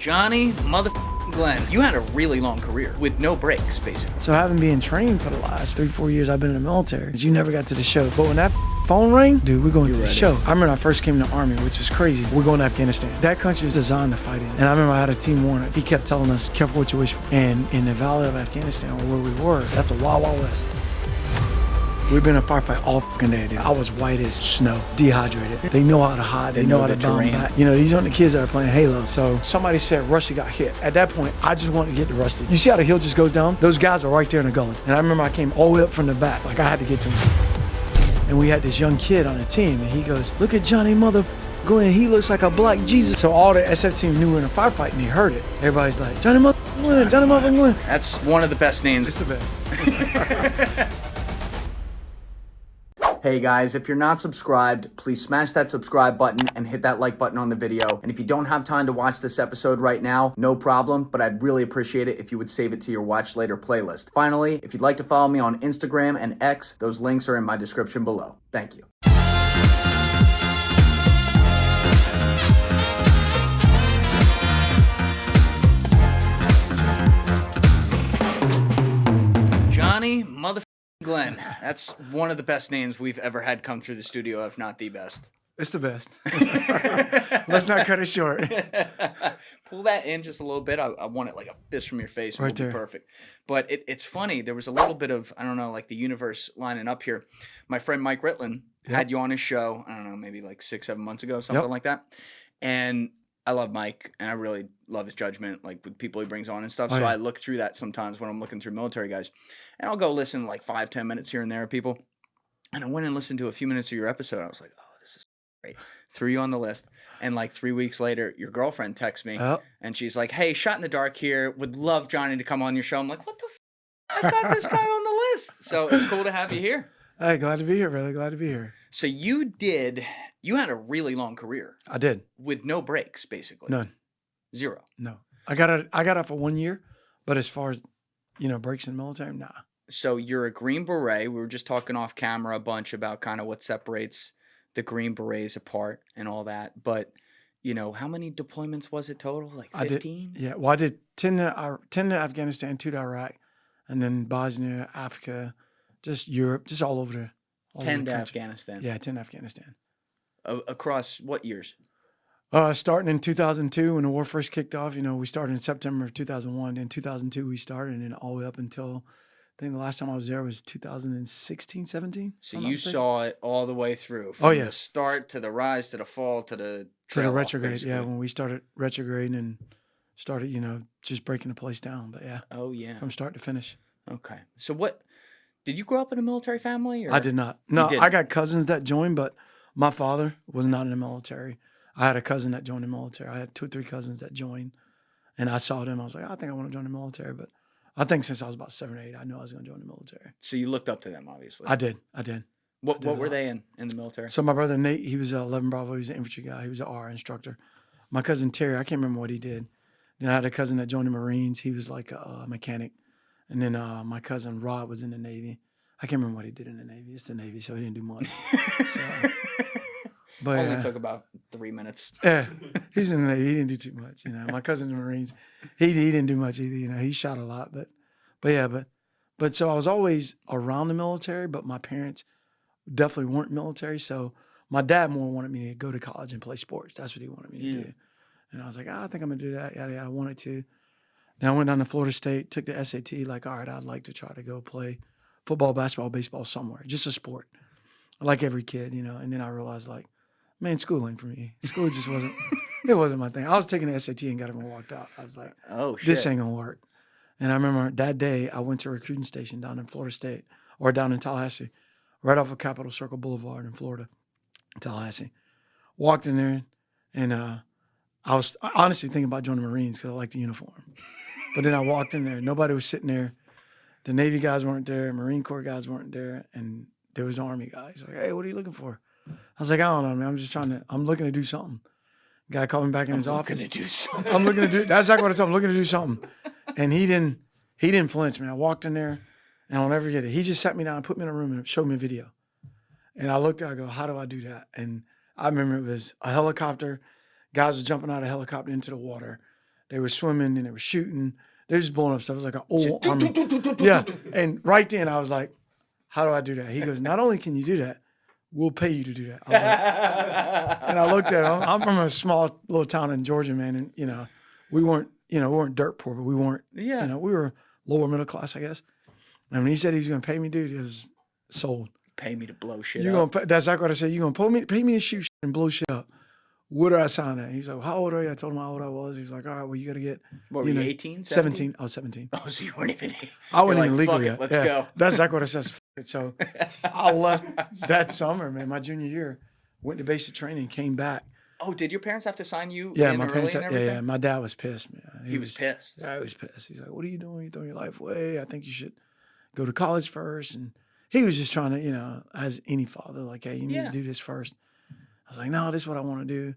Johnny Glenn, you had a really long career with no breaks, basically. So having been trained for the last 3-4 years I've been in the military, you never got to the show. But when that phone rang, dude, we're going to the show. I remember I first came in the Army, which was crazy. We're going to Afghanistan. That country is designed to fight in. And I remember I had a team warner. He kept telling us, careful what you wish for. And in the valley of Afghanistan, where we were, that's the Wild Wild West. We've been in a firefight all fucking day, dude. I was white as snow, dehydrated. They know how to hide. They know how to bomb back. You know, these aren't the kids that are playing Halo. So somebody said Rusty got hit. At that point, I just wanted to get to Rusty. You see how the hill just goes down? Those guys are right there in the gully. And I remember I came all the way up from the back. Like I had to get to him. And we had this young kid on the team. And he goes, look at Johnny Glenn. He looks like a black Jesus. So all the SF team knew we were in a firefight and they heard it. Everybody's like, Johnny Glenn, Johnny Glenn. That's one of the best names. It's the best. Hey guys, if you're not subscribed, please smash that subscribe button and hit that like button on the video. And if you don't have time to watch this episode right now, no problem, but I'd really appreciate it if you would save it to your watch later playlist. Finally, if you'd like to follow me on Instagram and X, those links are in my description below. Thank you. Johnny Glenn, that's one of the best names we've ever had come through the studio, if not the best. It's the best. Let's not cut it short. Pull that in just a little bit. I want it like a fist from your face. Right there. Be perfect. But it's funny. There was a little bit of, I don't know, like the universe lining up here. My friend Mike Ritlin had you on his show, I don't know, maybe like 6-7 months ago, something like that. And I love Mike, and I really love his judgment, like with people he brings on and stuff. So I look through that sometimes when I'm looking through military guys. And I'll go listen to like 5-10 minutes here and there of people. And I went and listened to a few minutes of your episode. I was like, oh, this is great. Threw you on the list. And like 3 weeks later, your girlfriend texts me. And she's like, hey, Shot in the Dark here. Would love Johnny to come on your show. I'm like, what the f***? I got this guy on the list. So it's cool to have you here. Hey, glad to be here, brother. Glad to be here. So you had a really long career. I did. With no breaks, basically. None. Zero. No. I got out for 1 year, but as far as, breaks in the military, nah. So you're a Green Beret. We were just talking off camera a bunch about kind of what separates the Green Berets apart and all that. But, how many deployments was it total? Like 15? Yeah. Well, I did 10 to Afghanistan, 2 to Iraq, and then Bosnia, Africa, just Europe, just all over there. 10 to Afghanistan. Yeah, 10 to Afghanistan. Across what years? Starting in 2002 when the war first kicked off. We started in September of 2001. In 2002 we started, and then all the way up until, I think the last time I was there was 2016, 17. So you saw it all the way through. From the start to the rise to the fall to the trail off, retrograde. Basically. Yeah, when we started retrograding and started, just breaking the place down. But yeah. Oh yeah. From start to finish. Okay. So did you grow up in a military family? Or? I did not. No, I got cousins that joined, but my father was not in the military. I had a cousin that joined the military. I had 2 or 3 cousins that joined, and I saw them. I was like, I think I want to join the military. But I think since I was about 7 or 8, I knew I was going to join the military. So you looked up to them, obviously. I did. What were they in the military? So my brother Nate, he was 11 Bravo. He was an infantry guy. He was an R instructor. My cousin Terry, I can't remember what he did. Then I had a cousin that joined the Marines. He was like a mechanic. And then my cousin Rod was in the Navy. I can't remember what he did in the Navy. It's the Navy, so he didn't do much. But only took about 3 minutes. Yeah, he's in the Navy. He didn't do too much. My cousin in the Marines, he didn't do much either. He shot a lot, but so I was always around the military, but my parents definitely weren't military. So my dad more wanted me to go to college and play sports. That's what he wanted me to do. And I was like, I think I'm gonna do that. Yeah, I wanted to. Then I went down to Florida State, took the SAT. Like, all right, I'd like to try to go play football, basketball, baseball somewhere, just a sport, like every kid, And then I realized, like, man, school ain't for me. School just wasn't. It wasn't my thing. I was taking the SAT and got up and walked out. I was like, oh shit, this ain't gonna work. And I remember that day I went to a recruiting station down in Florida State, or down in Tallahassee, right off of Capitol Circle Boulevard in Florida, Tallahassee. Walked in there, and I was honestly thinking about joining the Marines because I liked the uniform. But then I walked in there, nobody was sitting there. The Navy guys weren't there, Marine Corps guys weren't there, and there was Army guys. Like, hey, what are you looking for? I was like, I don't know, man. I'm looking to do something. Guy called me back in his office. I'm looking to do, that's exactly what I told him. I'm looking to do something. And he didn't flinch, man. I walked in there, and I'll never forget it. He just sat me down and put me in a room and showed me a video. And I looked at it, I go, how do I do that? And I remember it was a helicopter. Guys were jumping out of a helicopter into the water. They were swimming and they were shooting. They were just blowing up stuff. It was like an old army. Yeah. And right then I was like, how do I do that? He goes, not only can you do that, we'll pay you to do that. I was like, and I looked at him. I'm from a small little town in Georgia, man. And, we weren't dirt poor, but we weren't, we were lower middle class, I guess. And when he said he's going to pay me, dude, it was sold. Pay me to blow shit up. That's like what I said. You're going to pay me to shoot shit and blow shit up. What do I sign at? He's like, well, how old are you? I told him how old I was. He was like, all right, well, you got to get. What were you, 18? 17? I was 17. Oh, so you weren't even. I wasn't even legal yet. Let's go. That's like what I said. So I left that summer, man, my junior year. Went to basic training, came back. Oh, did your parents have to sign you? Yeah, in my parents. early and everything? Yeah. My dad was pissed, man. He was pissed. Yeah, he was pissed. He's like, what are you doing? You're throwing your life away. I think you should go to college first. And he was just trying to, as any father, like, hey, you need to do this first. I was like, no, this is what I want to do.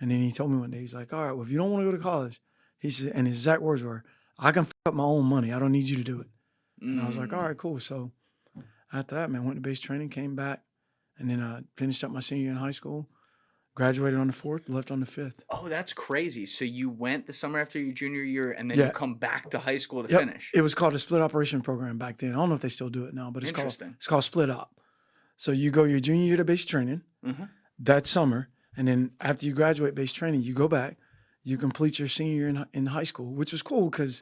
And then he told me one day, he's like, all right, well, if you don't want to go to college, he said, and his exact words were, I can f up my own money. I don't need you to do it. And I was like, all right, cool. So after that, man, went to base training, came back, and then I finished up my senior year in high school, graduated on the 4th, left on the 5th. Oh, that's crazy. So you went the summer after your junior year, and then you come back to high school to finish. It was called a split operation program back then. I don't know if they still do it now, but it's called split op. So you go your junior year to base training that summer. And then after you graduate base training, you go back, you complete your senior year in high school, which was cool because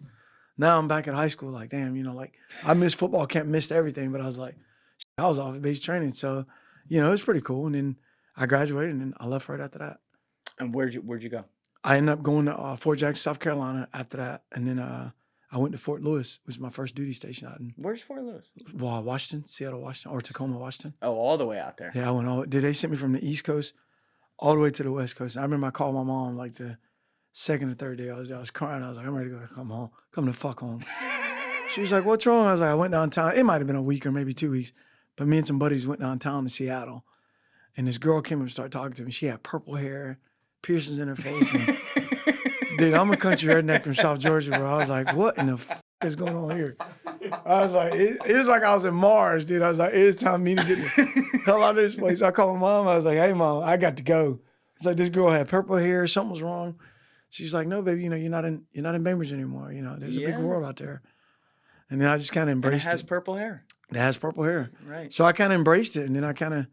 now I'm back at high school. Like, damn, like I missed football camp, missed everything. But I was like, I was off at base training. So, it was pretty cool. And then I graduated and then I left right after that. And where'd you go? I ended up going to Fort Jackson, South Carolina after that. And then I went to Fort Lewis, which was my first duty station out in. Where's Fort Lewis? Washington, Seattle, Washington, or Tacoma, Washington. Oh, all the way out there. Yeah, I went they sent me from the East Coast all the way to the West Coast. I remember I called my mom like the second or third day. I was crying. I was like, I'm ready to come home. Come the fuck home. She was like, what's wrong? I was like, I went downtown. It might have been a week or maybe 2 weeks. But me and some buddies went downtown to Seattle. And this girl came up and started talking to me. She had purple hair, piercings in her face. And, dude, I'm a country redneck from South Georgia, bro. I was like, what in the fuck is going on here? I was like, it was like I was in Mars, dude. I was like, it's time for me to get the hell out of this place. So I called my mom. I was like, hey, mom, I got to go. It's like this girl had purple hair. Something was wrong. She's like, no, baby, you're not in Bainbridge anymore. There's a big world out there. And then I just kind of embraced it. It has purple hair. It has purple hair. Right. So I kind of embraced it. And then I kind of,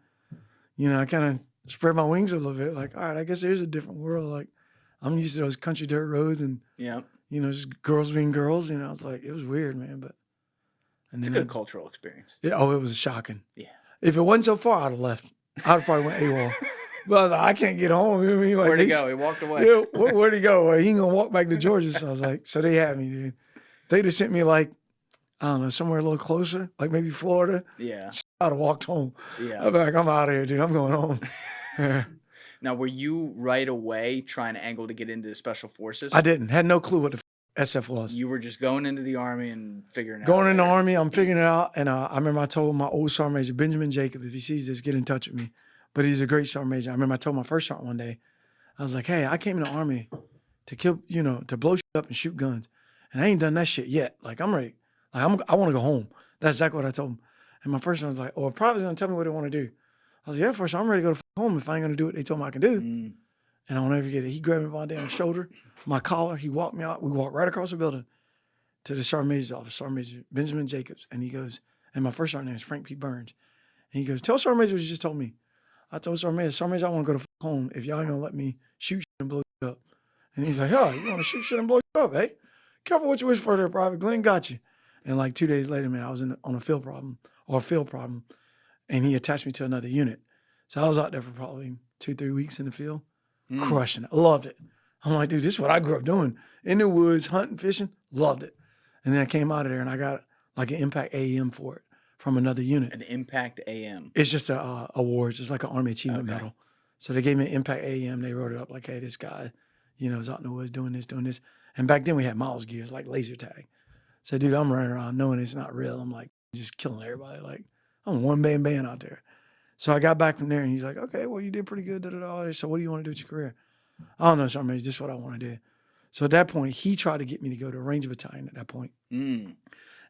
spread my wings a little bit. Like, all right, I guess there's a different world. Like, I'm used to those country dirt roads and, just girls being girls. I was like, it was weird, man. But it's a good cultural experience. Yeah. Oh, it was shocking. Yeah. If it wasn't so far, I'd have left. I'd have probably went AWOL. But I was like, I can't get home. Like, where'd he go? He walked away. Yeah, where'd he go? Well, he ain't gonna walk back to Georgia. So I was like, so they had me, dude. They'd have sent me like, I don't know, somewhere a little closer, like maybe Florida. Yeah. I'd have walked home. Yeah. I'd be like, I'm out of here, dude. I'm going home. Yeah. Now, were you right away trying to angle to get into the Special Forces? I didn't. Had no clue what the SF was. You were just going into the Army and figuring it out. Going in the Army, I'm figuring it out. And I remember I told my old Sergeant Major, Benjamin Jacob, if he sees this, get in touch with me. But he's a great Sergeant Major. I remember I told my first sergeant one day, I was like, hey, I came in the Army to kill, to blow shit up and shoot guns. And I ain't done that shit yet. Like, I'm ready. Like, I want to go home. That's exactly what I told him. And my first one was like, oh, probably going to tell me what they want to do. I was like, yeah, first, I'm ready to go to home if I ain't going to do what they told me I can do. And I'll never forget it. He grabbed me by the damn shoulder, my collar. He walked me out. We walked right across the building to the Sergeant Major's office, Sergeant Major Benjamin Jacobs. And he goes, and my first sergeant name is Frank P. Burns. And he goes, tell Sergeant Major what you just told me. I told Sergeant Major, I want to go to home if y'all ain't going to let me shoot shit and blow shit up. And he's like, oh, you want to shoot shit and blow shit up, eh? Careful what you wish for there, Private. Glenn got you. And like 2 days later, man, I was on a field problem, and he attached me to another unit. So I was out there for probably 2-3 weeks in the field, crushing it. Loved it. I'm like, dude, this is what I grew up doing. In the woods, hunting, fishing, loved it. And then I came out of there and I got like an Impact AAM for it from another unit. An Impact AM? It's just a award, just like an Army Achievement Medal. So they gave me an Impact AAM. They wrote it up like, hey, this guy, is out in the woods doing this. And back then we had Miles gears, like laser tag. So, dude, I'm running around knowing it's not real. I'm like just killing everybody. Like, I'm one band out there. So I got back from there and he's like, okay, well, you did pretty good. So what do you want to do with your career? I don't know, Sergeant Major, this is what I want to do. So at that point, he tried to get me to go to a Ranger Battalion at that point. And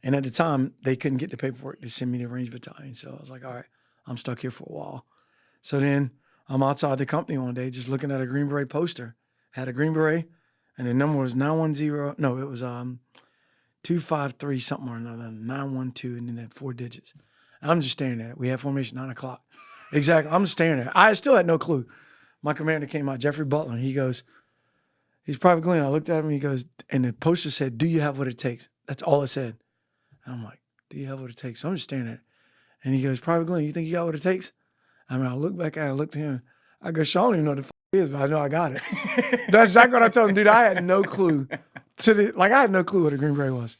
at the time, they couldn't get the paperwork to send me to Ranger Battalion. So I was like, all right, I'm stuck here for a while. So then I'm outside the company one day just looking at a Green Beret poster. Had a Green Beret And the number was 910. No, it was 253 something or another, 912, and then had 4 digits. I'm just staring at it. We had formation 9 o'clock. Exactly. I'm just staring at it. I still had no clue. My commander came out, Jeffrey Butler, and he goes, he's Private Glenn. I looked at him, he goes, and the poster said, "Do you have what it takes?" That's all it said. And I'm like, "Do you have what it takes?" So I'm just staring at it. And he goes, "Private Glenn, you think you got what it takes?" I mean, I look back at it, I looked at him. I go, "Sean, I don't even know what the is, but I know I got it." That's exactly what I told him, dude. I had no clue. I had no clue what a Green Beret was.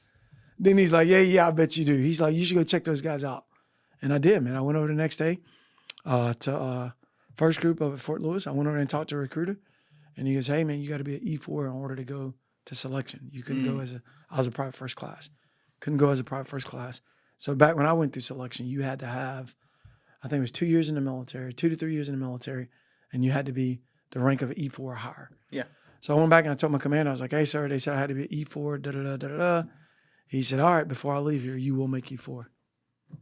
Then he's like, yeah, I bet you do. He's like, "You should go check those guys out." And I did, man. I went over the next day to first group up at Fort Lewis. I went over and talked to a recruiter. And he goes, "Hey, man, you got to be an E4 in order to go to selection. You couldn't go I was a private first class. Couldn't go as a private first class." So back when I went through selection, you had to have, I think it was 2 years in the military, 2 to 3 years in the military, and you had to be the rank of an E4 or higher. Yeah. So I went back and I told my commander, I was like, "Hey, sir, they said I had to be an E4, da-da-da. He said, "All right, before I leave here, you will make E4."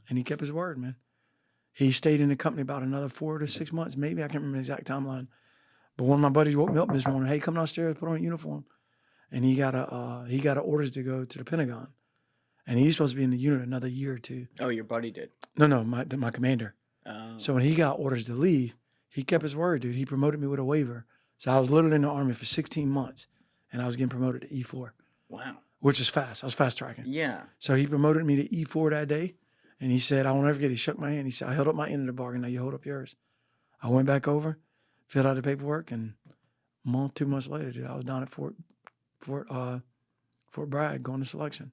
And he kept his word, man. He stayed in the company about another 4 to 6 months, maybe. I can't remember the exact timeline. But one of my buddies woke me up this morning, "Hey, come downstairs, put on a uniform." And he got orders to go to the Pentagon. And he's supposed to be in the unit another year or 2. Oh, your buddy did. No, my commander. Oh. So when he got orders to leave, he kept his word, dude. He promoted me with a waiver. So I was literally in the Army for 16 months, and I was getting promoted to E4. Wow. Which was fast. I was fast tracking. Yeah. So he promoted me to E4 that day, and he said, I won't ever forget, he shook my hand. He said, "I held up my end of the bargain. Now you hold up yours." I went back over, filled out the paperwork, and a month, 2 months later, dude, I was down at Fort Bragg going to selection.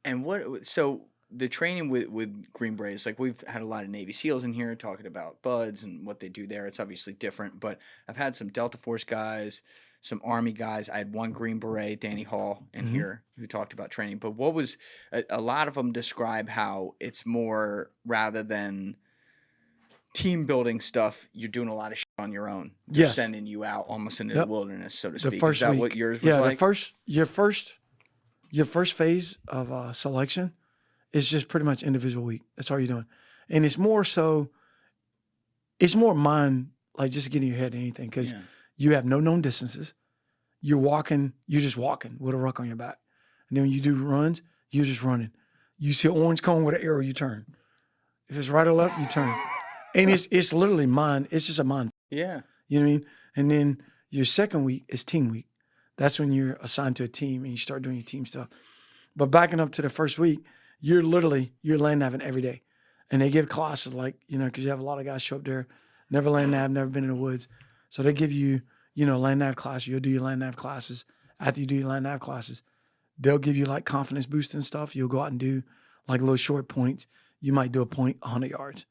And so the training with Green Berets, like we've had a lot of Navy SEALs in here talking about buds and what they do there. It's obviously different, but I've had some Delta Force guys, some Army guys. I had one Green Beret, Danny Hall, in here who talked about training. But what was a lot of them describe how it's more, rather than team building stuff, you're doing a lot of shit on your own. They're sending you out almost into the wilderness, so to speak. The first Is that week, what yours was like? your first phase of selection is just pretty much individual week. That's all you're doing. And it's more mind, like just getting your head in anything, because you have no known distances. You're just walking with a ruck on your back. And then when you do runs, you're just running. You see an orange cone with an arrow, you turn. If it's right or left, you turn. And it's literally mind. It's just a mind. Yeah. You know what I mean? And then your second week is team week. That's when you're assigned to a team and you start doing your team stuff. But backing up to the first week, you're land naving every day. And they give classes like, because you have a lot of guys show up there, never land nav, never been in the woods. So they give you, land nav class. You'll do your land nav classes. After you do your land nav classes, they'll give you like confidence boosting stuff. You'll go out and do like little short points. You might do a point 100 yards.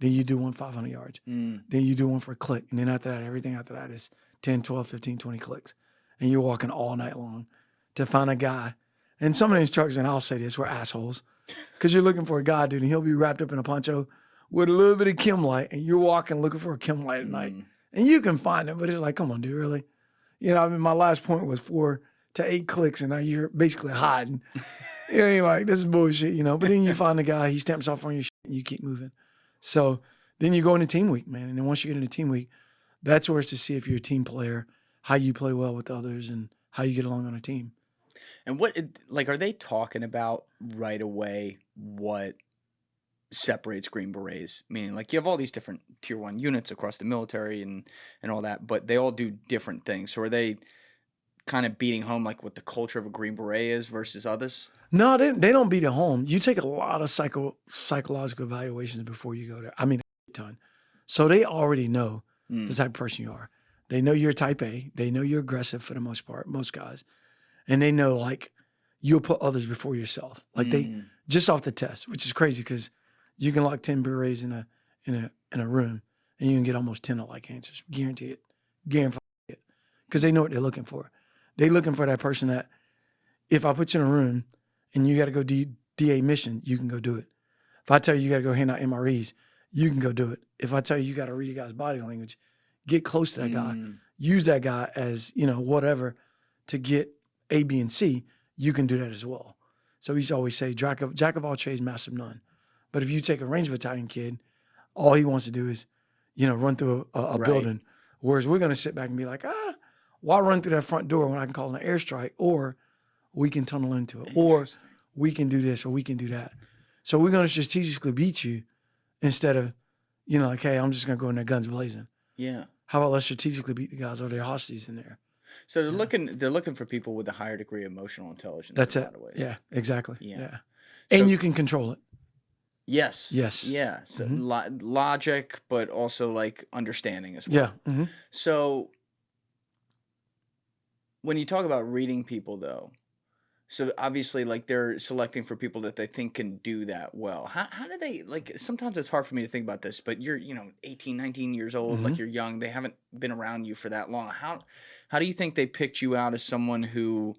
Then you do one 500 yards. Then you do one for a click. And then after that, everything after that is 10, 12, 15, 20 clicks. And you're walking all night long to find a guy. And some of the instructors, and I'll say this, we're assholes. Because you're looking for a guy, dude, and he'll be wrapped up in a poncho with a little bit of chem light, and you're walking looking for a chem light at night. And you can find it, but it's like, come on, dude, really? My last point was 4 to 8 clicks, and now you're basically hiding. You're like, this is bullshit, But then you find the guy, he stamps off on your shit, and you keep moving. So then you go into team week, man. And then once you get into team week, that's where it's to see if you're a team player, how you play well with others, and how you get along on a team. And are they talking about right away what separates Green Berets? Meaning, like, you have all these different tier 1 units across the military and all that, but they all do different things. So are they kind of beating home like what the culture of a Green Beret is versus others? No, they don't beat it home. You take a lot of psychological evaluations before you go there. I mean, a ton. So they already know the type of person you are. They know you're type A. They know you're aggressive for the most part, most guys. And they know, like, you'll put others before yourself. Like, they just off the test, which is crazy because you can lock 10 berets in a room and you can get almost 10 alike answers. Guarantee it. Guarantee it. Because they know what they're looking for. They're looking for that person that, if I put you in a room and you got to go DA mission, you can go do it. If I tell you got to go hand out MREs, you can go do it. If I tell you got to read a guy's body language, get close to that guy. Use that guy as, whatever to get A, B, and C, you can do that as well. So we used to always say, jack of all trades, master of none. But if you take a Ranger Battalion kid, all he wants to do is, run through a building. Whereas we're going to sit back and be like, Why run through that front door when I can call an airstrike, or we can tunnel into it, or Interesting. we can do this, or we can do that. So we're going to strategically beat you instead of, like, hey, I'm just going to go in there guns blazing. Yeah. How about let's strategically beat the guys, or they're hostages in there? So they're looking for people with a higher degree of emotional intelligence. That's in a it. lot of ways. Yeah, exactly. Yeah. Yeah. So- And you can control it. Yes. Yes. Yeah. So Mhm. logic, but also like understanding as well. Yeah. Mm-hmm. So when you talk about reading people, though, so obviously, like, they're selecting for people that they think can do that well. How do they, like, sometimes it's hard for me to think about this, but you're, 18, 19 years old, like, Mhm. you're young. They haven't been around you for that long. How do you think they picked you out as someone who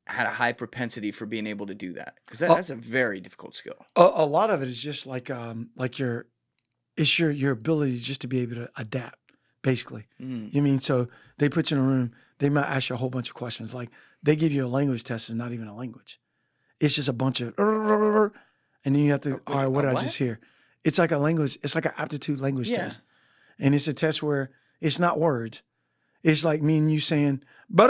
had a high propensity for being able to do that? Because that's a very difficult skill. A lot of it is just like your ability just to be able to adapt, basically. Mm. You mean, so they put you in a room, they might ask you a whole bunch of questions. Like, they give you a language test, it's not even a language. It's just a bunch of, and then you have to, all right, what did I just hear? It's like a language, it's like an aptitude language Yeah. test. And it's a test where it's not words. It's like me and you saying, but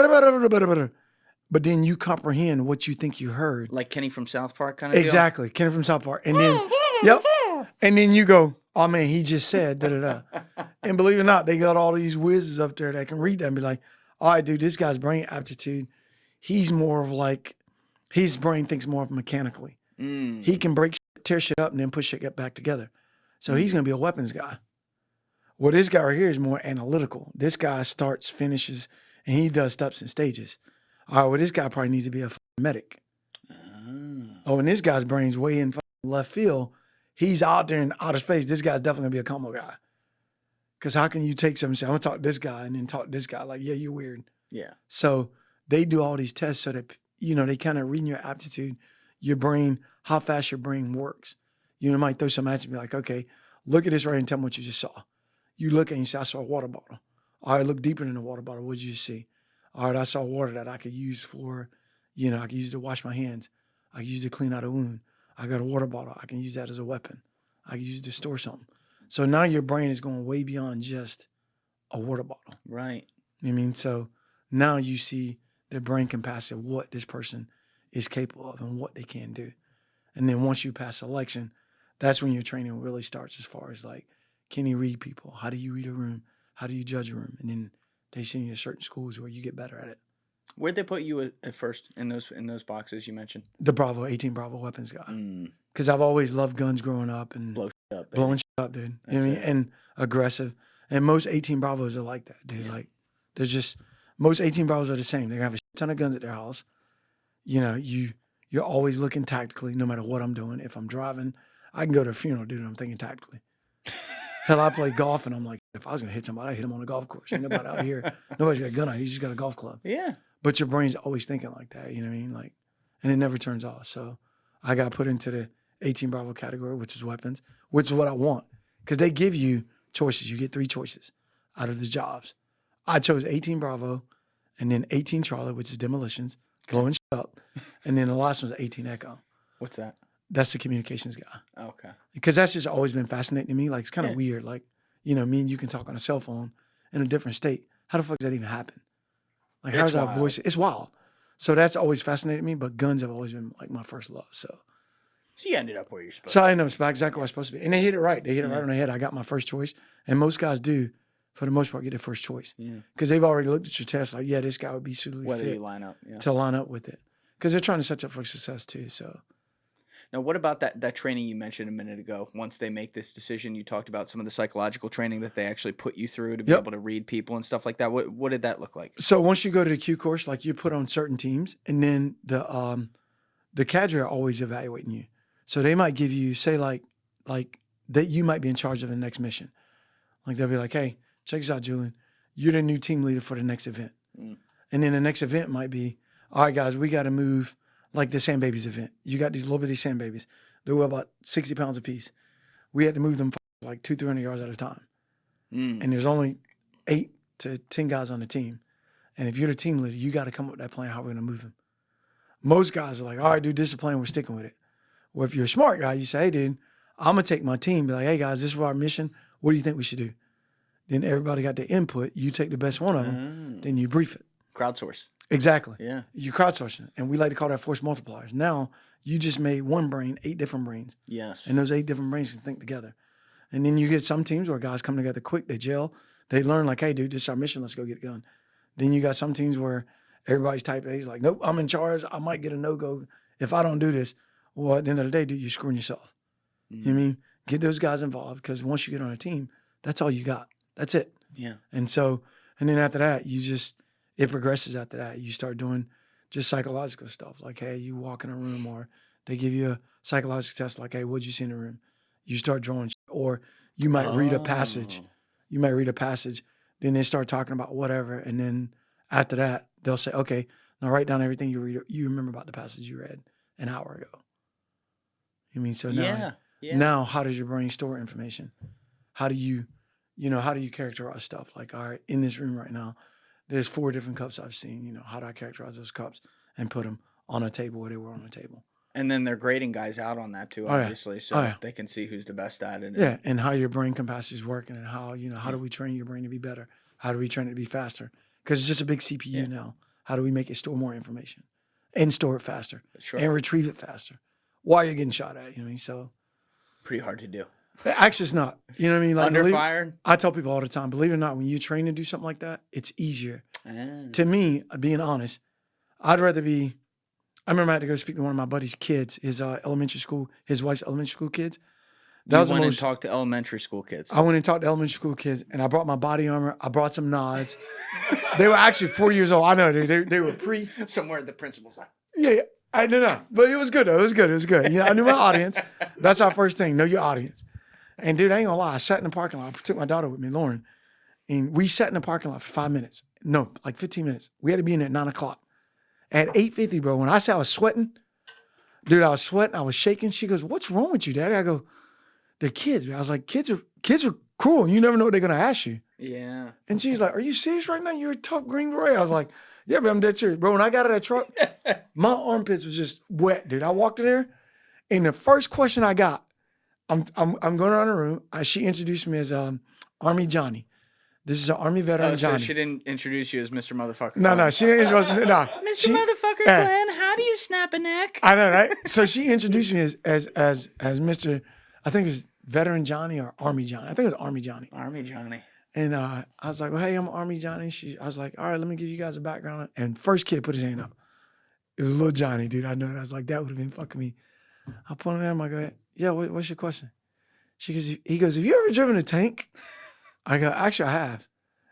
then you comprehend what you think you heard. Like Kenny from South Park kind of deal? Exactly. Kenny from South Park. And then, yep. And then you go, oh man, he just said da-da-da. And believe it or not, they got all these whizzes up there that can read that and be like, all right, dude, this guy's brain aptitude, he's more of like, his brain thinks more of mechanically. Mm. He can break shit, tear shit up, and then put shit back together. So he's going to be a weapons guy. Well, this guy right here is more analytical. This guy starts, finishes, and he does steps and stages. All right, well, this guy probably needs to be a medic. Oh, and this guy's brain's way in left field. He's out there in outer space. This guy's definitely going to be a combo guy. Because how can you take something and say, I'm going to talk to this guy, and then talk to this guy? Like, yeah, you're weird. Yeah. So they do all these tests so that, they kind of read your aptitude, your brain, how fast your brain works. You might throw some at you and be like, okay, look at this right and tell me what you just saw. You look and you say, I saw a water bottle. All right, look deeper than the water bottle. What did you see? All right, I saw water that I could use for, I could use to wash my hands. I could use to clean out a wound. I got a water bottle. I can use that as a weapon. I can use it to store something. So now your brain is going way beyond just a water bottle. Right. I mean, so now you see the brain capacity of what this person is capable of and what they can do. And then once you pass selection, that's when your training really starts as far as like, can you read people? How do you read a room? How do you judge a room? And then they send you to certain schools where you get better at it. Where'd they put you at first in those boxes you mentioned? The 18 Bravo weapons guy. Because I've always loved guns growing up and blowing shit up, dude. You know what I mean? And aggressive. And most 18 Bravos are like that, dude. Yeah. Like, they're just, most 18 Bravos are the same. They have a ton of guns at their house. You're always looking tactically, no matter what I'm doing. If I'm driving, I can go to a funeral, dude, and I'm thinking tactically. Hell, I play golf, and I'm like, if I was going to hit somebody, I'd hit him on a golf course. Ain't nobody out here. Nobody's got a gun out. He's just got a golf club. Yeah. But your brain's always thinking like that, you know what I mean? Like, and it never turns off. So I got put into the 18 Bravo category, which is weapons, which is what I want. Because they give you choices. You get 3 choices out of the jobs. I chose 18 Bravo, and then 18 Charlie, which is demolitions, blowing shit up. And then the last one's 18 Echo. What's that? That's the communications guy. Okay. Because that's just always been fascinating to me. Like, it's kind of weird. Like, me and you can talk on a cell phone in a different state. How the fuck does that even happen? Like, how's our voice? It's wild. So that's always fascinated me, but guns have always been like my first love. So you ended up where you're supposed to. So I ended up exactly where I was supposed to be. And they hit it right. They hit it right on the head. I got my first choice. And most guys do, for the most part, get their first choice. Yeah. Because they've already looked at your test like, yeah, this guy would be suitably whether fit you line up. Yeah. To line up with it. Because they're trying to set you up for success too. So now, what about that training you mentioned a minute ago? Once they make this decision, you talked about some of the psychological training that they actually put you through to be able to read people and stuff like that. What did that look like? So once you go to the Q course, like you put on certain teams, and then the cadre are always evaluating you. So they might give you, say like that you might be in charge of the next mission. Like they'll be like, hey, check this out, Julian. You're the new team leader for the next event. And then the next event might be, all right, guys, we got to move. Like the sand babies event. You got these little bitty sand babies. They were about 60 pounds apiece. We had to move them like 200-300 yards at a time. And there's only 8 to 10 guys on the team. And if you're the team leader, you got to come up with that plan, how we're going to move them. Most guys are like, all right, dude, this is a plan. We're sticking with it. Well, if you're a smart guy, you say, hey, dude, I'm going to take my team. Be like, hey, guys, this is our mission. What do you think we should do? Then everybody got the input. You take the best one of them, then you brief it. Crowdsource. Exactly. Yeah. You crowdsourcing. And we like to call that force multipliers. Now, you just made one brain, 8 different brains. Yes. And those 8 different brains can think together. And then you get some teams where guys come together quick, they gel, they learn like, hey, dude, this is our mission, let's go get it going. Then you got some teams where everybody's type A is like, nope, I'm in charge, I might get a no-go if I don't do this. Well, at the end of the day, dude, you're screwing yourself. You know what I mean? Get those guys involved, because once you get on a team, that's all you got. That's it. Yeah. And so, and then after that, it progresses after that. You start doing just psychological stuff. Like, hey, you walk in a room, or they give you a psychological test like, hey, what'd you see in the room? You start drawing, or you might read a passage. You might read a passage, then they start talking about whatever. And then after that, they'll say, okay, now write down everything you remember about the passage you read an hour ago. You mean, so now, now how does your brain store information? How do you characterize stuff? Like, all right, in this room right now, there's 4 different cups I've seen. How do I characterize those cups and put them on a table where they were on a table? And then they're grading guys out on that too, obviously, so they can see who's the best at it. Yeah, and how your brain capacity is working, and how how do we train your brain to be better? How do we train it to be faster? Because it's just a big CPU now. How do we make it store more information and store it faster and retrieve it faster while you're getting shot at? You know what I mean? So pretty hard to do. Actually, it's not. You know what I mean? Like, under fire. I tell people all the time, believe it or not, when you train to do something like that, it's easier. To me, being honest, I'd rather be. I remember I had to go speak to one of my buddy's kids, his elementary school, his wife's elementary school kids. That was went and talked to elementary school kids. I went and talked to elementary school kids, and I brought my body armor. I brought some nods. They were actually 4 years old. I know they were somewhere at the principal's like. Yeah, I don't know, but it was good though. It was good. I knew my audience. That's our first thing. Know your audience. And dude, I ain't gonna lie. I sat in the parking lot. I took my daughter with me, Lauren, and we sat in the parking lot for 5 minutes. No, like 15 minutes. We had to be in there at 9 o'clock. At 8:50, bro, when I said I was sweating, dude, I was sweating, I was shaking. She goes, "What's wrong with you, Daddy?" I go, "They're kids." I was like, kids are cool. You never know what they're gonna ask you. Yeah. And she's like, "Are you serious right now? You're a tough green beret." I was like, "Yeah, but I'm dead serious, bro." When I got out of that truck, my armpits was just wet, dude. I walked in there, and the first question I got, I'm going around the room. She introduced me as Army Johnny. This is an Army veteran, Johnny. So she didn't introduce you as Mr. Motherfucker. No, she didn't introduce me. No, Mr. Motherfucker Glenn, how do you snap a neck? I know, right? So she introduced me as Mr. I think it was Veteran Johnny or Army Johnny. I think it was Army Johnny. Army Johnny. And I was like, "Well, hey, I'm Army Johnny." I was like, "All right, let me give you guys a background." And first kid put his hand up. It was little Johnny, dude. I know it. I was like, that would have been fucking me. I pointed at him. I go, "Yeah, what's your question?" He goes, "Have you ever driven a tank?" I go, "Actually, I have."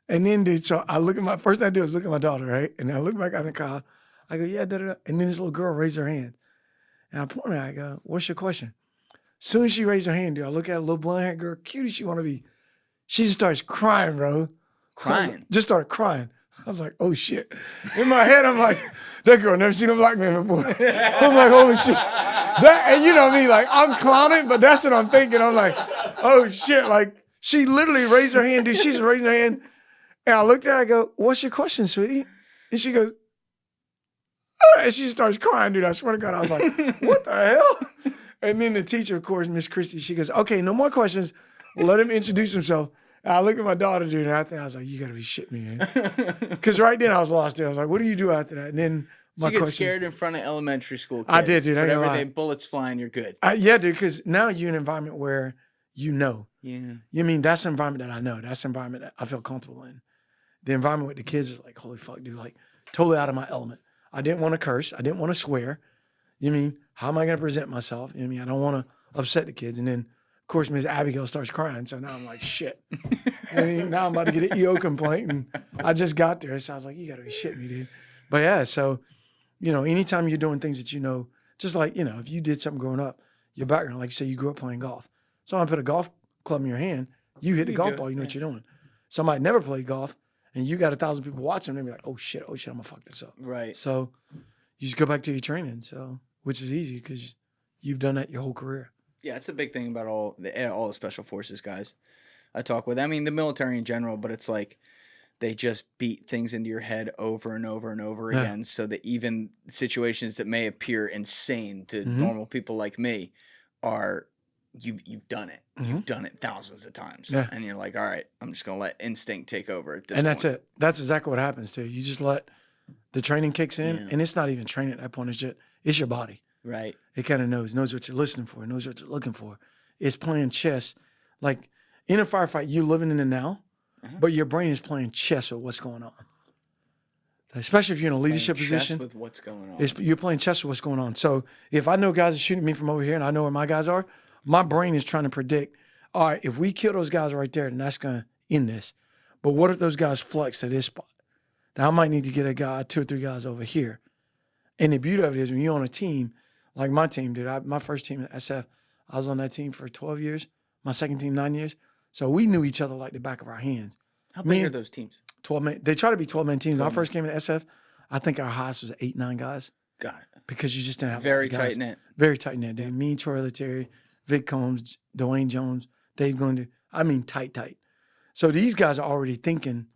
And then, dude, so I look at first thing I do is look at my daughter, right? And I look back at the car. I go, "Yeah, da-da-da." And then this little girl raised her hand. And I point at her, I go, "What's your question?" As soon as she raised her hand, dude, I look at a little blonde-haired girl, cute as she want to be. She just starts crying, bro. Crying? Just started crying. I was like, oh, shit. In my head, I'm like, that girl never seen a black man before. I'm like, holy shit. And you know what I mean? Like, I'm clowning, but that's what I'm thinking. I'm like, oh, shit. Like, she literally raised her hand, dude. She's raising her hand. And I looked at her, I go, "What's your question, sweetie?" And she goes, and she starts crying, dude. I swear to God, I was like, what the hell? And then the teacher, of course, Miss Christie, she goes, "Okay, no more questions. Let him introduce himself." And I look at my daughter, dude, and I was like, you got to be shitting me, man. Because right then I was lost there. I was like, what do you do after that? And then you get scared in front of elementary school kids. I did, dude. Whatever they bullets flying, you're good. Yeah, dude, because now you're in an environment where you know. Yeah. You mean that's the environment that I know. That's the environment that I feel comfortable in. The environment with the kids was like, holy fuck, dude, like totally out of my element. I didn't want to curse. I didn't want to swear. You mean, how am I going to present myself? You know what I mean? I don't want to upset the kids. And then, of course, Miss Abigail starts crying. So now I'm like, shit. I mean, now I'm about to get an EO complaint. And I just got there. So I was like, you got to be shitting me, dude. But yeah, so, anytime you're doing things that just like, if you did something growing up, your background, like you say, you grew up playing golf. Someone put a golf club in your hand, you hit the golf ball, you know what you're doing. Somebody never played golf, and you got 1,000 people watching, and they're like, oh shit, I'm gonna fuck this up. Right. So you just go back to your training, which is easy because you've done that your whole career. Yeah, it's a big thing about all the special forces guys I talk with. I mean, the military in general, but it's like they just beat things into your head over and over and over again, so that even situations that may appear insane to normal people like me are you've done it. You've done it thousands of times. Yeah. And you're like, all right, I'm just gonna let instinct take over at this And that's point. it. That's exactly what happens too. You just let the training kicks in, and it's not even training at that point. It's your body. Right. It kind of knows what you're listening for, knows what you're looking for. It's playing chess. Like in a firefight, you're living in the now, but your brain is playing chess with what's going on. Especially if you're in a leadership position. With what's going on. You're playing chess with what's going on. So if I know guys are shooting me from over here and I know where my guys are, my brain is trying to predict, all right, if we kill those guys right there, then that's going to end this. But what if those guys flex to this spot? Now I might need to get a guy, 2 or 3 guys over here. And the beauty of it is when you're on a team, like my team did, my first team at SF, I was on that team for 12 years. My second team, 9 years. So we knew each other like the back of our hands. How big are those teams? 12-man. They try to be 12-man teams. When I first came to SF, I think our highest was 8, 9 guys. Got it. Because you just didn't have very guys. tight knit. Very tight knit, dude. Me, Troy Lettieri, Vic Combs, Dwayne Jones, Dave Glunder. I mean, tight. So these guys are already thinking,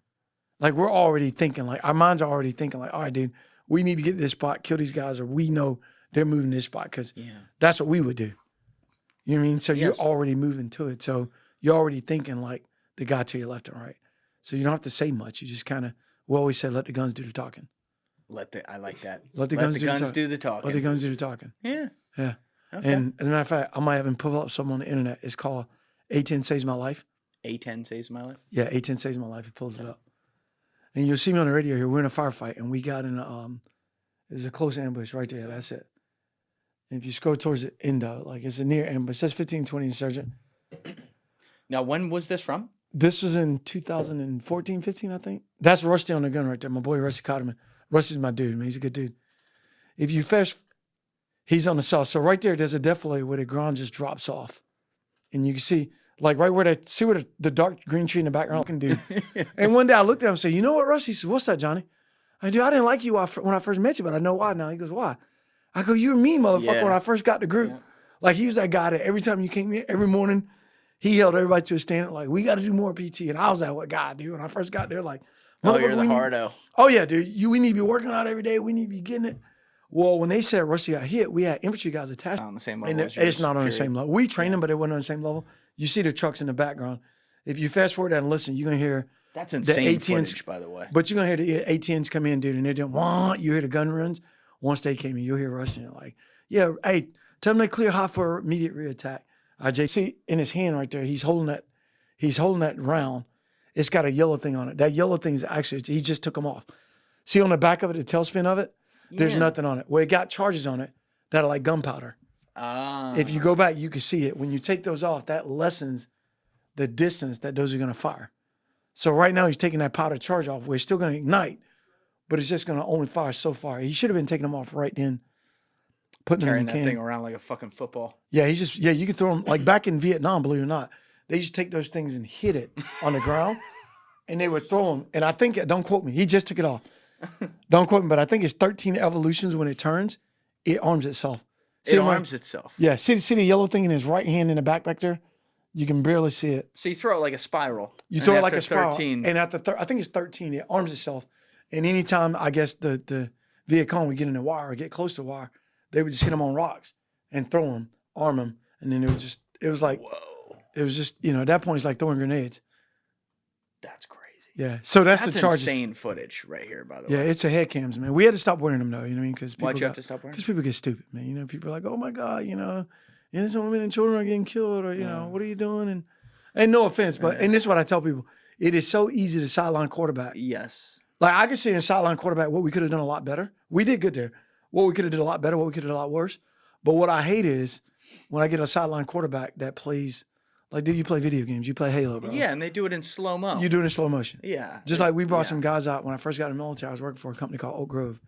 like we're already thinking, like our minds are already thinking, like, all right, dude, we need to get to this spot, kill these guys, or we know they're moving this spot because that's what we would do. You know what I mean? So you're already moving to it. So you're already thinking like the guy to your left and right. So you don't have to say much. You just kind of, we always say, let the guns do the talking. I like that. Let the guns do the talking. talking. Let the guns do the talking. Yeah. Yeah. Okay. And as a matter of fact, I might have pull up something on the internet. It's called A10 Saves My Life. A10 saves my life? Yeah, A10 Saves My Life. It pulls it up. And you'll see me on the radio here. We're in a firefight, and we got in there's a close ambush right there. That's it. And if you scroll towards the end, like it's a near ambush. It says 1520 Sergeant. Now, when was this from? This was in 2014, 15, I think. That's Rusty on the gun right there. My boy Rusty Cotterman. Rusty's my dude, man. He's a good dude. If you fast, he's on the south. So right there's a defilade where the ground just drops off. And you can see, like right where the dark green tree in the background can do. And one day I looked at him and said, you know what, Rusty? He said, what's that, Johnny? I do. I didn't like you when I first met you, but I know why now. He goes, why? I go, you were me, motherfucker, when I first got the group. Yeah. Like he was that guy that every time you came in, every morning, he held everybody to a stand, like, we got to do more PT. And I was that guy, dude. When I first got there, like, oh, you're the hardo. Oh, yeah, dude. We need to be working out every day. We need to be getting it. Well, when they said Rusty got hit, we had infantry guys attached. Not on the same level. And it's not on the same level. We trained them, but it wasn't on the same level. You see the trucks in the background. If you fast forward that and listen, you're going to hear that's insane the A10s, footage, by the way. But you're going to hear the A10s come in, dude, and they're doing, wah, you hear the gun runs. Once they came in, you'll hear Rusty, and like, yeah, hey, tell them to clear hot for immediate reattack. JC, in his hand right there, he's holding that round. It's got a yellow thing on it. That yellow thing is actually, he just took them off. See on the back of it, the tailspin of it, there's nothing on it. Well, it got charges on it that are like gunpowder. If you go back, you can see it. When you take those off, that lessens the distance that those are going to fire. So right now he's taking that powder charge off where it's still going to ignite, but it's just going to only fire so far. He should have been taking them off right then, putting them in the can. Carrying that thing around like a fucking football. Yeah, you can throw them, like back in Vietnam, believe it or not, they used to take those things and hit it on the ground, and they would throw them. And I think, don't quote me, he just took it off. Don't quote me, but I think it's 13 evolutions when it turns, it arms itself. It arms itself. Yeah, see the yellow thing in his right hand in the back there? You can barely see it. So you throw it like a spiral. You throw it like a spiral. 13. And I think it's 13, it arms itself. And anytime, I guess, the Viet Cong would get in the wire or get close to the wire, they would just hit them on rocks and throw them, arm them. And then it was like, whoa. It was just, at that point, it's like throwing grenades. That's crazy. Yeah. So that's the charges. Insane footage right here, by the way. Yeah, it's a head cams, man. We had to stop wearing them, though. You know what I mean? Because why'd you have to stop wearing them? Because people get stupid, man. People are like, oh, my God, innocent women and children are getting killed, or, what are you doing? And no offense, but, and this is what I tell people. It is so easy to sideline quarterback. Yes. Like, I could say in sideline quarterback what we could have done a lot better. We did good there. What we could have done a lot better, what we could have done a lot worse. But what I hate is when I get a sideline quarterback that plays, like, dude, you play video games. You play Halo, bro. Yeah, and they do it in slow-mo. You do it in slow motion. Yeah. Just like we brought some guys out when I first got in the military. I was working for a company called Oak Grove.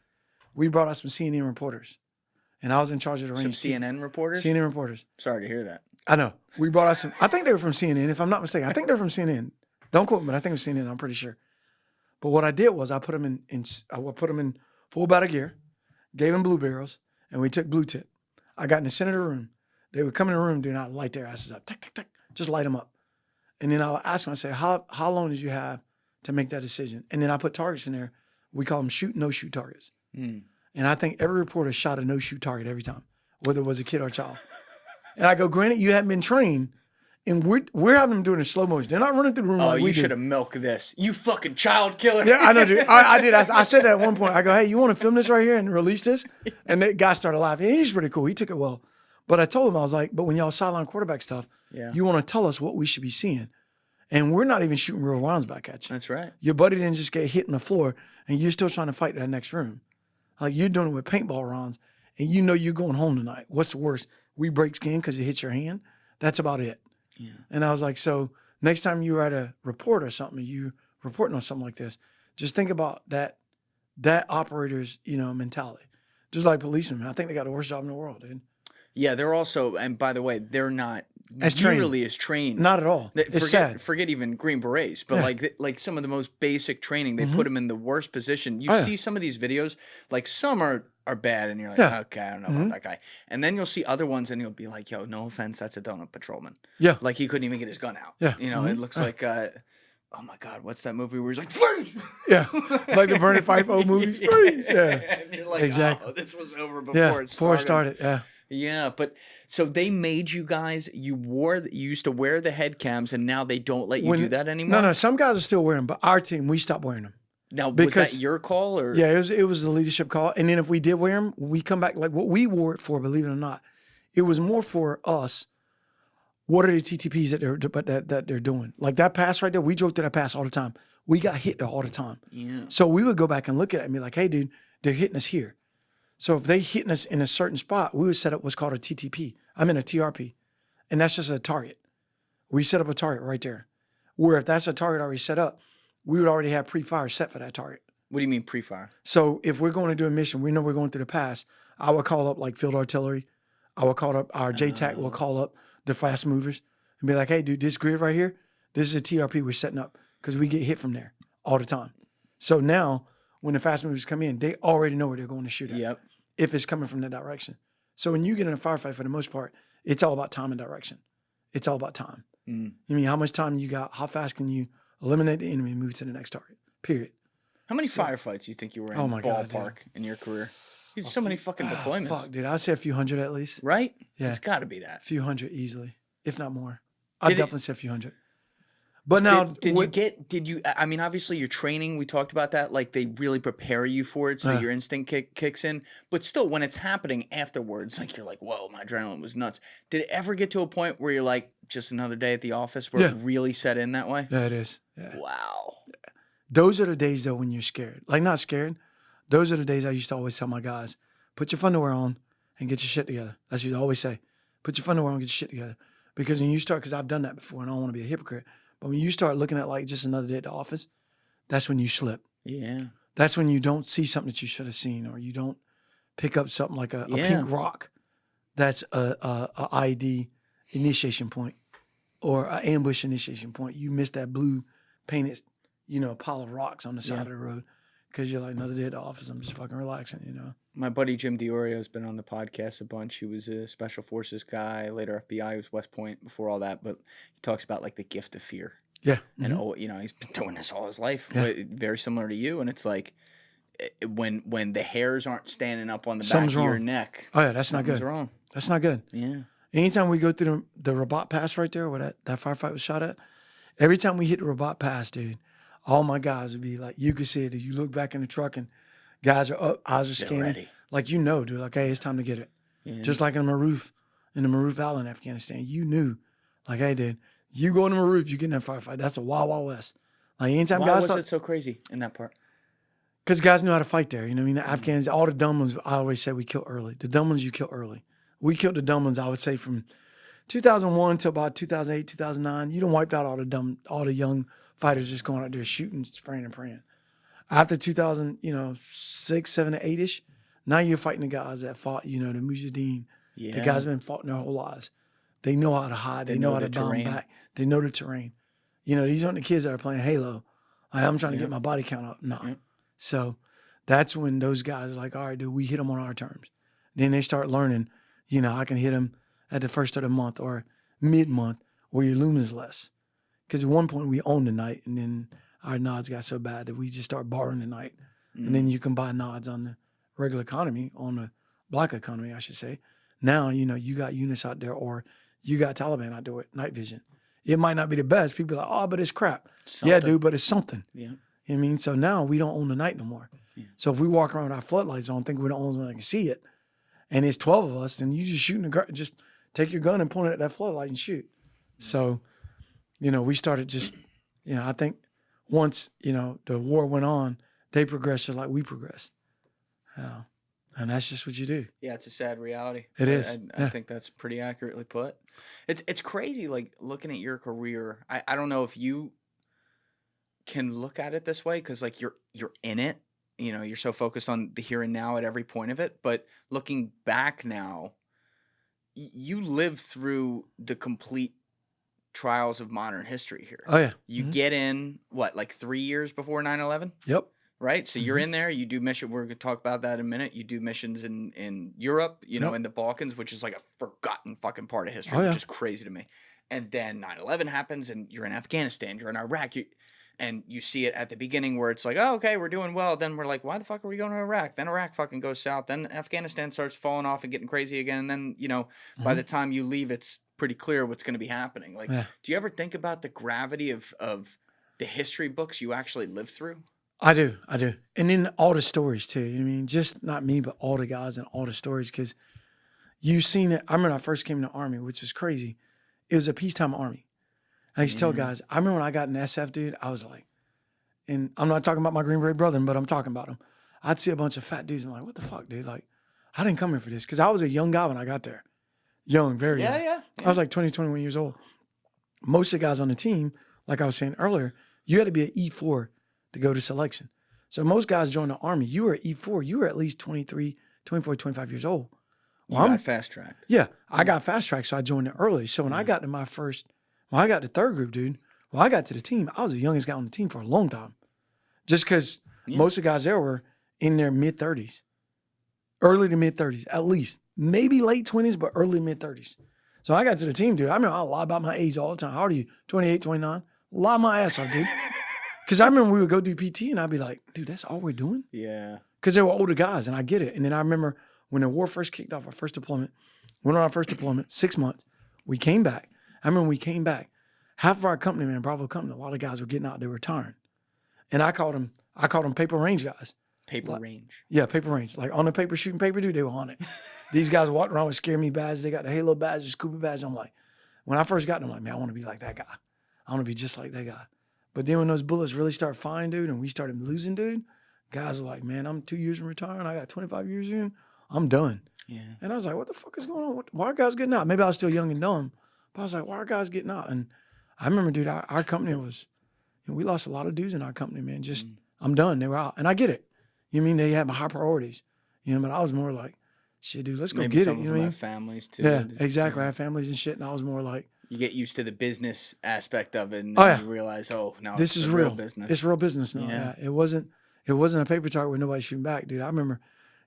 We brought out some CNN reporters. And I was in charge of the range. Some CNN reporters? CNN reporters. Sorry to hear that. I know. We brought out some, I think they were from CNN, if I'm not mistaken. I think they're from CNN. Don't quote me, but I think it was CNN. I'm pretty sure. But what I did was I put them in full battle gear, gave them blue barrels, and we took blue tip. I got in the center of the room. They would come in the room, do not light their asses up. Tick, tick, tick. Just light them up. And then I'll ask them, I say, how long did you have to make that decision? And then I put targets in there. We call them shoot, no shoot targets. And I think every reporter shot a no shoot target every time, whether it was a kid or a child. And I go, granted, you haven't been trained, and we're having them doing it in slow motion. They're not running through the room like we do. You should have milked this. You fucking child killer. Yeah, I know, dude. I did. I said that at one point. I go, hey, you want to film this right here and release this? And the guy started laughing. He's pretty cool. He took it well. But I told him, I was like, but when y'all sideline quarterback stuff, you want to tell us what we should be seeing. And we're not even shooting real rounds back at you. That's right. Your buddy didn't just get hit in the floor, and you're still trying to fight that next room. Like, you're doing it with paintball rounds, and you know you're going home tonight. What's the worst? We break skin because it hits your hand? That's about it. Yeah. And I was like, so next time you write a report or something, you reporting on something like this, just think about that operator's, mentality. Just like policemen, I think they got the worst job in the world, dude. Yeah, they're also, and by the way, they're not as nearly as trained. Not at all. It's sad. Forget even Green Berets, but like some of the most basic training, they put them in the worst position. You see some of these videos, like some are bad, and you're like, okay, I don't know about that guy. And then you'll see other ones, and you'll be like, yo, no offense, that's a donut patrolman. Yeah. Like he couldn't even get his gun out. Yeah. It looks like, oh my God, what's that movie where he's like, freeze? Yeah. Like the Bernie Fife old movies, freeze. Yeah. And you're like, exactly. Oh, this was over before it started. Before it started, yeah. Yeah, but so they made you guys, you used to wear the head cams, and now they don't let you do that anymore? No, some guys are still wearing them, but our team, we stopped wearing them. Now, was that your call? Or? Yeah, it was the leadership call. And then if we did wear them, we come back, like what we wore it for, believe it or not, it was more for us. What are the TTPs that they're doing? Like that pass right there, we drove through that pass all the time. We got hit there all the time. Yeah. So we would go back and look at it and be like, hey, dude, they're hitting us here. So if they hitting us in a certain spot, we would set up what's called a TTP. I'm in a TRP. And that's just a target. We set up a target right there. Where if that's a target already set up, we would already have pre-fire set for that target. What do you mean pre-fire? So if we're going to do a mission, we know we're going through the pass, I would call up like field artillery. I would call up our JTAC will call up the fast movers and be like, hey, dude, this grid right here, this is a TRP we're setting up because we get hit from there all the time. So now when the fast movers come in, they already know where they're going to shoot at. Yep. If it's coming from that direction. So when you get in a firefight, for the most part, it's all about time and direction. It's all about time. You mean how much time you got? How fast can you eliminate the enemy and move to the next target? Period. How many firefights do you think you were in ballpark in your career? You had so many fucking deployments. Fuck, dude. I'd say a few hundred at least. Right? Yeah. It's got to be that. A few hundred easily, if not more. I'd definitely say a few hundred. But now, did you, I mean, obviously your training, we talked about that, like they really prepare you for it so your instinct kicks in. But still, when it's happening afterwards, like you're like, whoa, my adrenaline was nuts. Did it ever get to a point where you're like, just another day at the office where it really set in that way? Yeah, it is. Yeah. Wow. Yeah. Those are the days, though, when you're scared. Like, not scared. Those are the days I used to always tell my guys, put your underwear on and get your shit together. That's what you always say. Put your underwear on and get your shit together. Because when you start, because I've done that before and I don't want to be a hypocrite, but when you start looking at like just another day at the office, that's when you slip. Yeah. That's when you don't see something that you should have seen, or you don't pick up something like a pink rock that's a ID initiation point or an ambush initiation point. You miss that blue painted, pile of rocks on the side of the road because you're like, another day at the office, I'm just fucking relaxing, My buddy Jim Diorio has been on the podcast a bunch. He was a special forces guy, later FBI. He was West Point before all that, but he talks about like the gift of fear. Yeah. And he's been doing this all his life, very similar to you. And it's like when the hairs aren't standing up on the back of your neck. Oh yeah, that's not good. Wrong. That's not good. Yeah. Anytime we go through the Rabat Pass right there where that firefight was shot at, every time we hit the Rabat Pass, dude, all my guys would be like, you could see it. You look back in the truck and guys are up, eyes are scanning. Ready. Like, dude, like, hey, it's time to get it. Yeah. Just like in the Maroof Valley in Afghanistan, you knew, like, hey, dude, you go in the Maroof, you get in that firefight. That's the Wild Wild West. Like, anytime Why guys was it so crazy in that part? Because guys knew how to fight there. You know what I mean? The Afghans, all the dumb ones, I always say we kill early. The dumb ones you kill early. We killed the dumb ones, I would say, from 2001 to about 2008, 2009. You done wiped out all the young fighters just going out there shooting, spraying, and praying. After 2006, 7, 8-ish, now you're fighting the guys that fought, the Mujahideen. Yeah. The guys have been fighting their whole lives. They know how to hide. They know how to bounce back. They know the terrain. These aren't the kids that are playing Halo. Like, I'm trying to get my body count up. No. Yep. So that's when those guys are like, all right, dude, we hit them on our terms. Then they start learning, I can hit them at the first of the month or mid-month where your lumen's less. Because at one point we owned the night, and then our nods got so bad that we just start borrowing the night. And then you can buy nods on the regular economy, on the black economy, I should say. Now, you got units out there or you got Taliban out there with night vision. It might not be the best. People are like, oh, but it's crap. Something. Yeah, dude, but it's something. Yeah. You know what I mean? So now we don't own the night no more. Yeah. So if we walk around with our floodlights on, think we're the only one that can see it, and it's 12 of us, then you just shooting just take your gun and point it at that floodlight and shoot. So, we started just, I think once, the war went on, they progressed just like we progressed. And that's just what you do. Yeah, it's a sad reality. It is. I think that's pretty accurately put. It's crazy, like, looking at your career. I don't know if you can look at it this way because, like, you're in it. You're so focused on the here and now at every point of it. But looking back now, you lived through the complete trials of modern history here. Oh, yeah. You get in, what, like 3 years before 9/11? Yep. Right? So you're in there, you do mission. We're going to talk about that in a minute. You do missions in Europe, in the Balkans, which is like a forgotten fucking part of history, which is crazy to me. And then 9/11 happens and you're in Afghanistan, you're in Iraq. And you see it at the beginning where it's like, oh, okay, we're doing well. Then we're like, why the fuck are we going to Iraq? Then Iraq fucking goes south. Then Afghanistan starts falling off and getting crazy again. And then, by the time you leave, it's pretty clear what's going to be happening. Like, do you ever think about the gravity of the history books you actually lived through? I do. And then all the stories too. I mean, just not me, but all the guys and all the stories. Because you've seen it. I remember when I first came in the Army, which was crazy. It was a peacetime Army. I used to tell guys, I remember when I got in SF, dude, I was like, and I'm not talking about my Green Beret brother, but I'm talking about him. I'd see a bunch of fat dudes. I'm like, what the fuck, dude? Like, I didn't come here for this. Because I was a young guy when I got there. Young, very young. Yeah. I was like 20, 21 years old. Most of the guys on the team, like I was saying earlier, you had to be an E4 to go to selection. So most guys join the Army. You were E4. You were at least 23, 24, 25 years old. Well, you got fast-tracked. Yeah, I got fast-tracked, so I joined it early. So when I got to I got to third group, dude, I got to the team, I was the youngest guy on the team for a long time. Just because most of the guys there were in their mid-30s. Early to mid-30s, at least. Maybe late 20s, but early mid-30s. So I got to the team, dude. I mean, I lie about my age all the time. How old are you? 28, 29? Lie my ass off, dude. Because I remember we would go do PT, and I'd be like, dude, that's all we're doing? Yeah. Because they were older guys, and I get it. And then I remember when the war first kicked off, our first deployment, went on our first deployment, 6 months. We came back. I remember we came back. Half of our company, man, Bravo company, a lot of guys were getting out, they were retiring. And I called them paper range guys. Paper range. Yeah, paper range. Like on the paper, shooting paper, dude, they were on it. These guys walked around with Scare Me badges. They got the Halo badge, the Scuba badge. I'm like, when I first got them, I'm like, man, I want to be like that guy. I want to be just like that guy. But then when those bullets really start flying, dude, and we started losing, dude, guys were like, man, I'm 2 years from retiring. I got 25 years in. I'm done. Yeah. And I was like, what the fuck is going on? Why are guys getting out? Maybe I was still young and dumb. But I was like, why are guys getting out? And I remember, dude, our company was, we lost a lot of dudes in our company, man. Just, I'm done. They were out. And I get it. You mean they had my high priorities, but I was more like, shit, dude, let's go Maybe get some it. of You know them what I mean? have families too. Yeah, exactly. I have families and shit. And I was more like, you get used to the business aspect of it, and then you realize, now this is real business. It's real business now. Yeah. It wasn't a paper target where nobody's shooting back, dude. I remember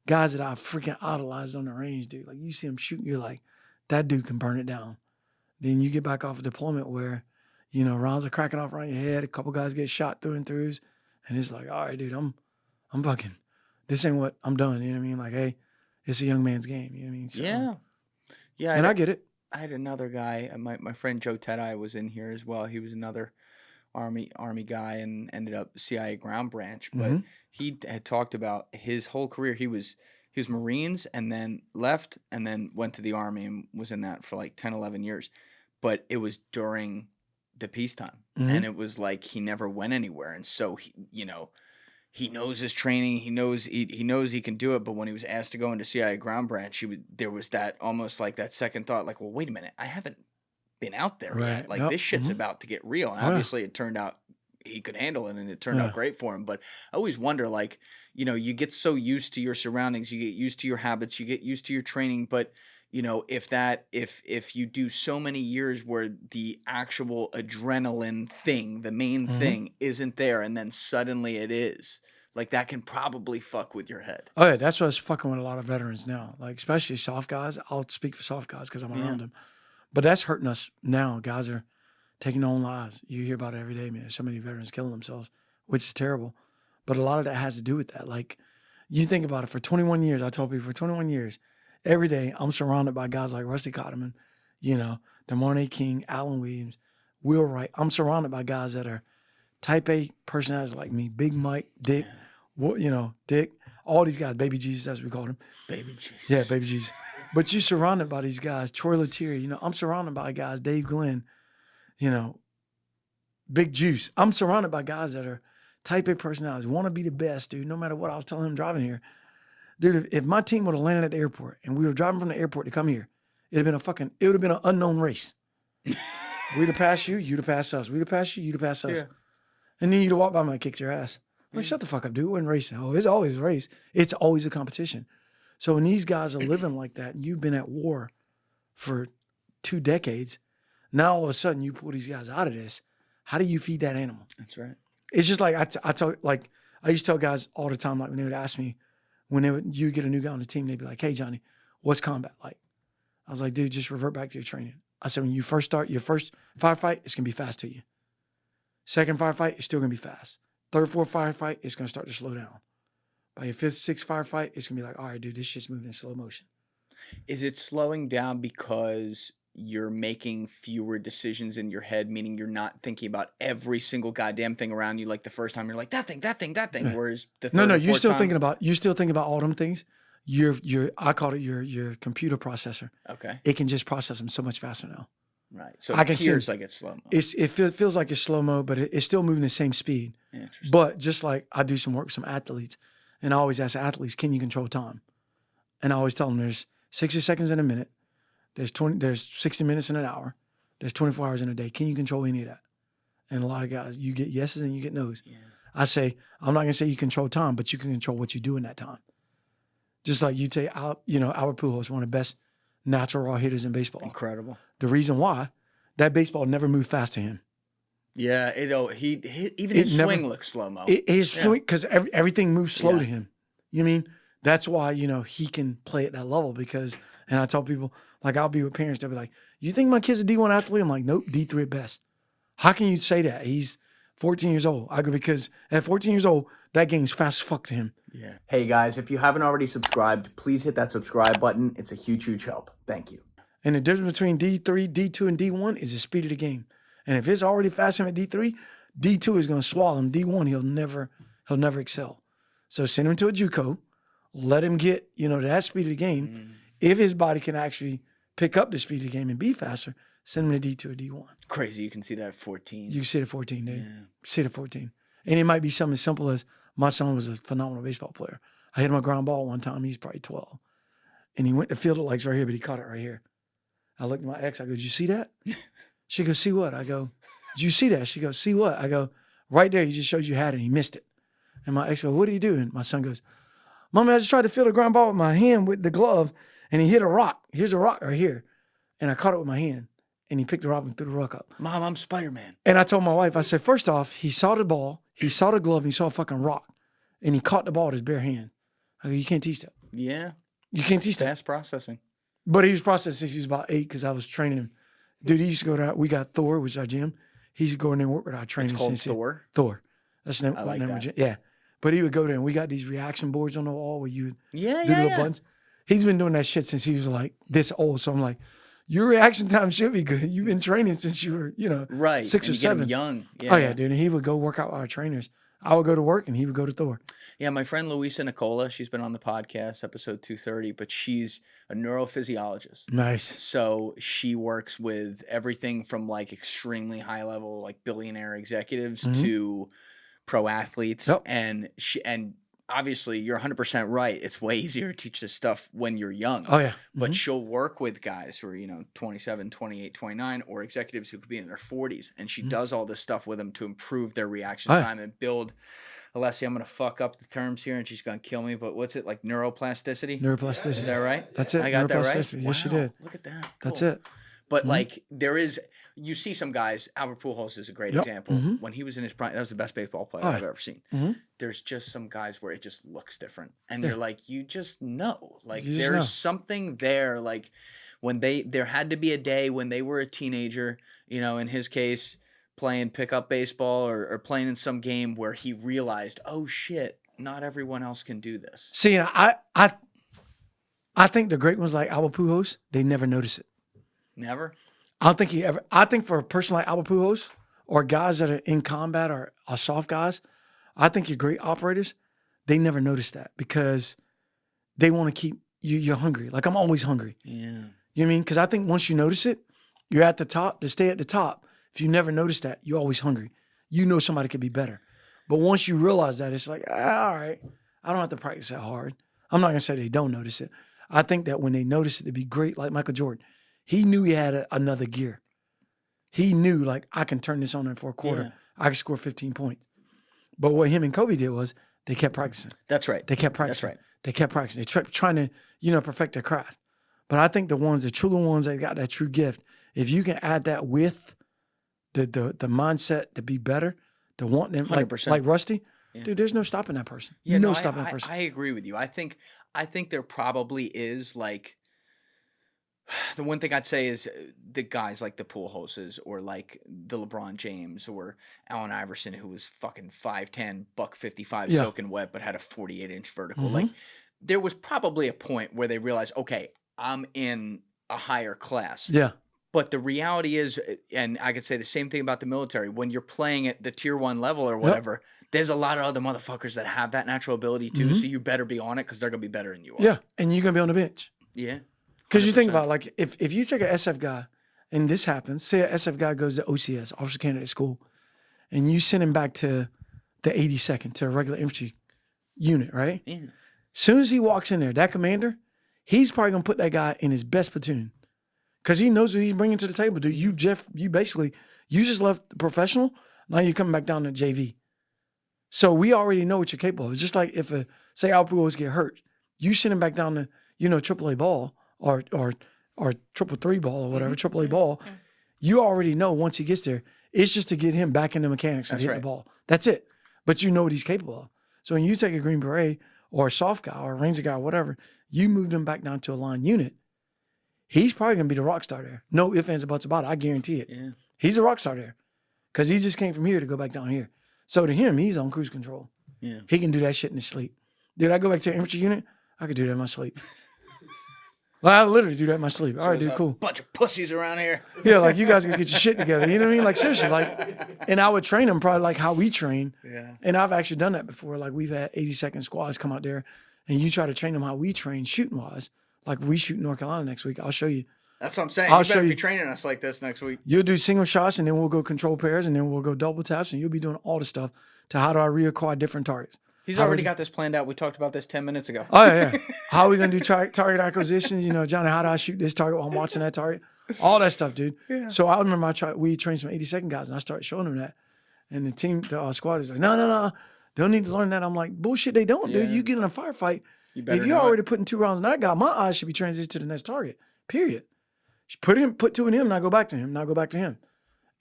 guys that I freaking idolized on the range, dude. Like you see them shooting, you're like, that dude can burn it down. Then you get back off a deployment where, rounds are cracking off around your head. A couple guys get shot through and throughs, and it's like, all right, dude, I'm fucking. This ain't what I'm done. You know what I mean? Like, hey, it's a young man's game. You know what I mean? So, yeah. And I get it. I had another guy, my friend Joe Tedai was in here as well. He was another Army guy and ended up CIA ground branch. But he had talked about his whole career. He was Marines and then left and then went to the Army and was in that for like 10, 11 years. But it was during the peacetime. And it was like he never went anywhere. And so, he knows his training. He knows he can do it. But when he was asked to go into CIA ground branch, there was that almost like that second thought, like, well, wait a minute, I haven't been out there yet. Like this shit's about to get real. And obviously, it turned out he could handle it, and it turned out great for him. But I always wonder, like, you get so used to your surroundings, you get used to your habits, you get used to your training, but if you do so many years where the actual adrenaline thing, the main thing, isn't there, and then suddenly it is, like, that can probably fuck with your head. Oh yeah, that's what's fucking with a lot of veterans now, like especially soft guys. I'll speak for soft guys because I'm around them, but that's hurting us now. Guys are taking their own lives. You hear about it every day, man. There's so many veterans killing themselves, which is terrible. But a lot of that has to do with that. Like, you think about it. For 21 years, I told people, for 21 years, every day I'm surrounded by guys like Rusty Cotterman, you know, DeMarne King, Alan Williams, Will Wright. I'm surrounded by guys that are type A personalities like me, Big Mike, Dick, Dick, all these guys, Baby Jesus, as we call him. Baby Jesus. Yeah, Baby Jesus. But you're surrounded by these guys, Troy Lettieri, I'm surrounded by guys, Dave Glenn, Big Juice. I'm surrounded by guys that are type A personalities, want to be the best, dude, no matter what I was telling him driving here. Dude, if my team would have landed at the airport and we were driving from the airport to come here, it would have been an unknown race. We'd have passed you, you'd have passed us. We'd have passed you, you'd have passed us. Yeah. And then you'd have walked by me and kicked your ass. I'm like, shut the fuck up, dude. It wasn't racing. Oh, it's always a race. It's always a competition. So when these guys are living like that and you've been at war for 2 decades, now all of a sudden you pull these guys out of this. How do you feed that animal? That's right. It's just like I used to tell guys all the time, like when they would ask me, you get a new guy on the team, they'd be like, hey, Johnny, what's combat like? I was like, dude, just revert back to your training. I said, when you first start your first firefight, it's going to be fast to you. Second firefight, it's still going to be fast. Third, fourth firefight, it's going to start to slow down. By your fifth, sixth firefight, it's going to be like, all right, dude, this shit's moving in slow motion. Is it slowing down because you're making fewer decisions in your head, meaning you're not thinking about every single goddamn thing around you like the first time you're like, that thing, Right. whereas the third No, or you're fourth still time, thinking about all them things. I call it your computer processor. Okay. It can just process them so much faster now. Right. So I it can appears see- like it's slow mo. It feels like it's slow-mo, but it's still moving the same speed. Interesting. But just like I do some work with some athletes, and I always ask athletes, can you control time? And I always tell them there's 60 seconds in a minute, there's 60 minutes in an hour, there's 24 hours in a day. Can you control any of that? And a lot of guys, you get yeses and you get nos. Yeah. I say, I'm not gonna say you control time, but you can control what you do in that time. Just like you take out, Albert Pujols, one of the best natural raw hitters in baseball. Incredible. The reason why, that baseball never moved fast to him. Yeah, even his swing looks slow mo. His swing, because everything moves slow Yeah. to him. You know what I mean? That's why, he can play at that level and I tell people, like I'll be with parents, they'll be like, you think my kid's a D1 athlete? I'm like, nope, D3 at best. How can you say that? He's 14 years old. I go, because at 14 years old, that game's fast as fuck to him. Yeah. Hey guys, if you haven't already subscribed, please hit that subscribe button. It's a huge, huge help. Thank you. And the difference between D3, D2, and D1 is the speed of the game. And if it's already fast him at D3, D2 is going to swallow him. D1, he'll never excel. So send him to a JUCO, let him get, that speed of the game. Mm. If his body can actually pick up the speed of the game and be faster, send him to D2 or D1. Crazy, you can see that at 14. You can see it at 14, dude. Yeah. See it at 14. And it might be something as simple as my son was a phenomenal baseball player. I hit him a ground ball one time. He was probably 12. And he went to field it like right here, but he caught it right here. I looked at my ex. I go, did you see that? She goes, see what? I go, did you see that? She goes, see what? I go, right there. He just showed you had it. He missed it. And my ex goes, what are you doing? My son goes, Mommy, I just tried to field a ground ball with my hand with the glove, and he hit a rock. Here's a rock right here. And I caught it with my hand. And he picked the rock and threw the rock up. Mom, I'm Spider-Man. And I told my wife, I said, first off, he saw the ball, he saw the glove, and he saw a fucking rock. And he caught the ball with his bare hand. I go, you can't teach that. Yeah. You can't teach that. Fast processing. But he was processing since he was about 8 because I was training him. Dude, he used to go to, we got Thor, which is our gym. He used to go in there and work with our trainers. It's called since Thor? Thor. That's the name, I like that. Gym. Yeah. But he would go there and we got these reaction boards on the wall where you would Yeah, do little buttons. He's been doing that shit since he was like this old. So I'm like, your reaction time should be good. You've been training since you were, right. 6 and or you get 'em 7. young. Yeah. Oh, yeah, dude. And he would go work out with our trainers. I would go to work and he would go to Thor. Yeah, my friend Luisa Nicola, she's been on the podcast, episode 230, but she's a neurophysiologist. Nice. So she works with everything from like extremely high level, like billionaire executives to pro athletes. Yep. And obviously you're 100% right. It's way easier to teach this stuff when you're young. Oh, yeah. But she'll work with guys who are, 27, 28, 29, or executives who could be in their 40s. And she does all this stuff with them to improve their reaction time and build. Alessia, I'm going to fuck up the terms here and she's going to kill me. But what's it, like neuroplasticity? Neuroplasticity. Is that right? That's it. I got that right? Neuroplasticity. Yes, you did. Look at that. That's Cool. it. But like you see some guys, Albert Pujols is a great example. When he was in his prime, that was the best baseball player I've ever seen. There's just some guys where it just looks different. And you're like, you just know. Like there's something there. Like when there had to be a day when they were a teenager, in his case, playing pickup baseball or playing in some game where he realized, oh shit, not everyone else can do this. See, I I think the great ones like Albert Pujols, they never notice it. Never? I don't think he ever. I think for a person like Albert Pujols or guys that are in combat or are soft guys, I think you're great operators. They never notice that because they want to keep you're hungry. Like I'm always hungry. Yeah. You know what I mean? Because I think once you notice it, you're at the top. To stay at the top, if you never notice that, you're always hungry. You know somebody could be better. But once you realize that, it's like, all right, I don't have to practice that hard. I'm not going to say they don't notice it. I think that when they notice it, it'd be great, like Michael Jordan. He knew he had another gear. He knew, like, I can turn this on in for a quarter. Yeah. I can score 15 points. But what him and Kobe did was they kept practicing. That's right. They kept practicing. That's right. They kept practicing. They trying to, perfect their craft. But I think the truly ones that got that true gift, if you can add that with the mindset to be better, to want them, like Rusty, dude, there's no stopping that person. Yeah, stopping that person. I agree with you. I think there probably is like, the one thing I'd say is the guys like the Pujols or like the LeBron James or Allen Iverson, who was fucking 5'10", $155, soaking wet, but had a 48-inch vertical. Mm-hmm. Like there was probably a point where they realized, okay, I'm in a higher class. Yeah. But the reality is, and I could say the same thing about the military, when you're playing at the tier 1 level or whatever, there's a lot of other motherfuckers that have that natural ability too. Mm-hmm. So you better be on it because they're going to be better than you are. Yeah. And you're going to be on the bench. Yeah. Because you think about, like, if you take an SF guy, and this happens, say an SF guy goes to OCS, Officer Candidate School, and you send him back to the 82nd, to a regular infantry unit, right? Yeah. Soon as he walks in there, that commander, he's probably going to put that guy in his best platoon. Because he knows what he's bringing to the table. Dude, you just left the professional, now you're coming back down to JV. So we already know what you're capable of. It's just like if, say, Al Pujols get hurt, you send him back down to, AAA ball, or 333 ball or whatever, AAA ball, you already know once he gets there, it's just to get him back in the mechanics and hit the ball. That's it. But you know what he's capable of. So when you take a Green Beret or a soft guy or a Ranger guy or whatever, you move him back down to a line unit, he's probably going to be the rock star there. No ifs, ands, or buts about it. I guarantee it. Yeah. He's a rock star there because he just came from here to go back down here. So to him, he's on cruise control. Yeah. He can do that shit in his sleep. Did I go back to an infantry unit? I could do that in my sleep. Well, I literally do that in my sleep. All right, dude, cool. Bunch of pussies around here. Yeah, like you guys can get your shit together. You know what I mean? Like seriously, and I would train them probably like how we train. Yeah. And I've actually done that before. Like we've had 82nd squads come out there, and you try to train them how we train shooting wise. Like we shoot in North Carolina next week. I'll show you. That's what I'm saying. You better be training us like this next week. You'll do single shots, and then we'll go control pairs, and then we'll go double taps, and you'll be doing all the stuff to how do I reacquire different targets. He's already got this planned out. We talked about this 10 minutes ago. Oh, yeah. How are we going to do target acquisitions? Johnny, how do I shoot this target while I'm watching that target? All that stuff, dude. Yeah. So I remember we trained some 82nd guys, and I started showing them that. And the squad is like, no. Don't need to learn that. I'm like, bullshit, they don't, dude. You get in a firefight. If you're already putting 2 rounds in that guy, my eyes should be transitioned to the next target, period. Put 2 in him, now go back to him,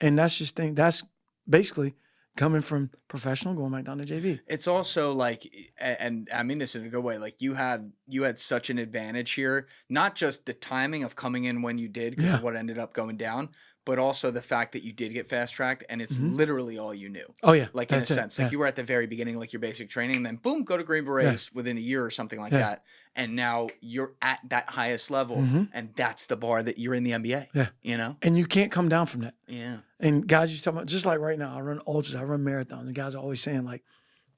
And that's basically coming from professional, going back down to JV. It's also like, and I mean this in a good way, like you had such an advantage here, not just the timing of coming in when you did because of what ended up going down, but also the fact that you did get fast tracked and it's literally all you knew. Oh yeah. Like in a sense, like you were at the very beginning, like your basic training, and then boom, go to Green Berets within a year or something like that. And now you're at that highest level and that's the bar that you're in the NBA. Yeah. And you can't come down from that. Yeah. And guys used to talk about, just like right now, I run ultras, I run marathons, and guys are always saying like,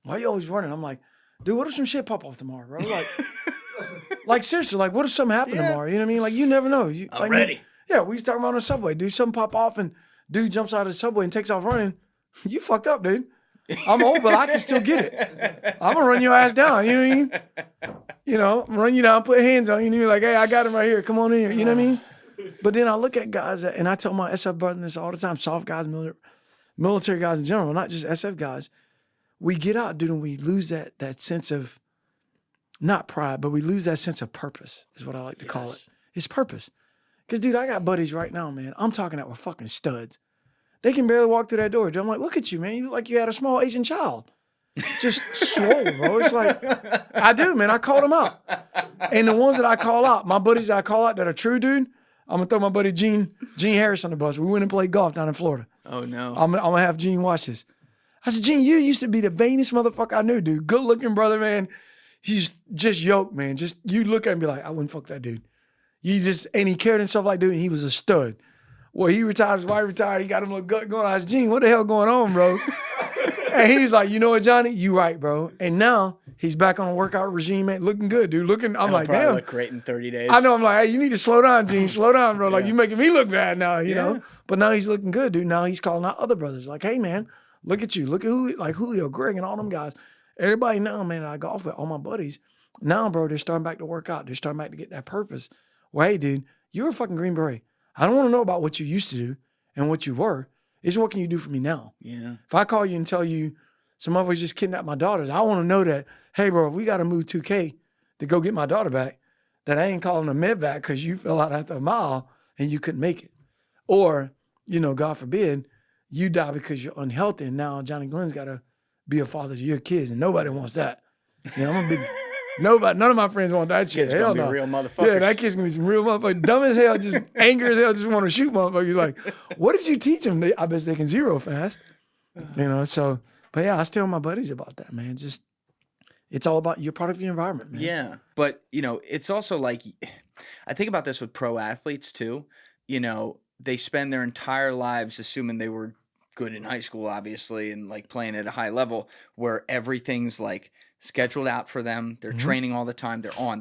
why are you always running? I'm like, dude, what if some shit pop off tomorrow, bro? Like seriously, like what if something happened tomorrow? You know what I mean? Like you never know. I'm ready. Yeah, we was talking about on the subway. Dude, something pop off and dude jumps out of the subway and takes off running. You fucked up, dude. I'm old, but I can still get it. I'm going to run your ass down. You know what I mean? Run you down, put hands on you, and you're like, hey, I got him right here. Come on in here. You know what I mean? But then I look at guys, and I tell my SF brothers this all the time, soft guys, military guys in general, not just SF guys. We get out, dude, and we lose that sense of, not pride, but we lose that sense of purpose, is what I like to call it. It's purpose. Because, dude, I got buddies right now, man. I'm talking that with fucking studs. They can barely walk through that door. Dude. I'm like, look at you, man. You look like you had a small Asian child. Just swole, bro. It's like, I do, man. I called them out. And the ones that I call out, my buddies that I call out that are true, dude, I'm going to throw my buddy Gene Harris on the bus. We went and played golf down in Florida. Oh, no. I'm going to have Gene watch this. I said, Gene, you used to be the vainest motherfucker I knew, dude. Good looking brother, man. he's just yoked, man. Just you look at him and be like, I wouldn't fuck that dude. And he carried himself like dude, and he was a stud. Well, he retired, his wife retired, he got him a little gut going on his gene. What the hell going on, bro? And he's like, you know what, Johnny? You right, bro. And now he's back on a workout regime, man. Looking good, dude. I'm like, damn. Look great in 30 days. I know. I'm like, hey, you need to slow down, Gene. Slow down, bro. Like, you making me look bad now, you know? But now he's looking good, dude. Now he's calling out other brothers. Like, hey, man, look at you. Look at Julio, Greg, and all them guys. Everybody now, man, I golf with all my buddies. Now, bro, they're starting back to work out. They're starting back to get that purpose. Well, hey, dude, you're a fucking Green Beret. I don't want to know about what you used to do and what you were. It's what can you do for me now? Yeah. If I call you and tell you some motherfuckers just kidnapped my daughters, I want to know that, hey, bro, if we got to move 2K to go get my daughter back, that I ain't calling a medvac because you fell out after a mile and you couldn't make it. Or, you know, God forbid, you die because you're unhealthy and now Johnny Glenn's got to be a father to your kids and nobody wants that. You know, I'm a big... None of my friends want that shit. Hell no. Real motherfuckers. Yeah, that kid's gonna be some real motherfuckers. Dumb as hell, just angry as hell, just want to shoot motherfuckers. Like, what did you teach them? I bet they can zero fast. You know, so, but yeah, I tell my buddies about that, man. Just, it's all about, you're part of your environment, man. Yeah. But, you know, it's also like, I think about this with pro athletes too. You know, they spend their entire lives assuming they were good in high school, obviously, and like playing at a high level where everything's like scheduled out for them. They're training all the time. They're on.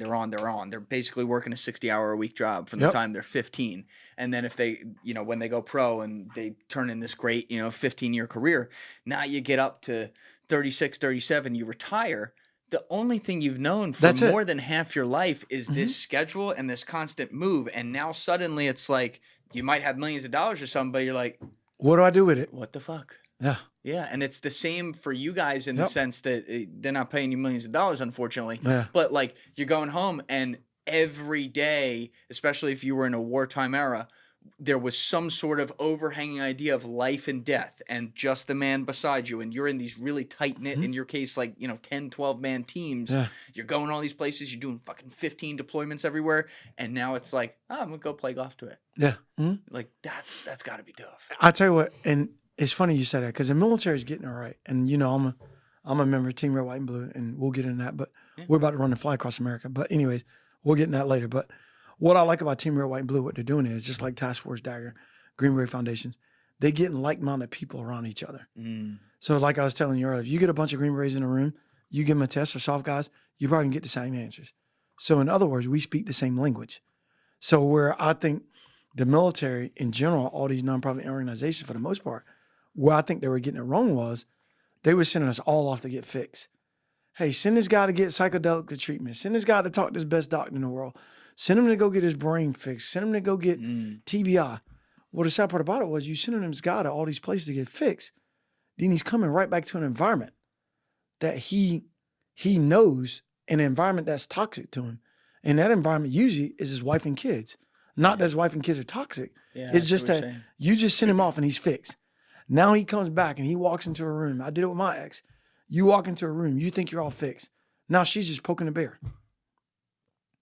They're basically working a 60-hour-a-week job from the time they're 15. And then if they, you know, when they go pro and they turn in this great, you know, 15-year career, now you get up to 36, 37, you retire. The only thing you've known for more than half your life is this schedule and this constant move. And now suddenly it's like you might have millions of dollars or something, but you're like, what do I do with it? What the fuck? Yeah. Yeah, and it's the same for you guys in the sense that they're not paying you millions of dollars, unfortunately. Yeah. But like you're going home and every day, especially if you were in a wartime era, there was some sort of overhanging idea of life and death and just the man beside you. And you're in these really tight-knit, in your case, like, you know, 10, 12-man teams. Yeah. You're going all these places. You're doing fucking 15 deployments everywhere. And now it's like, I'm going to go play golf to it. Yeah. Like, that's got to be tough. I'll tell you what, and it's funny you said that because the military is getting it right. And, you know, I'm a member of Team Red, White, and Blue, and we'll get into that. But we're about to run the fly across America. But anyways, we'll get into that later. But what I like about Team Red, White, and Blue, what they're doing is just like Task Force Dagger, Green Beret Foundations, they're getting like-minded people around each other. So like I was telling you earlier, if you get a bunch of Green Berets in a room, you give them a test or soft guys, you probably can get the same answers. So in other words, we speak the same language. So where I think the military in general, all these nonprofit organizations for the most part, where I think they were getting it wrong was they were sending us all off to get fixed. Hey, send this guy to get psychedelic treatment. Send this guy to talk to this best doctor in the world. Send him to go get his brain fixed. Send him to go get TBI. Well, the sad part about it was you sending this guy to all these places to get fixed. Then he's coming right back to an environment that he knows, an environment that's toxic to him. And that environment usually is his wife and kids. Not that his wife and kids are toxic. It's just that you just send him off and he's fixed. Now he comes back and he walks into a room. I did it with my ex. You walk into a room, you think you're all fixed. Now she's just poking the bear.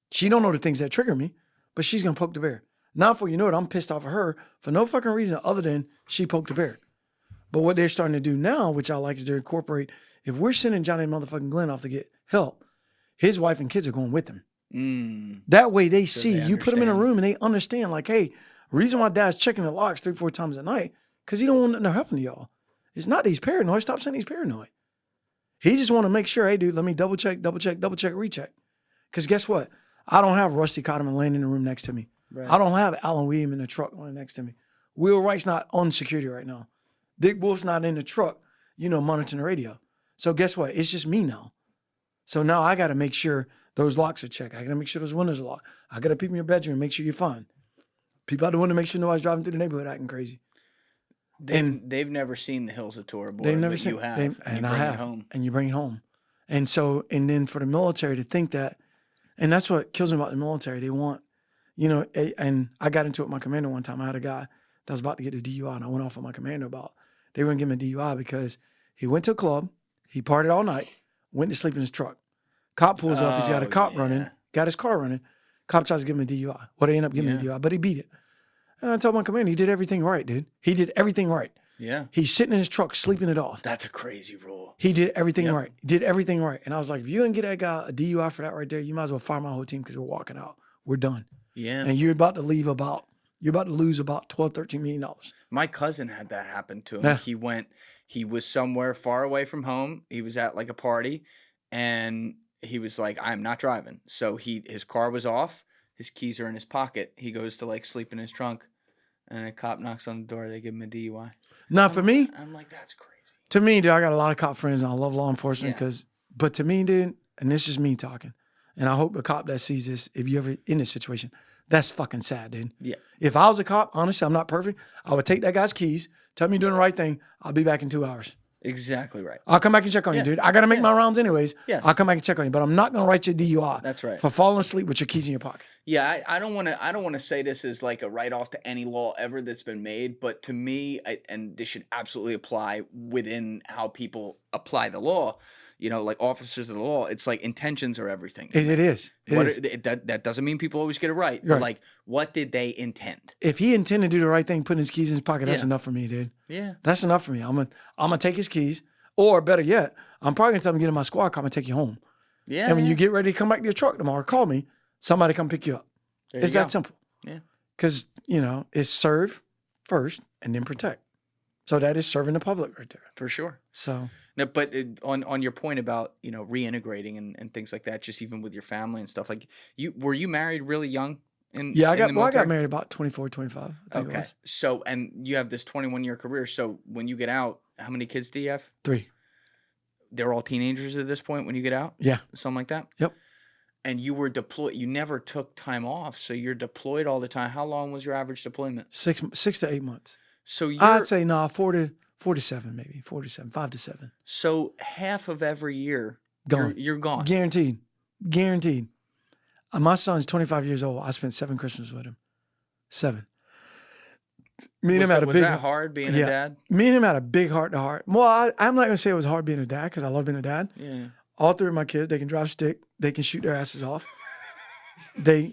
She don't know the things that trigger me, but she's going to poke the bear. Now before you know it, I'm pissed off at her for no fucking reason other than she poked the bear. But what they're starting to do now, which I like, is they incorporate, if we're sending Johnny motherfucking Glenn off to get help, his wife and kids are going with him. That way they see, you put them in a room and they understand like, hey, reason why dad's checking the locks 3-4 times a night, because he don't want no help from y'all. It's not that he's paranoid. Stop saying he's paranoid. He just want to make sure, hey, dude, let me double check, recheck. Because guess what? I don't have Rusty Cotterman laying in the room next to me. Right. I don't have Alan William in the truck laying next to me. Will Wright's not on security right now. Dick Wolf's not in the truck, you know, monitoring the radio. So guess what? It's just me now. So now I got to make sure those locks are checked. I got to make sure those windows are locked. I got to peep in your bedroom and make sure you're fine. People out the window, make sure nobody's driving through the neighborhood acting crazy. They've never seen the Hills of Tora Bora, they've never but seen, you have. And I have. And you bring it home. And so, and then for the military to think that, and that's what kills me about the military. They want, you know, and I got into it with my commander one time. I had a guy that was about to get a DUI, and I went off on my commander about they were going to give him a DUI because he went to a club, he partied all night, went to sleep in his truck. Cop pulls up, he's got a cop running, got his car running. Cop tries to give him a DUI. Well, they end up giving him a DUI, but he beat it. And I told my commander, he did everything right, dude. He did everything right. Yeah. He's sitting in his truck, sleeping it off. That's a crazy rule. He did everything Yep. right. Did everything right. And I was like, if you didn't get that guy a DUI for that right there, you might as well fire my whole team because we're walking out. We're done. Yeah. And you're about to lose about $12, $13 million. My cousin had that happen to him. Yeah. He was somewhere far away from home. He was at like a party and he was like, I'm not driving. So his car was off. His keys are in his pocket. He goes to like sleep in his trunk and a cop knocks on the door. They give him a DUI. Now for me, I'm like, that's crazy. to me, dude, I got a lot of cop friends and I love law enforcement Yeah. but to me, dude, and this is me talking, and I hope the cop that sees this, if you ever in this situation, that's fucking sad, dude. Yeah. If I was a cop, honestly, I'm not perfect. I would take that guy's keys, tell me you're doing the right thing. I'll be back in 2 hours. Exactly right. I'll come back and check on you, dude. I got to make my rounds anyways. Yes. I'll come back and check on you, but I'm not going to write you a DUI. That's right. For falling asleep with your keys in your pocket. Yeah, I don't want to say this is like a write off to any law ever that's been made, but to me, and this should absolutely apply within how people apply the law. You know, like officers of the law, it's like intentions are everything. It is. That doesn't mean people always get it right. Right. But like, what did they intend? If he intended to do the right thing, putting his keys in his pocket, that's Yeah. enough for me, dude. Yeah. That's enough for me. I'm gonna take his keys, or better yet, I'm probably gonna tell him get in my squad car and take you home. Yeah. And when you get ready to come back to your truck tomorrow, call me. Somebody come pick you up. There It's you that go. simple. Yeah. Because it's serve first and then protect. So that is serving the public right there. For sure. So No, but on your point about reintegrating and things like that, just even with your family and stuff, like were you married really young? yeah, I in the got military? married about 24, 25. I think it Okay, was. so and you have this 21-year career. So when you get out, how many kids do you have? 3. They're all teenagers at this point when you get out? Yeah. Something like that? Yep. And you were deployed. You never took time off, so you're deployed all the time. How long was your average deployment? 6 to 8 months. So I'd say 4 to 7, maybe 4 to 7, 5 to 7. So half of every year, Gone. You're gone. Guaranteed. My son's 25 years old. I spent 7 Christmas with him. 7. Me and him had a Was big. that hard being a dad? Me and him had a big heart to heart. Well, I'm not gonna say it was hard being a dad because I love being a dad. Yeah. All 3 of my kids, they can drive stick, they can shoot their asses off. You know what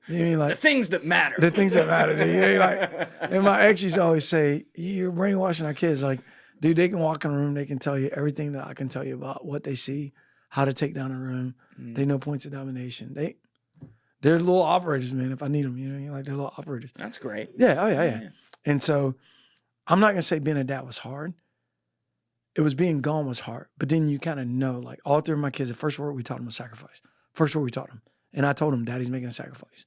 I mean, like The things that matter. the things that matter. Like, and my ex used to always say, "You're brainwashing our kids." Like, dude, they can walk in a room, they can tell you everything that I can tell you about what they see, how to take down a room. They know points of domination. They're little operators, man. If I need them, you know what I mean? Like they're little operators. That's great. Yeah. Oh yeah. And so, I'm not gonna say being a dad was hard. It was being gone was hard. But then you kind of know, like all 3 of my kids, the first word we taught them was sacrifice. First word we taught them. And I told them, Daddy's making a sacrifice.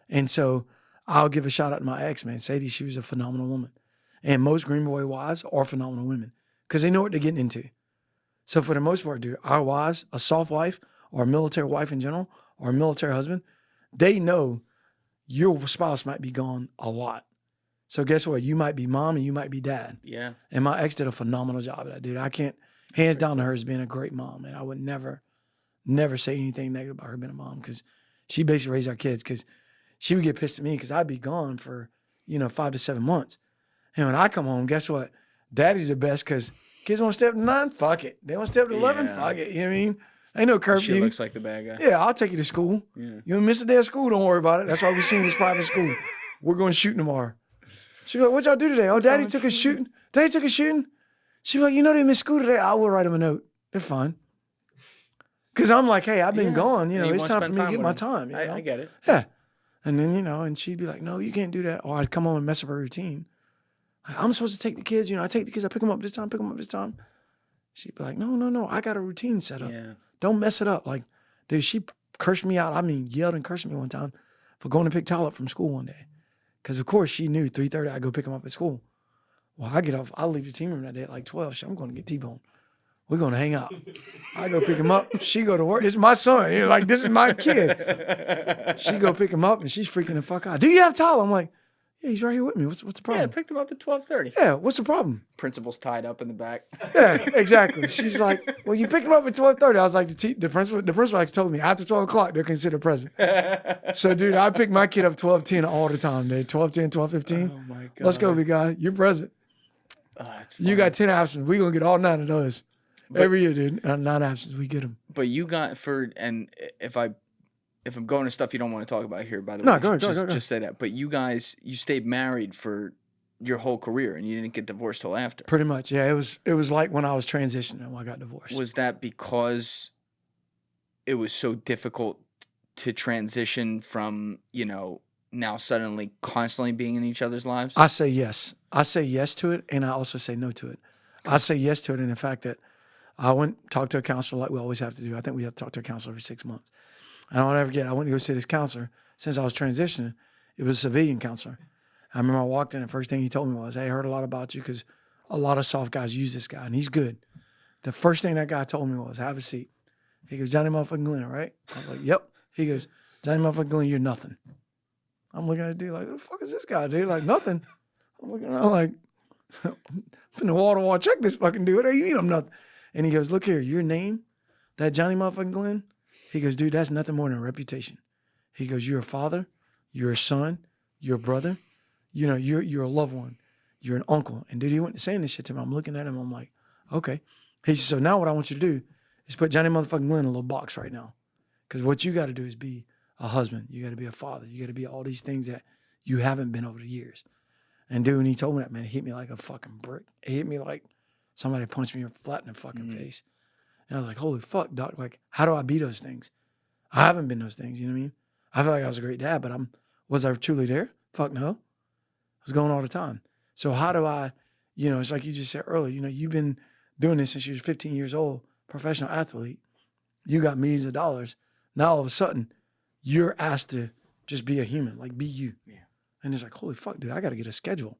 And so I'll give a shout out to my ex, man. Sadie, she was a phenomenal woman. And most Green Boy wives are phenomenal women because they know what they're getting into. So for the most part, dude, our wives, a soft wife or a military wife in general or a military husband, they know your spouse might be gone a lot. So guess what? You might be mom and you might be dad. Yeah. And my ex did a phenomenal job of that, dude. I can't, hands down to her as being a great mom. And I would never say anything negative about her being a mom because she basically raised our kids because she would get pissed at me because I'd be gone for, 5 to 7 months. And when I come home, guess what? Daddy's the best because kids want to stay up to 9, fuck it. They want to stay up to 11, Yeah. fuck it. You know what I mean? Ain't no She curfew. looks like the bad guy. Yeah, I'll take you to school. Yeah. You miss a day of school, don't worry about it. That's why we're seeing this private school. We're going shooting tomorrow. She'll be like, what y'all do today? Oh, Daddy took us shooting. Daddy took us shooting. She'll be like, they missed school today. I will write them a note. They're fine. Because I'm like, hey, I've been gone. And you It's wanna time for spend me to time get with my them. time. You know? I get it. Yeah. And then, and she'd be like, no, you can't do that. Or I'd come home and mess up her routine. I'm supposed to take the kids. I take the kids. I pick them up this time, pick them up this time. She'd be like, no. I got a routine set up. Yeah. Don't mess it up. Like, dude, she cursed me out. I mean, yelled and cursed me one time for going to pick Tyler up from school one day. Because, of course, she knew 3:30 I'd go pick him up at school. Well, I get off. I leave the team room that day at like 12. I'm going to get T-Bone. We're going to hang out. I go pick him up. She go to work. It's my son. Like, this is my kid. She go pick him up, and she's freaking the fuck out. Do you have Tyler? I'm like, yeah, he's right here with me. What's the Yeah, problem? picked him up at 12:30. Yeah, what's the problem? Principal's tied up in the back. Yeah, exactly. She's like, well, you picked him up at 12:30. I was like, the principal actually told me after 12 o'clock, they're considered present. So, dude, I pick my kid up 12:10 all the time, dude. 12:10, 12:15. Oh, my God. Let's go, big guy. You're present. Oh, that's funny. You got 10 absence. We're going to get all 9 of those. Every year, dude. 9 absence, we get them. But you got and if I'm going to stuff you don't want to talk about here, by the No, way, go ahead. just say that. But you guys, you stayed married for your whole career, and you didn't get divorced till after. Pretty much, yeah. It was like when I was transitioning when I got divorced. Was that because it was so difficult to transition from, now suddenly constantly being in each other's lives? I say yes. I say yes to it, and I also say no to it. Okay. I say yes to it in the fact that I went talk to a counselor like we always have to do. I think we have to talk to a counselor every 6 months. And I don't ever forget, I went to go see this counselor. Since I was transitioning, it was a civilian counselor. I remember I walked in, and the first thing he told me was, hey, I heard a lot about you because a lot of soft guys use this guy, and he's good. The first thing that guy told me was, have a seat. He goes, Johnny motherfucking Glenn, right? I was like, yep. He goes, Johnny motherfucking Glenn, you're nothing. I'm looking at the dude like, who the fuck is this guy, dude? Like, nothing. I'm looking around like, from the wall to wall, check this fucking dude. What do you mean I'm nothing? And he goes, look here, your name, that Johnny motherfucking Glenn, he goes, dude, that's nothing more than a reputation. He goes, you're a father, you're a son, you're a brother, you're a loved one, you're an uncle. And dude, he went saying this shit to me. I'm looking at him, I'm like, okay. He said, so now what I want you to do is put Johnny motherfucking Glenn in a little box right now. Because what you got to do is be a husband. You got to be a father. You got to be all these things that you haven't been over the years. And dude, when he told me that, man, it hit me like a fucking brick. It hit me like somebody punched me flat in the fucking face. And I was like, holy fuck, doc. Like, how do I be those things? I haven't been those things, you know what I mean? I feel like I was a great dad, but was I truly there? Fuck no. I was going all the time. So how do I, it's like you just said earlier, you've been doing this since you were 15 years old, professional athlete. You got millions of dollars. Now all of a sudden, you're asked to just be a human, like be you. Yeah. And it's like, holy fuck, dude, I got to get a schedule.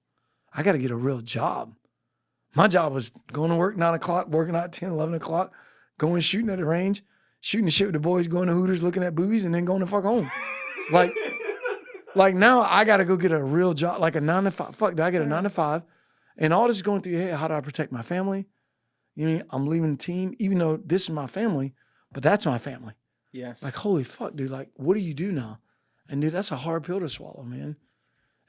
I got to get a real job. My job was going to work 9 o'clock, working out 10, 11 o'clock, going shooting at the range, shooting the shit with the boys, going to Hooters, looking at boobies, and then going the fuck home. Like now I got to go get a real job, like a 9 to 5. Fuck, do I get a 9 to 5? And all this is going through your head. How do I protect my family? I'm leaving the team, even though this is my family, but that's my family. Yes. Like, holy fuck, dude. Like, what do you do now? And dude, that's a hard pill to swallow, man.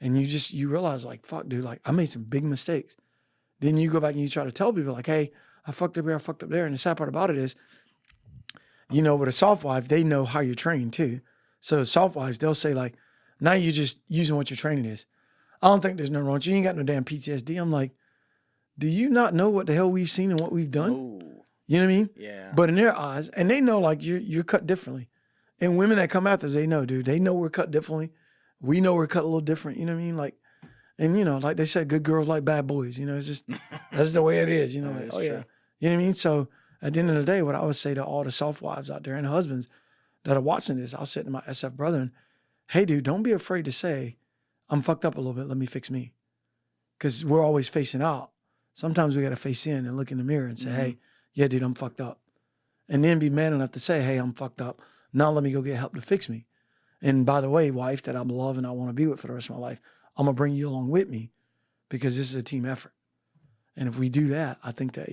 And you realize like, fuck, dude, like I made some big mistakes. Then you go back and you try to tell people like, hey, I fucked up here, I fucked up there. And the sad part about it is, with a soft wife, they know how you're trained too. So soft wives, they'll say like, now you're just using what your training is. I don't think there's no wrong. You ain't got no damn PTSD. I'm like, do you not know what the hell we've seen and what we've done? Oh. You know what I mean? Yeah. But in their eyes, and they know like you're cut differently. And women that come after us, they know, dude. They know we're cut differently. We know we're cut a little different. You know what I mean? Like, and like they said, good girls like bad boys. It's just that's the way it is. Like, oh yeah. You know what I mean? So at the end of the day, what I would say to all the soft wives out there and husbands that are watching this, I'll say to my SF brethren, hey, dude, don't be afraid to say, I'm fucked up a little bit. Let me fix me. Because we're always facing out. Sometimes we got to face in and look in the mirror and say, hey, yeah, dude, I'm fucked up. And then be man enough to say, hey, I'm fucked up. Now let me go get help to fix me. And by the way, wife that I'm loving, I want to be with for the rest of my life, I'm going to bring you along with me because this is a team effort. And if we do that, I think that,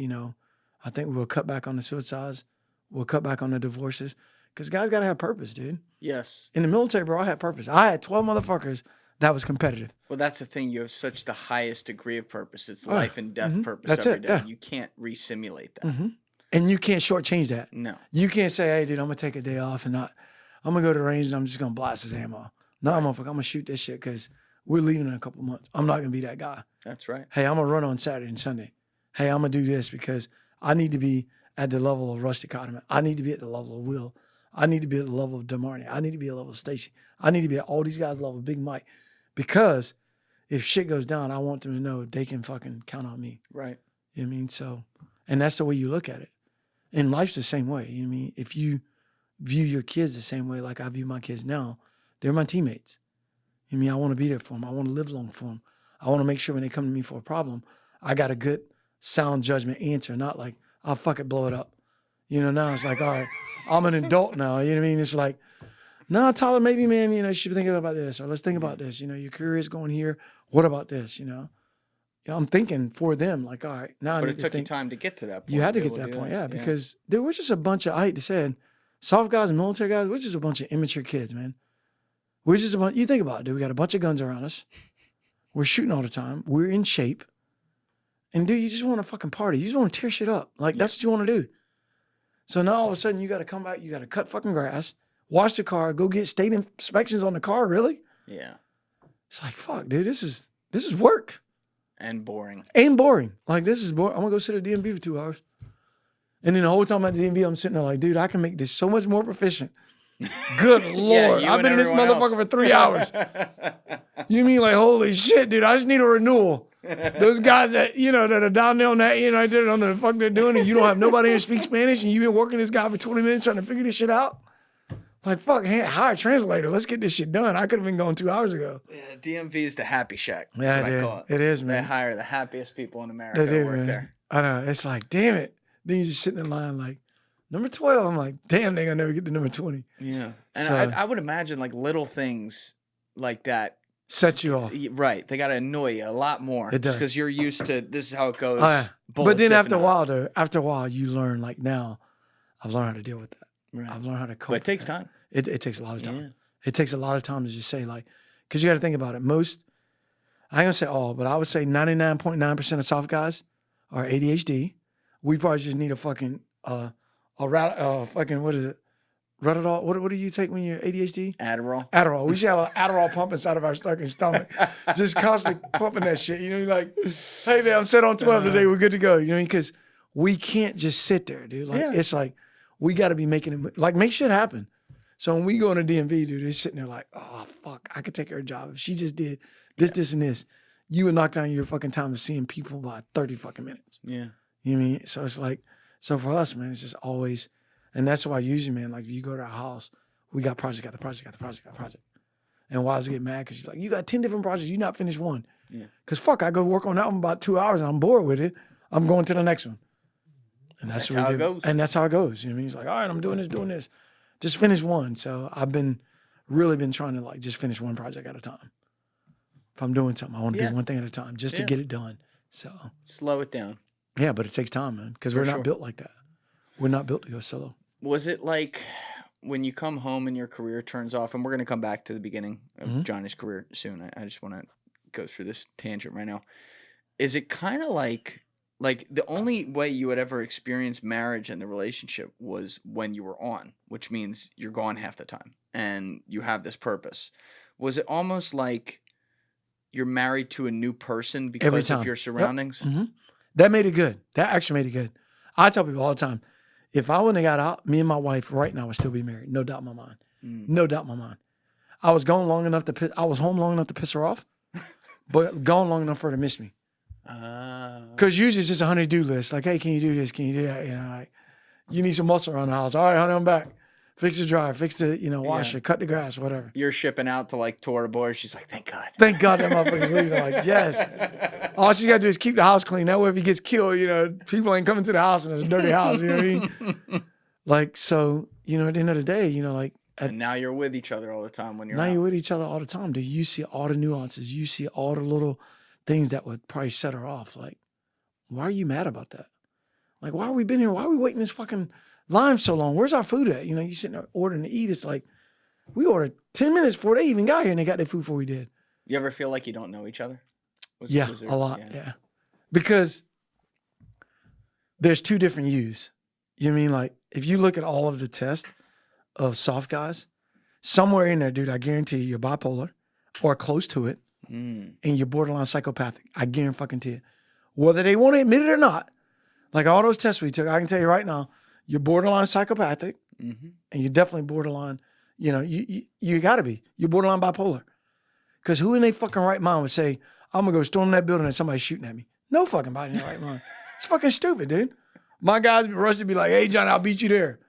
I think we'll cut back on the suicides. We'll cut back on the divorces. Because guys got to have purpose, dude. Yes. In the military, bro, I had purpose. I had 12 motherfuckers that was competitive. Well, that's the thing. You have such the highest degree of purpose. It's life and death purpose that's every it, day. yeah. You can't re-simulate that. Mm-hmm. And you can't shortchange that. No. You can't say, hey, dude, I'm going to take a day off and I'm going to go to the range and I'm just going to blast his ammo. No, I'm going to shoot this shit because we're leaving in a couple months. I'm not going to be that guy. That's right. Hey, I'm going to run on Saturday and Sunday. Hey, I'm going to do this because I need to be at the level of Rusty Cotterman. I need to be at the level of Will. I need to be at the level of DeMarney. I need to be at the level of Stacy. I need to be at all these guys' level of Big Mike. Because if shit goes down, I want them to know they can fucking count on me. Right. You know what I mean? So, and that's the way you look at it. And life's the same way. You know what I mean? If you view your kids the same way like I view my kids now, they're my teammates. You know what I mean? I want to be there for them. I want to live long for them. I want to make sure when they come to me for a problem, I got a good, sound judgment answer, not like, oh, fuck it, blow it up. Now it's like, all right, I'm an adult now. You know what I mean? It's like, no, Tyler, maybe, man, you should be thinking about this, or let's think about this. Your career is going here. What about this? I'm thinking for them, like, all right, now I need to think. But it took you time to get to that point. You had to get to that point, yeah, because dude, we're just a bunch of, I hate to say it, soft guys and military guys, we're just a bunch of immature kids, man. We're just a bunch, you think about it, dude, we got a bunch of guns around us. We're shooting all the time. We're in shape. And dude, you just want to fucking party. You just want to tear shit up. Like, that's what you want to do. So now all of a sudden you got to come back, you got to cut fucking grass, wash the car, go get state inspections on the car, really? Yeah. It's like, fuck, dude, this is work. And boring. Ain't boring. Like, this is boring. I'm going to go sit at DMV for 2 hours. And then the whole time at the DMV, I'm sitting there like, dude, I can make this so much more proficient. Good Lord. Yeah, I've been in this motherfucker for 3 hours. You mean like, holy shit, dude, I just need a renewal. Those guys that, that are down there on that end right there, don't know the fuck they're doing, and you don't have nobody here to speak Spanish, and you've been working this guy for 20 minutes trying to figure this shit out. Like, fuck, hire a translator. Let's get this shit done. I could have been going 2 hours ago. Yeah, DMV is the happy shack. That's Yeah, what I call it. It is, man. They hire the happiest people in America They do, to work man. there. I know. It's like, damn it. Then you just sitting in line like, number 12. I'm like, damn, they're going to never get to number 20. Yeah. And So- I would imagine like little things like that. Sets you off. Right. They got to annoy you a lot more. It does. Because you're used to this is how it goes. Oh, yeah. But bullets then if after a not. while, you learn, like now, I've learned how to deal with that. Right. I've learned how to cope. But it with takes that. time. It takes a lot of time. Yeah. It takes a lot of time to just say, like, because you got to think about it. Most, I ain't gonna say all, but I would say 99.9% of soft guys are ADHD. We probably just need a fucking, fucking, what is it? Retinol? What do you take when you're ADHD? Adderall. Adderall. We should have an Adderall pump inside of our fucking stomach. Just constantly pumping that shit. You're like, hey, man, I'm set on 12 today. We're good to go. Because we can't just sit there, dude. Like, It's like, we got to be making it, like, make shit happen. So when we go in a DMV, dude, they're sitting there like, oh, fuck, I could take her a job. If she just did this, and this, you would knock down your fucking time of seeing people by 30 fucking minutes. Yeah. You know what I mean? So it's like, so for us, man, it's just always, and that's why usually, man, like if you go to our house, we got project after project after project after project. And wives get mad because she's like, you got 10 different projects, you not finished one. Yeah. Because fuck, I go work on that one about 2 hours and I'm bored with it. I'm going to the next one. And that's what how we it do. goes. And that's how it goes. You know what I mean? He's like, all right, I'm doing this. Just finish one. So I've really been trying to like just finish one project at a time. If I'm doing something, I want to do one thing at a time just to get it done. So slow it down. yeah, but it takes time, man, because we're not built like that. We're not built to go solo. Was it like when you come home and your career turns off, and we're going to come back to the beginning of Johnny's career soon. I just want to go through this tangent right now. Is it kind of like the only way you would ever experience marriage and the relationship was when you were on, which means you're gone half the time and you have this purpose. Was it almost like you're married to a new person because of your surroundings? Yep. Mm-hmm. That made it good. That actually made it good. I tell people all the time, if I wouldn't have got out, me and my wife right now would still be married. No doubt in my mind. No doubt in my mind. I was gone long enough I was home long enough to piss her off, but gone long enough for her to miss me. Because usually it's just a honey-do list. Like, hey, can you do this? Can you do that? Like, you need some muscle around the house. All right, honey, I'm back. Fix the dryer. Fix the, washer. Cut the grass, whatever. You're shipping out to like tour board. She's like, thank God. Thank God that motherfucker's leaving. Like, yes. All she got to do is keep the house clean. That way if he gets killed, people ain't coming to the house and it's a dirty house. You know what I mean? Like, so, at the end of the day, and now you're with each other all the time when you're now out. you're with each other all the time. Do you see all the nuances? You see all the little things that would probably set her off. Like, why are you mad about that? Like, why are we been here? Why are we waiting this fucking line so long? Where's our food at? You sitting there ordering to eat. It's like, we ordered 10 minutes before they even got here and they got their food before we did. You ever feel like you don't know each other? A lot, yeah. Because there's two different yous. You know what I mean? Like, if you look at all of the tests of soft guys, somewhere in there, dude, I guarantee you're bipolar or close to it, and you're borderline psychopathic. I guarantee you. Whether they want to admit it or not, like all those tests we took, I can tell you right now, you're borderline psychopathic, and you're definitely borderline, you got to be. You're borderline bipolar. Because who in their fucking right mind would say, I'm going to go storm that building and somebody's shooting at me? No fucking body in their right mind. It's fucking stupid, dude. My guys rush to be like, hey, John, I'll beat you there.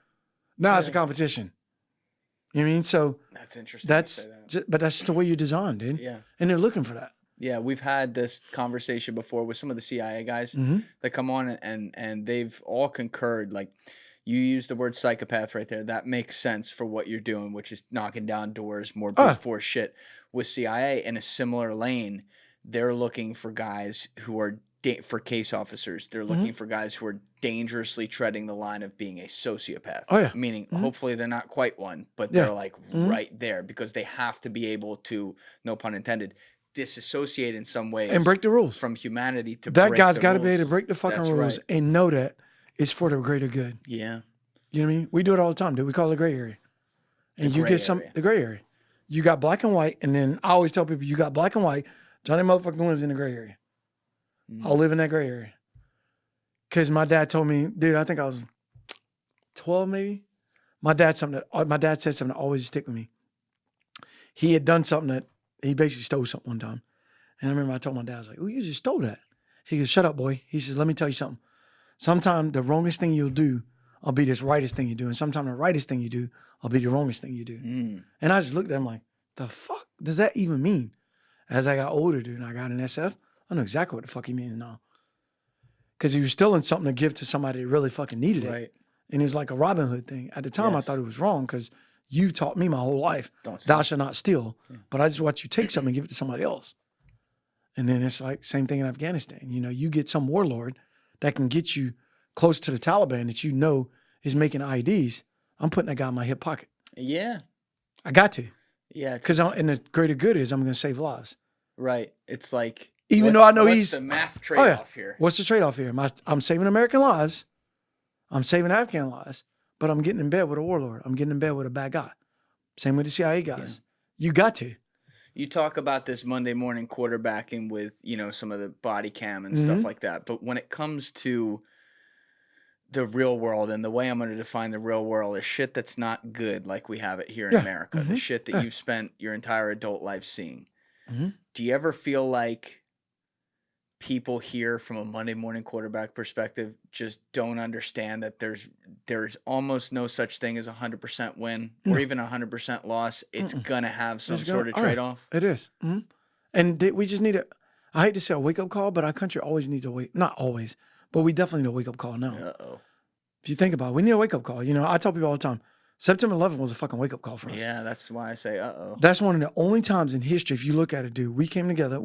Now it's a competition. You know what I mean? So that's interesting. But that's just the way you're designed, dude. Yeah. And they're looking for that. Yeah, we've had this conversation before with some of the CIA guys that come on and they've all concurred. Like, you use the word psychopath right there. That makes sense for what you're doing, which is knocking down doors, more brute force shit. With CIA in a similar lane, they're looking for guys who are for case officers. They're looking for guys who are dangerously treading the line of being a sociopath. Oh, yeah. Meaning, hopefully they're not quite one, but they're like right there because they have to be able to, no pun intended, disassociate in some ways and break the rules from humanity to that break guy's the got to be rules. able to break the fucking That's rules right. and know that it's for the greater good. Yeah. You know what I mean? We do it all the time, dude. We call it the gray area. And The you gray get some area. the gray area. You got black and white, and then I always tell people you got black and white. Johnny motherfucking Lynn's in the gray area. I'll live in that gray area. Because my dad told me, dude, I think I was 12 maybe. My dad said something that always stick with me. He had done something that he basically stole something one time. And I remember I told my dad, I was like, oh, you just stole that. He goes, shut up, boy. He says, let me tell you something. Sometimes the wrongest thing you'll do will be the rightest thing you do. And sometimes the rightest thing you do will be the wrongest thing you do. And I just looked at him like, the fuck does that even mean? As I got older, dude, and I got an SF, I know exactly what the fuck he means now. Because he was stealing something to give to somebody that really fucking needed it. Right. And it was like a Robin Hood thing. At the time, I thought it was wrong because you taught me my whole life, thou shalt not steal. Yeah. But I just watch you take something and give it to somebody else. And then it's like same thing in Afghanistan. You know, you get some warlord that can get you close to the Taliban that you know is making IEDs. I'm putting that guy in my hip pocket. Yeah. I got to. Yeah. Because and the greater good is I'm going to save lives. Right. It's like, even though I know what's the math trade-off here? What's the trade-off here? I'm saving American lives. I'm saving Afghan lives. But I'm getting in bed with a warlord. I'm getting in bed with a bad guy. Same with the CIA guys. Yeah. You got to. You talk about this Monday morning quarterbacking with, you know, some of the body cam and stuff like that. But when it comes to the real world, and the way I'm going to define the real world is shit that's not good like we have it here in America. The shit that you've spent your entire adult life seeing. Do you ever feel like people here from a Monday morning quarterback perspective just don't understand that there's almost no such thing as 100% win or even 100% loss? It's going to have some sort of trade-off. It is. And we just need I hate to say a wake-up call, but our country always needs not always, but we definitely need a wake-up call now. Uh-oh. If you think about it, we need a wake-up call. You know, I tell people all the time, September 11th was a fucking wake-up call for us. Yeah, that's why I say uh-oh. That's one of the only times in history, if you look at it, dude, we came together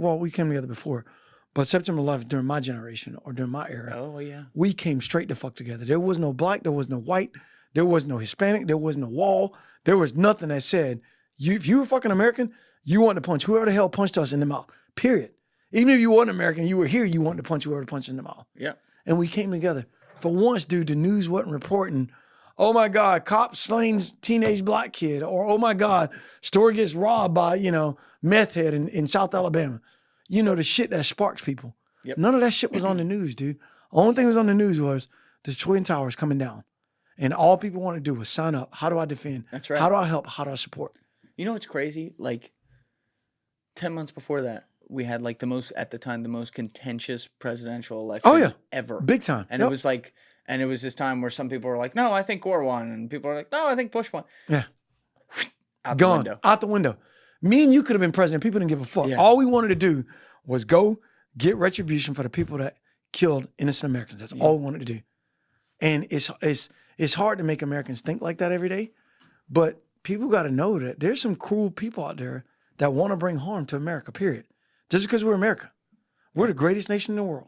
before, but September 11th during my generation or during my era, we came straight the fuck together. There was no black, there was no white, there was no Hispanic, there was no wall, there was nothing that said, if you were fucking American, you wanted to punch whoever the hell punched us in the mouth, period. Even if you weren't American, you were here, you wanted to punch whoever punched in the mouth. Yeah. And we came together. For once, dude, the news wasn't reporting, oh my God, cop slains teenage black kid, or oh my God, store gets robbed by, you know, meth head in South Alabama. You know, the shit that sparks people. Yep. None of that shit was on the news, dude. Only thing that was on the news was the Twin Towers coming down. And all people wanted to do was sign up. How do I defend? That's right. How do I help? How do I support? You know what's crazy? Like 10 months before that, we had like the most contentious presidential election ever. Big time. And it was like, and it was this time where some people were like, no, I think Gore won. And people are like, no, I think Bush won. Yeah. Out the window. Out the window. Me and you could have been president. People didn't give a fuck. Yeah. All we wanted to do was go get retribution for the people that killed innocent Americans. That's all we wanted to do. And it's hard to make Americans think like that every day. But people got to know that there's some cruel people out there that want to bring harm to America, period. Just because we're America. We're the greatest nation in the world.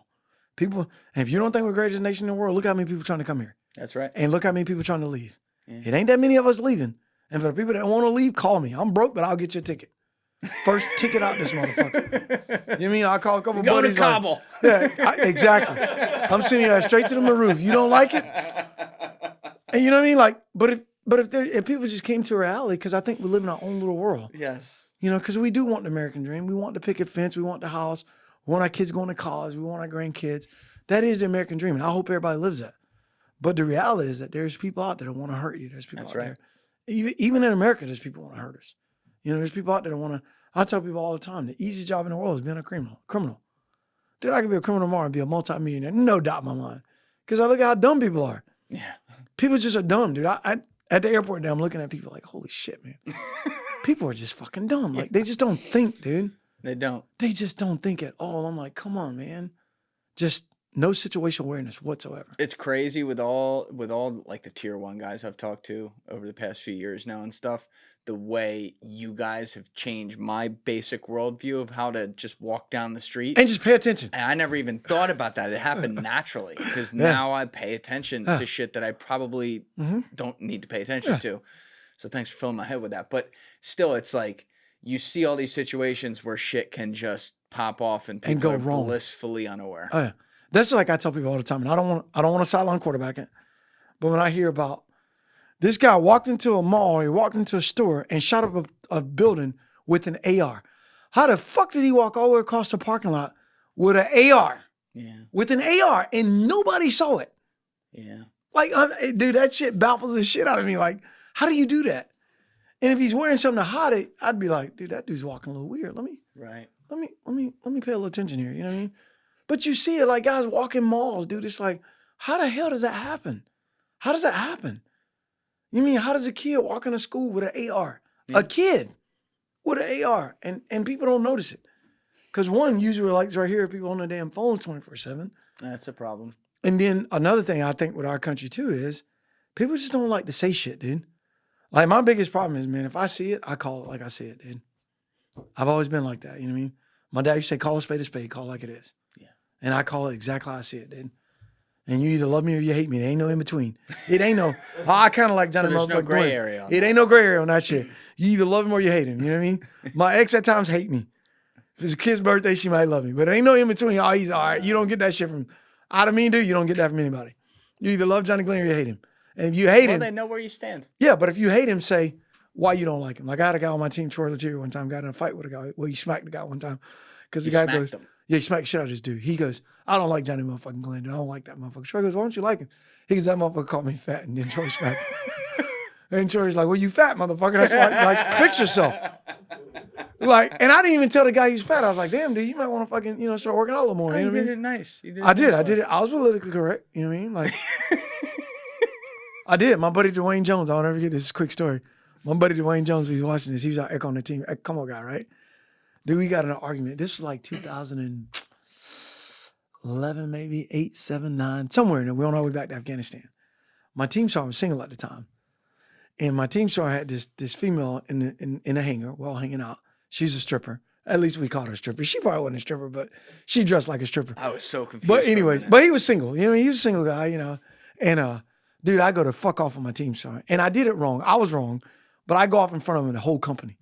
People, and if you don't think we're the greatest nation in the world, look how many people trying to come here. That's right. And look how many people trying to leave. Yeah. It ain't that many of us leaving. And for the people that want to leave, call me. I'm broke, but I'll get you a ticket. First ticket out this motherfucker. You know what I mean? I'll call a couple buddies. Go to Kabul. Exactly. I'm sending you straight to the Maroof. You don't like it? And you know what I mean? Like, but if people just came to reality, because I think we live in our own little world. Yes. You know, because we do want the American dream. We want the picket fence. We want the house. We want our kids going to college. We want our grandkids. That is the American dream. And I hope everybody lives that. But the reality is that there's people out there that want to hurt you. There's people out there. Even in America, there's people who want to hurt us. You know, there's people out there that want to. I tell people all the time, the easiest job in the world is being a criminal. Dude, I could be a criminal tomorrow and be a multimillionaire. No doubt in my mind. Because I look at how dumb people are. Yeah. People just are dumb, dude. I at the airport now, I'm looking at people like, holy shit, man. People are just fucking dumb. Like, they just don't think, dude. They don't. They just don't think at all. I'm like, come on, man. Just no situational awareness whatsoever. It's crazy with all like the tier 1 guys I've talked to over the past few years now and stuff. The way you guys have changed my basic worldview of how to just walk down the street. And just pay attention. And I never even thought about that. It happened naturally because now I pay attention to shit that I probably don't need to pay attention to. So thanks for filling my head with that. But still, it's like you see all these situations where shit can just pop off and people are blissfully unaware. Oh, yeah. That's like I tell people all the time. And I don't want to sideline quarterbacking. But when I hear about this guy walked into a mall, he walked into a store and shot up a building with an AR. How the fuck did he walk all the way across the parking lot with an AR? with an AR and nobody saw it. Yeah. Like, dude, that shit baffles the shit out of me. Like, how do you do that? And if he's wearing something to hide it, I'd be like, dude, that dude's walking a little weird. Let me pay a little attention here. You know what I mean? But you see it like guys walking malls, dude. It's like, how the hell does that happen? How does that happen? You mean, how does a kid walk into school with an AR? Yeah. A kid with an AR, and people don't notice it. Because one, usually like right here, people on their damn phones 24/7. That's a problem. And then another thing I think with our country too is people just don't like to say shit, dude. Like my biggest problem is, man, if I see it, I call it like I see it, dude. I've always been like that, you know what I mean? My dad used to say, call a spade, call it like it is. Yeah. And I call it exactly how I see it, dude. And you either love me or you hate me. There ain't no in between. It ain't no, I kind of like Johnny so there's no gray area on it. That. Ain't no gray area on that shit. You either love him or you hate him, you know what I mean? My ex at times hate me. If it's a kid's birthday, she might love me. But there ain't no in between. Oh, he's all right. You don't get that shit from, I don't mean, dude, you don't get that from anybody. You either love Johnny Glenn or you hate him. And if you hate him. They know where you stand. Yeah, but if you hate him, say why you don't like him. Like I had a guy on my team, Troy Letier, one time, got in a fight with a guy. Well, he smacked the guy one time. Because the guy goes, yeah, he smacked the shit out of this dude. He goes, I don't like Johnny motherfucking Glenn. I don't like that motherfucker. Troy goes, why don't you like him? He goes, that motherfucker called me fat. And then Troy smacked him. And Troy's like, well, you fat motherfucker. That's why, like, fix yourself. Like, and I didn't even tell the guy he's fat. I was like, damn, dude, you might want to fucking, start working out a little more. You know did it nice. You did I did it. I was politically correct. You know what I mean? Like, I did. My buddy Dwayne Jones, I'll never forget this quick story. My buddy Dwayne Jones, he's watching this. He was out Echo on the team. Come on, guy, right? Dude, we got in an argument. This was like 2011, maybe 8, 7, 9, somewhere in there. We're on our way back to Afghanistan. My team sergeant was single at the time. And my team sergeant had this female in the hangar. We're all hanging out. She's a stripper. At least we called her a stripper. She probably wasn't a stripper, but she dressed like a stripper. I was so confused. But anyways, but he was single. You know what I mean? He was a single guy, And dude, I go to fuck off on my team sergeant. And I did it wrong. I was wrong. But I go off in front of him and the whole company.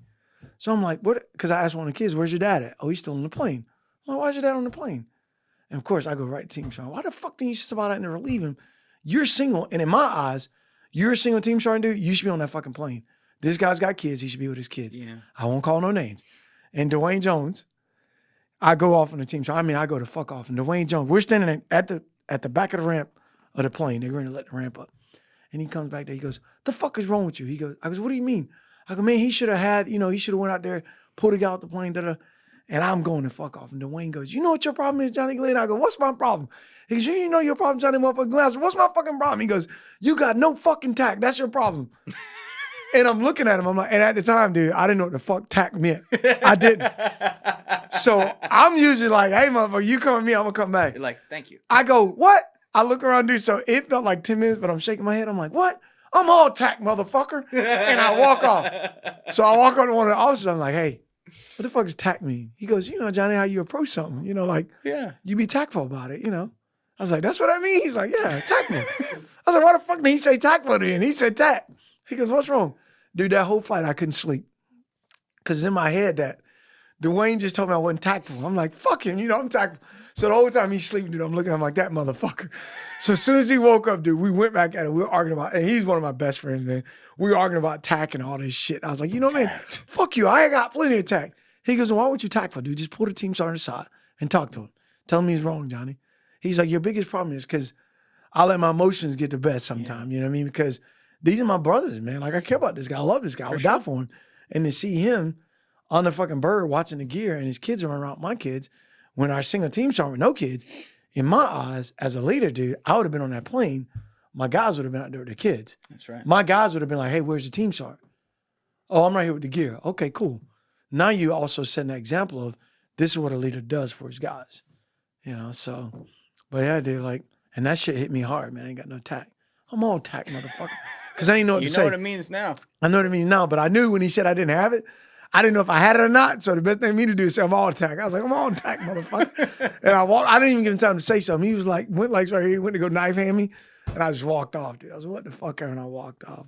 So I'm like, what? Because I asked one of the kids, where's your dad at? Oh, he's still on the plane. I'm like, why's your dad on the plane? And of course, I go right to team sergeant. Why the fuck didn't you say somebody out there and relieve him? You're single. And in my eyes, you're a single team sergeant, dude. You should be on that fucking plane. This guy's got kids. He should be with his kids. Yeah. I won't call no names. And Dwayne Jones, I go off on the team. So I go to fuck off. And Dwayne Jones, we're standing at the back of the ramp of the plane. They're going to let the ramp up. And he comes back there. He goes, the fuck is wrong with you? I goes, what do you mean? I go, man, he should have had, he should have went out there, pulled a guy out the plane, and I'm going to fuck off. And Dwayne goes, you know what your problem is, Johnny Glenn? I go, what's my problem? He goes, you know your problem, Johnny motherfucking Glenn? I said, what's my fucking problem? He goes, you got no fucking tact. That's your problem. And I'm looking at him. I'm like, and at the time, dude, I didn't know what the fuck tact meant. I didn't. So I'm usually like, hey, motherfucker, you come with me, I'm going to come back. You're like, thank you. I go, what? I look around, dude. So it felt like 10 minutes, but I'm shaking my head. I'm like, what? I'm all tact, motherfucker. And I walk off. So I walk on to one of the officers. I'm like, hey, what the fuck does tact mean? He goes, Johnny, how you approach something, yeah, you be tactful about it, I was like, that's what I mean? He's like, yeah, tactful. I was like, why the fuck did he say tactful then? He said tact. He goes, what's wrong? Dude, that whole flight, I couldn't sleep. Because in my head, that Dwayne just told me I wasn't tactful. I'm like, fuck him, I'm tactful. So the whole time he's sleeping, dude, I'm looking at him like, that motherfucker. So as soon as he woke up, dude, we went back at it. We were arguing about, and he's one of my best friends, man. We were arguing about tact and all this shit. I was like, man, fuck you. I ain't got plenty of tact. He goes, why would you tactful, dude? Just pull the team sergeant aside and talk to him. Tell him he's wrong, Johnny. He's like, your biggest problem is because I let my emotions get the best sometimes, you know what I mean? Because these are my brothers, man. Like, I care about this guy. I love this guy. I would die for him. And to see him on the fucking bird watching the gear and his kids are around my kids, when our single team sergeant with no kids, in my eyes, as a leader, dude, I would have been on that plane. My guys would have been out there with their kids. That's right. My guys would have been like, hey, where's the team sergeant? Oh, I'm right here with the gear. Okay, cool. Now you also set an example of this is what a leader does for his guys. So, but yeah, dude, like, and that shit hit me hard, man. I ain't got no tact. I'm all tact, motherfucker. Because I ain't know what to say. You know what it means now. I know what it means now, but I knew when he said I didn't have it, I didn't know if I had it or not. So the best thing for me to do is say, I'm all attack. I was like, I'm all attack, motherfucker. And I didn't even give him time to say something. He was like, went right here, he went to go knife hand me. And I just walked off, dude. I was like, what the fuck? And I walked off.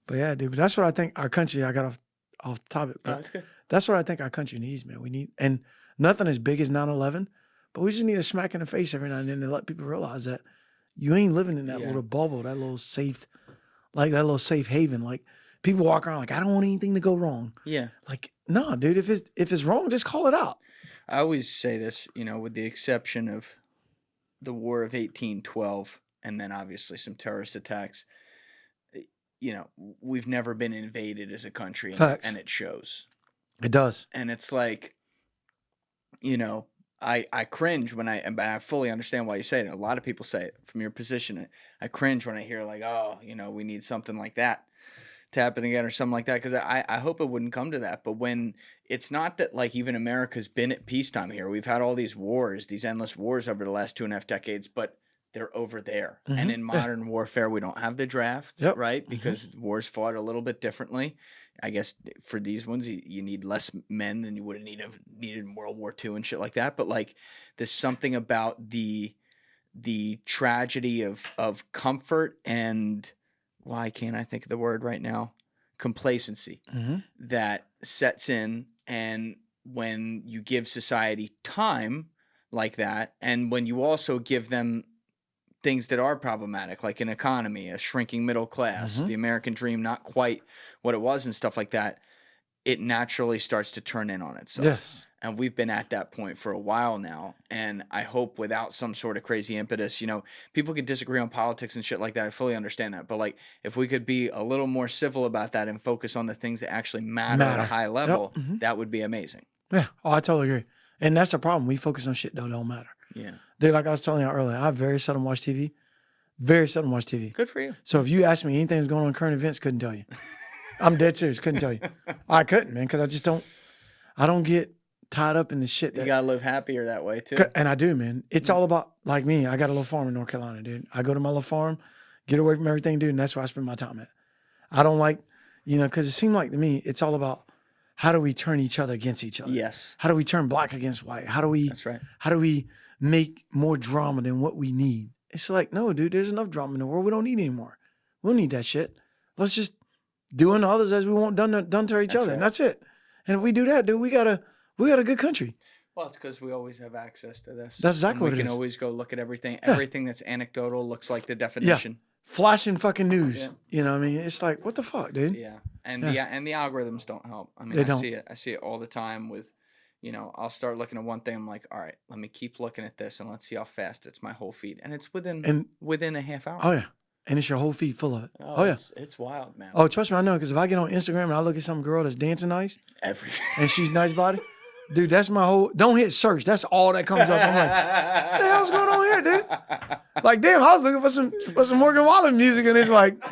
But yeah, dude, but that's what I think our country, I got off topic. But that's good. That's what I think our country needs, man. We need, and nothing as big as 9/11, but we just need a smack in the face every now and then to let people realize that you ain't living in that little bubble, that little safe, like that little safe haven. Like, people walk around like, I don't want anything to go wrong. Yeah. Like, no, dude, if it's wrong, just call it out. I always say this, with the exception of the War of 1812 and then obviously some terrorist attacks, we've never been invaded as a country, and it shows. It does. And it's like, I cringe when I fully understand why you say it. A lot of people say it from your position. I cringe when I hear like, oh, we need something like that to happen again or something like that. Because I hope it wouldn't come to that. But when it's not that like even America's been at peacetime here. We've had all these wars, these endless wars over the last 2.5 decades, but they're over there. Mm-hmm. And in modern warfare, we don't have the draft, right? Because wars fought a little bit differently. I guess for these ones, you need less men than you would have needed in World War II and shit like that. But like, there's something about the tragedy of comfort and why can't I think of the word right now? Complacency that sets in, and when you give society time like that, and when you also give them things that are problematic, like an economy, a shrinking middle class, the American dream not quite what it was and stuff like that, it naturally starts to turn in on itself. Yes. And we've been at that point for a while now. And I hope without some sort of crazy impetus, people can disagree on politics and shit like that. I fully understand that. But like, if we could be a little more civil about that and focus on the things that actually matter. At a high level, that would be amazing. Yeah. Oh, I totally agree. And that's the problem. We focus on shit that don't matter. Yeah. Dude, like I was telling you earlier, I very seldom watch TV. Very seldom watch TV. Good for you. So if you ask me anything that's going on in current events, couldn't tell you. I'm dead serious. Couldn't tell you. I couldn't, man, because I don't get tied up in the shit. You got to live happier that way, too. And I do, man. It's all about, like me, I got a little farm in North Carolina, dude. I go to my little farm, get away from everything, dude, and that's where I spend my time at. I don't like, because it seemed like to me, it's all about how do we turn each other against each other? Yes. How do we turn black against white? That's right. How do we make more drama than what we need? It's like, no, dude, there's enough drama in the world. We don't need any more. We don't need that shit. Let's just do unto others as we want done to each other. Right. And that's it. And if we do that, dude, we got a good country. Well, it's because we always have access to this. That's exactly what it is. We can always go look at everything. Yeah. Everything that's anecdotal looks like the definition. Yeah. Flashing fucking news. Yeah. You know what I mean? It's like, what the fuck, dude? Yeah. And the algorithms don't help. I mean, I see it all the time with, I'll start looking at one thing. I'm like, all right, let me keep looking at this and let's see how fast it's my whole feed. And it's within a half hour. Oh, yeah. And it's your whole feed full of it. Oh yeah. It's wild, man. Oh, trust me, I know. Because if I get on Instagram and I look at some girl that's dancing nice. Everything. And she's nice body. Dude, that's my whole, don't hit search. That's all that comes up. I'm like, what the hell's going on here, dude? Like, damn, I was looking for some Morgan Wallen music and it's like,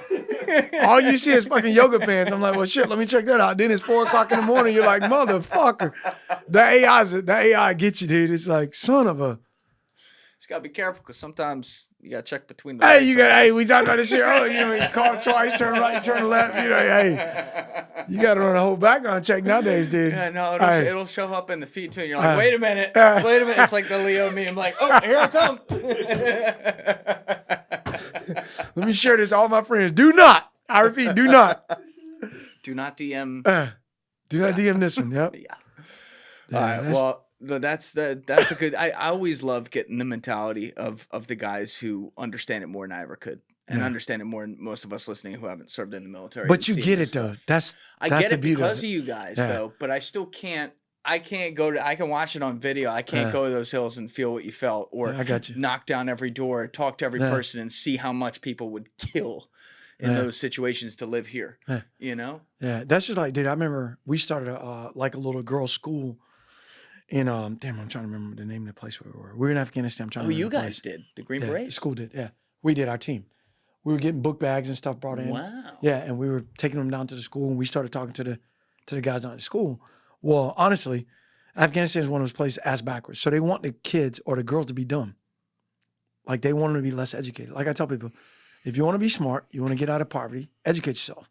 all you see is fucking yoga pants. I'm like, well, shit, let me check that out. Then it's 4:00 in the morning. You're like, motherfucker. The AI gets you, dude. It's like, son of a. Just gotta be careful because sometimes you gotta check between the. We talked about this shit earlier. You call twice, turn right, turn left. You gotta run a whole background check nowadays, dude. Yeah, no, it'll show up in the feed too, and you're like, wait a minute. It's like the Leo meme, like, oh, here I come. Let me share this, all my friends. Do not. I repeat, do not. Do not DM. Do not DM this one. Yep. Yeah. All right. Well. That's a good. I always love getting the mentality of the guys who understand it more than I ever could, and understand it more than most of us listening who haven't served in the military. But you get it though. I get it because of you guys though. But I still can't. I can't go to. I can watch it on video. I can't go to those hills and feel what you felt, or I got you. Knock down every door, talk to every person, and see how much people would kill in those situations to live here. Yeah, that's just like, dude. I remember we started like a little girls' school. I'm trying to remember the name of the place where we were. We were in Afghanistan. I'm trying to remember. You guys did the Green Beret? The school did. Yeah, we did. Our team. We were getting book bags and stuff brought in. Wow. Yeah, and we were taking them down to the school, and we started talking to the guys down at the school. Well, honestly, Afghanistan is one of those places ass backwards. So they want the kids or the girls to be dumb. Like they want them to be less educated. Like I tell people, if you want to be smart, you want to get out of poverty, educate yourself.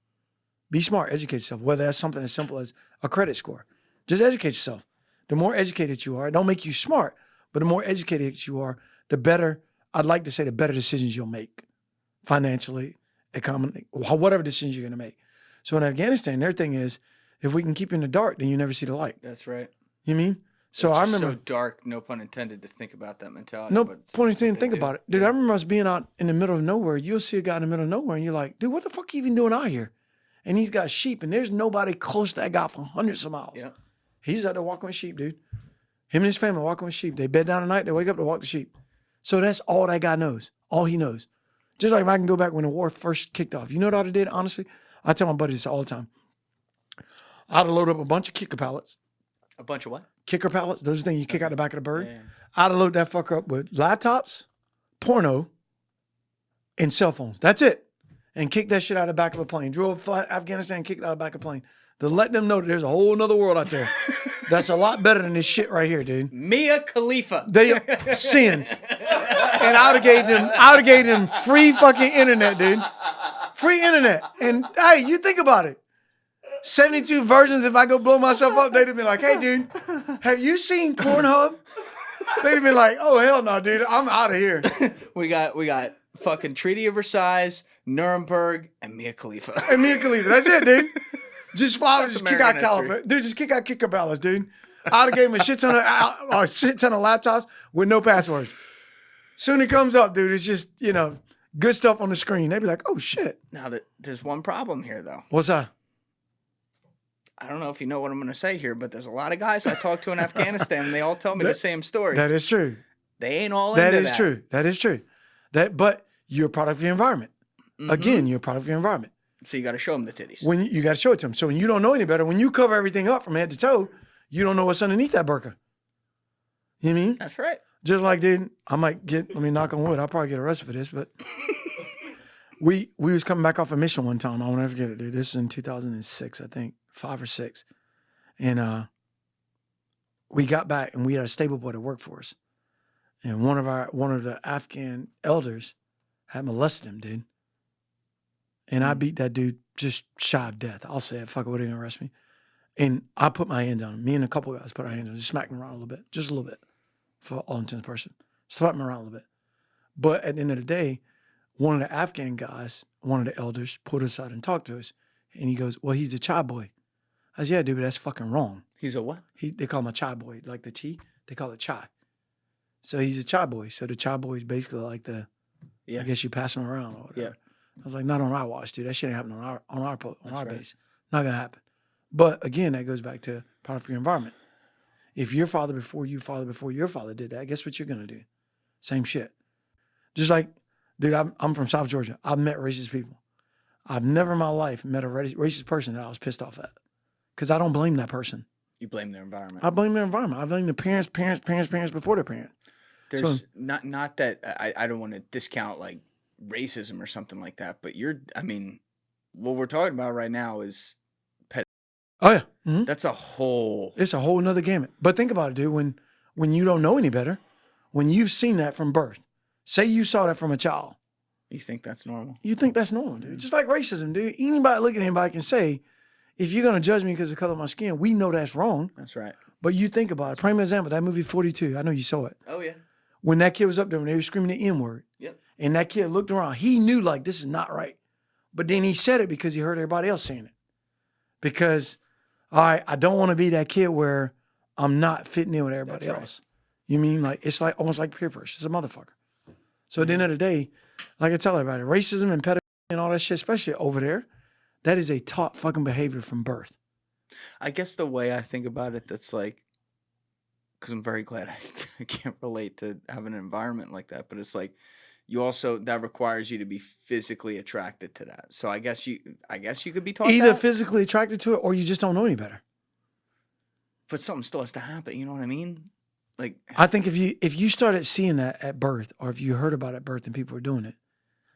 Be smart, educate yourself. Whether that's something as simple as a credit score, just educate yourself. The more educated you are, it don't make you smart, but the more educated you are, the better, I'd like to say, the better decisions you'll make financially, economically, whatever decisions you're going to make. So in Afghanistan, their thing is, if we can keep you in the dark, then you never see the light. That's right. You mean? So I remember. So dark, no pun intended, to think about that mentality. No pun intended to think about it. Dude, I remember us being out in the middle of nowhere. You'll see a guy in the middle of nowhere and you're like, dude, what the fuck are you even doing out here? And he's got sheep and there's nobody close to that guy for hundreds of miles. Yeah. He's out there walking with sheep, dude. Him and his family walking with sheep. They bed down at night. They wake up to walk the sheep. So that's all that guy knows. All he knows. Just like if I can go back when the war first kicked off. You know what I'd have did, honestly? I tell my buddies this all the time. I'd have loaded up a bunch of kicker pallets. A bunch of what? Kicker pallets. Those are the things you kick out the back of the bird. Yeah. I'd have loaded that fucker up with laptops, porno, and cell phones. That's it. And kick that shit out of the back of a plane. Drove Afghanistan, kicked it out of the back of a plane. To let them know that there's a whole nother world out there. That's a lot better than this shit right here, dude. Mia Khalifa. They sinned. And I would have gave them free fucking internet, dude. Free internet. And hey, you think about it. 72 versions, if I go blow myself up, they'd have been like, hey, dude, have you seen Pornhub? They'd have been like, oh, hell no, dude. I'm out of here. We got fucking Treaty of Versailles, Nuremberg, and Mia Khalifa. And Mia Khalifa. That's it, dude. Just fly, just kick out American caliper. Dude, just kick out kicker ballots, dude. I'd have gave him a shit ton of laptops with no passwords. Soon it comes up, dude. It's just, good stuff on the screen. They'd be like, oh, shit. Now, there's one problem here, though. What's that? I don't know if you know what I'm going to say here, but there's a lot of guys I talk to in Afghanistan, and they all tell me the same story. That is true. They ain't all into that. That is true. That is true. But you're a product of your environment. Mm-hmm. Again, you're a product of your environment. So you got to show them the titties. When you got to show it to them. So when you don't know any better, when you cover everything up from head to toe, you don't know what's underneath that burqa. You know what I mean? That's right. Just like, dude, knock on wood, I'll probably get arrested for this, but we was coming back off a mission one time. I won't ever forget it, dude. This was in 2006, I think, 5 or 6. And we got back and we had a stable boy that worked for us. And one of the Afghan elders had molested him, dude. And I beat that dude just shy of death. I'll say it. Fuck it, what are you gonna arrest me? And I put my hands on him. Me and a couple of guys put our hands on him, just smacked him around a little bit. Just a little bit. For all intents and purposes. Slapped him around a little bit. But at the end of the day, one of the Afghan guys, one of the elders, pulled us aside and talked to us. And he goes, well, he's a chai boy. I said, yeah, dude, but that's fucking wrong. He's a what? They call him a chai boy. Like the tea, they call it chai. So he's a chai boy. So the chai boy is basically like I guess you pass him around or whatever. Yeah. I was like, not on our watch, dude. That shit ain't happening on our base. Not gonna happen. But again, that goes back to product for your environment. If your father before your father did that, guess what you're gonna do? Same shit. Just like, dude, I'm from South Georgia. I've met racist people. I've never in my life met a racist person that I was pissed off at. Because I don't blame that person. You blame their environment. I blame their environment. I blame the parents before their parents. There's not that I don't want to discount like racism or something like that, but what we're talking about right now is pet. Oh yeah. Mm-hmm. That's it's a whole nother gamut. But think about it, dude. When you don't know any better, when you've seen that from birth, say you saw that from a child. You think that's normal? You think that's normal, dude. Just like racism, dude. Anybody looking at anybody can say, if you're going to judge me because of the color of my skin, we know that's wrong. That's right. But you think about it. Prime example, that movie 42. I know you saw it. Oh, yeah. When that kid was up there, when they were screaming the N-word. Yep. And that kid looked around. He knew, like, this is not right. But then he said it because he heard everybody else saying it. Because, all right, I don't want to be that kid where I'm not fitting in with everybody else. Right. You mean? Like, it's like almost like peer pressure. It's a motherfucker. So at the end of the day, like I tell everybody, racism and pedophilia and all that shit, especially over there, that is a taught fucking behavior from birth. I guess the way I think about it, that's like, because I'm very glad I can't relate to having an environment like that, but it's like, that requires you to be physically attracted to that. So I guess you could be taught either that. Physically attracted to it or you just don't know any better. But something still has to happen. You know what I mean? Like, I think if you started seeing that at birth, or if you heard about it at birth and people were doing it,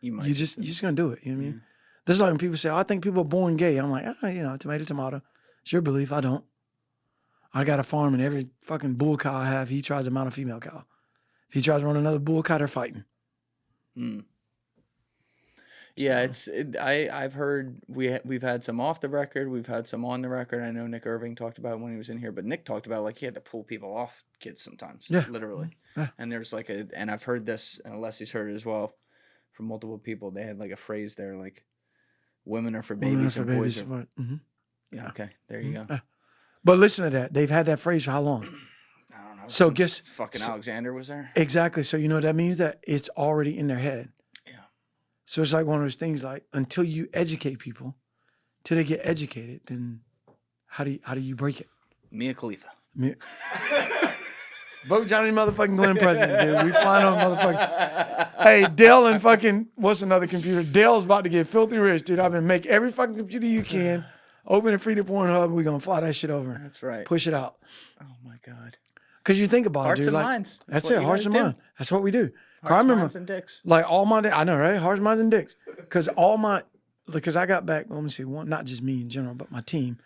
you're just gonna do it. You know what I mean? This is like when people say, I think people are born gay. I'm like, tomato, tomato. It's your belief. I don't. I got a farm and every fucking bull cow I have, he tries to mount a female cow. If he tries to run another bull cow, they're fighting. Yeah, I've heard we've had some off the record, we've had some on the record. I know Nick Irving talked about it when he was in here, but Nick talked about like he had to pull people off kids sometimes, literally. Yeah. And there's like and I've heard this, and Leslie's heard it as well from multiple people. They had like a phrase there, like women are for babies and boys are. Mm-hmm. Yeah, okay, there you go. But listen to that. They've had that phrase for how long? I don't know. So fucking Alexander was there. Exactly. So you know what that means? That it's already in their head. Yeah. So it's like one of those things. Like until you educate people, till they get educated, then how do you break it? Mia Khalifa. Vote Johnny motherfucking Glenn president, dude. We flying on motherfucking. Hey, Dell and fucking, what's another computer? Dell's about to get filthy rich, dude. I've been make every fucking computer you can. Open and free to Pornhub. We're going to fly that shit over. That's right. Push it out. Oh, my God. Because you think about Hearts it, dude. and Like, minds. That's it. Hearts and minds. That's what we do. Hearts, minds, and dicks. Like all my, I know, right? Hearts, minds, and dicks. Because I got back, let me see, not just me in general, but my team.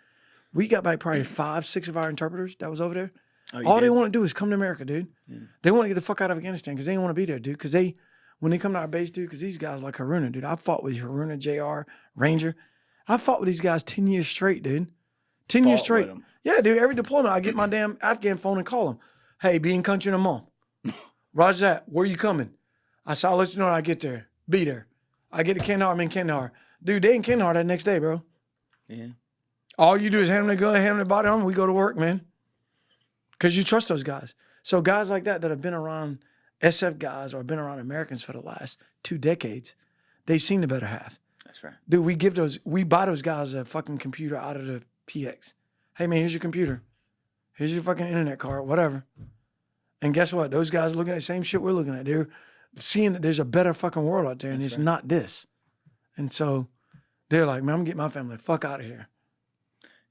We got back probably 5, 6 of our interpreters that was over there. All they want to do is come to America, dude. Yeah. They want to get the fuck out of Afghanistan because they don't want to be there, dude. Because when they come to our base, dude, because these guys like Haruna, dude. I fought with Haruna, JR, Ranger. I fought with these guys 10 years straight, dude. 10 years straight. Yeah, dude. Every deployment, I get my damn Afghan phone and call them. Hey, be in country in a month. Roger that. Where you coming? I said, I'll let you know when I get there. Be there. I get to Kandahar, I'm in Kandahar. Dude, they in Kandahar that next day, bro. Yeah. All you do is hand them the gun, hand them the body armor, we go to work, man. Because you trust those guys. So guys like that have been around SF guys or been around Americans for the last 2 decades, they've seen the better half. That's right. Dude, we buy those guys a fucking computer out of the PX. Hey, man, here's your computer. Here's your fucking internet card, whatever. And guess what? Those guys looking at the same shit we're looking at. They're seeing that there's a better fucking world out there, and it's not this. And so they're like, man, I'm getting my family the fuck out of here.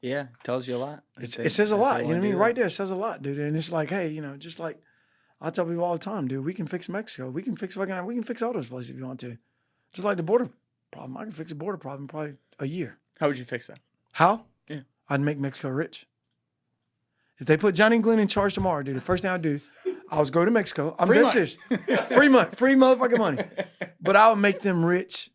Yeah, tells you a lot. It says a lot. You know what I mean? Right there, it says a lot, dude. And it's like, hey, you know, just like I tell people all the time, dude, we can fix Mexico. We can fix all those places if you want to. Just like the border problem. I can fix a border problem in probably a year. How would you fix that? How? Yeah. I'd make Mexico rich. If they put Johnny and Glenn in charge tomorrow, dude, the first thing I'd do, I was go to Mexico. I'm dead serious. Free money. Free motherfucking money. But I would make them rich.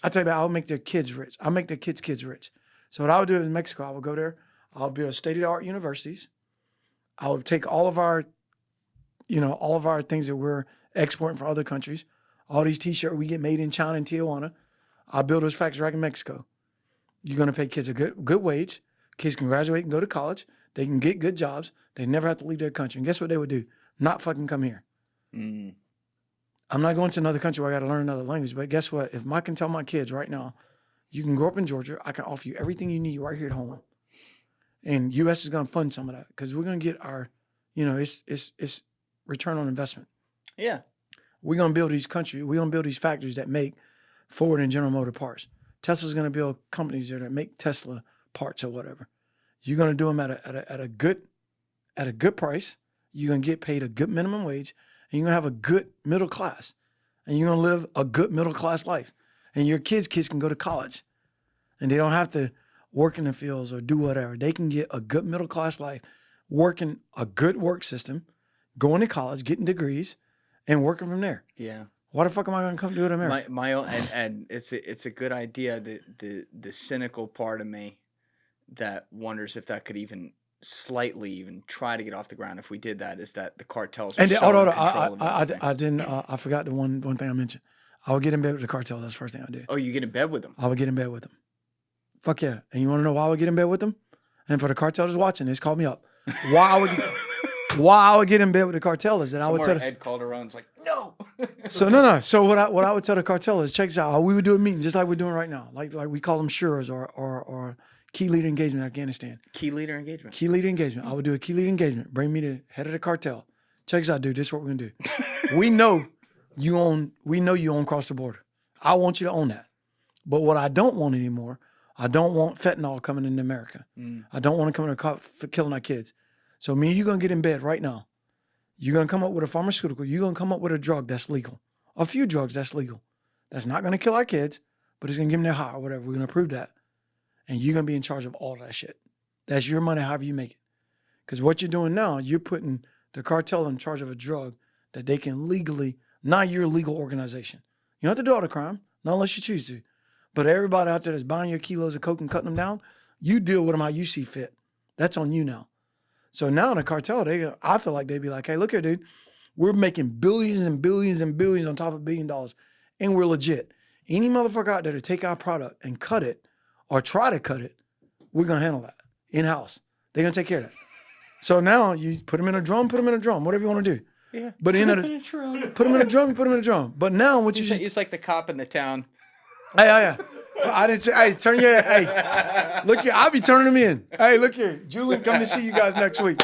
I tell you about, I would make their kids rich. I'll make their kids rich. So what I would do in Mexico, I would go there. I'll build state-of-the-art universities. I would take all of our things that we're exporting for other countries. All these T-shirts we get made in China and Tijuana. I'll build those factories right in Mexico. You're going to pay kids a good wage. Kids can graduate and go to college. They can get good jobs. They never have to leave their country. And guess what they would do? Not fucking come here. Mm. I'm not going to another country where I got to learn another language. But guess what? If I can tell my kids right now, you can grow up in Georgia. I can offer you everything you need right here at home. And U.S. is going to fund some of that because we're going to get our, it's return on investment. Yeah. We're going to build these countries. We're going to build these factories that make Ford and General Motor parts. Tesla's going to build companies there that make Tesla parts or whatever. You're going to do them at a good price. You're going to get paid a good minimum wage, and you're going to have a good middle class, and you're going to live a good middle class life. And your kids can go to college, and they don't have to work in the fields or do whatever. They can get a good middle class life, working a good work system, going to college, getting degrees, and working from there. Yeah. Why the fuck am I going to come do it in America? My own, and it's a good idea. The cynical part of me that wonders if that could even slightly even try to get off the ground if we did that is that the cartels. And I forgot the one thing I mentioned. I would get in bed with the cartel. That's the first thing I do. Oh, you get in bed with them? I would get in bed with them. Fuck yeah. And you want to know why I would get in bed with them? And for the cartel that's watching this, call me up. Why I would get in bed with the cartel is that I would tell Ed Calderon's like, no. No. So what I would tell the cartel is, check this out. We would do a meeting just like we're doing right now. Like we call them SUREs or key leader engagement in Afghanistan. Key leader engagement. Key leader engagement. I would do a key leader engagement. Bring me the head of the cartel. Check this out, dude. This is what we're gonna do. We know you own cross the border. I want you to own that. But what I don't want anymore, I don't want fentanyl coming into America. I don't want to come in killing our kids. So me and you going to get in bed right now. You're going to come up with a pharmaceutical. You're going to come up with a drug that's legal. A few drugs that's legal. That's not going to kill our kids, but it's going to give them their high or whatever. We're going to prove that. And you're going to be in charge of all that shit. That's your money, however you make it. Because what you're doing now, you're putting the cartel in charge of a drug that they can legally, not your legal organization. You don't have to do all the crime, not unless you choose to. But everybody out there that's buying your kilos of coke and cutting them down, you deal with them how you see fit. That's on you now. So now in the cartel, I feel like they'd be like, hey, look here, dude. We're making billions and billions and billions on top of $1 billion, and we're legit. Any motherfucker out there to take our product and cut it or try to cut it, we're going to handle that in-house. They're going to take care of that. So now you put them in a drum, whatever you want to do. Yeah. But put them in a drum. But now what it's like the cop in the town. Hey, I didn't say, hey, turn your, hey, look here, I'll be turning them in. Hey, look here, Julian, come to see you guys next week.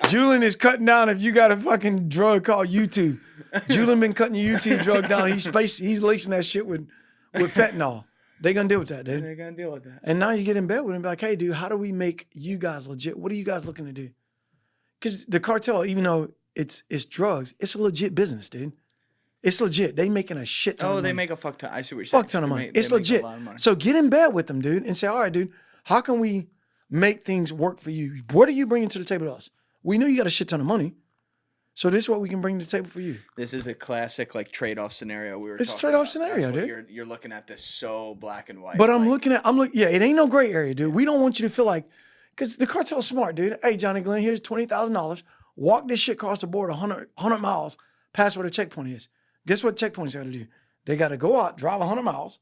Julian is cutting down if you got a fucking drug called YouTube. Julian been cutting your YouTube drug down. He's lacing that shit with fentanyl. They gonna deal with that, dude. They're gonna deal with that. And now you get in bed with him and be like, hey, dude, how do we make you guys legit? What are you guys looking to do? Because the cartel, even though it's drugs, it's a legit business, dude. It's legit. They making a shit ton of money. They make a fuck ton. I see what you're saying. Fuck ton of money. It's legit. So get in bed with them, dude, and say, all right, dude, how can we make things work for you? What are you bringing to the table to us? We know you got a shit ton of money. So this is what we can bring to the table for you. This is a classic like trade-off scenario we were It's talking a trade-off about. scenario, That's dude. You're looking at this so black and white. But I'm looking, yeah, it ain't no gray area, dude. We don't want you to feel like, because the cartel's smart, dude. Hey, Johnny Glenn, here's $20,000. Walk this shit across the border 100 miles past where the checkpoint is. Guess what checkpoints got to do? They got to go out, drive 100 miles,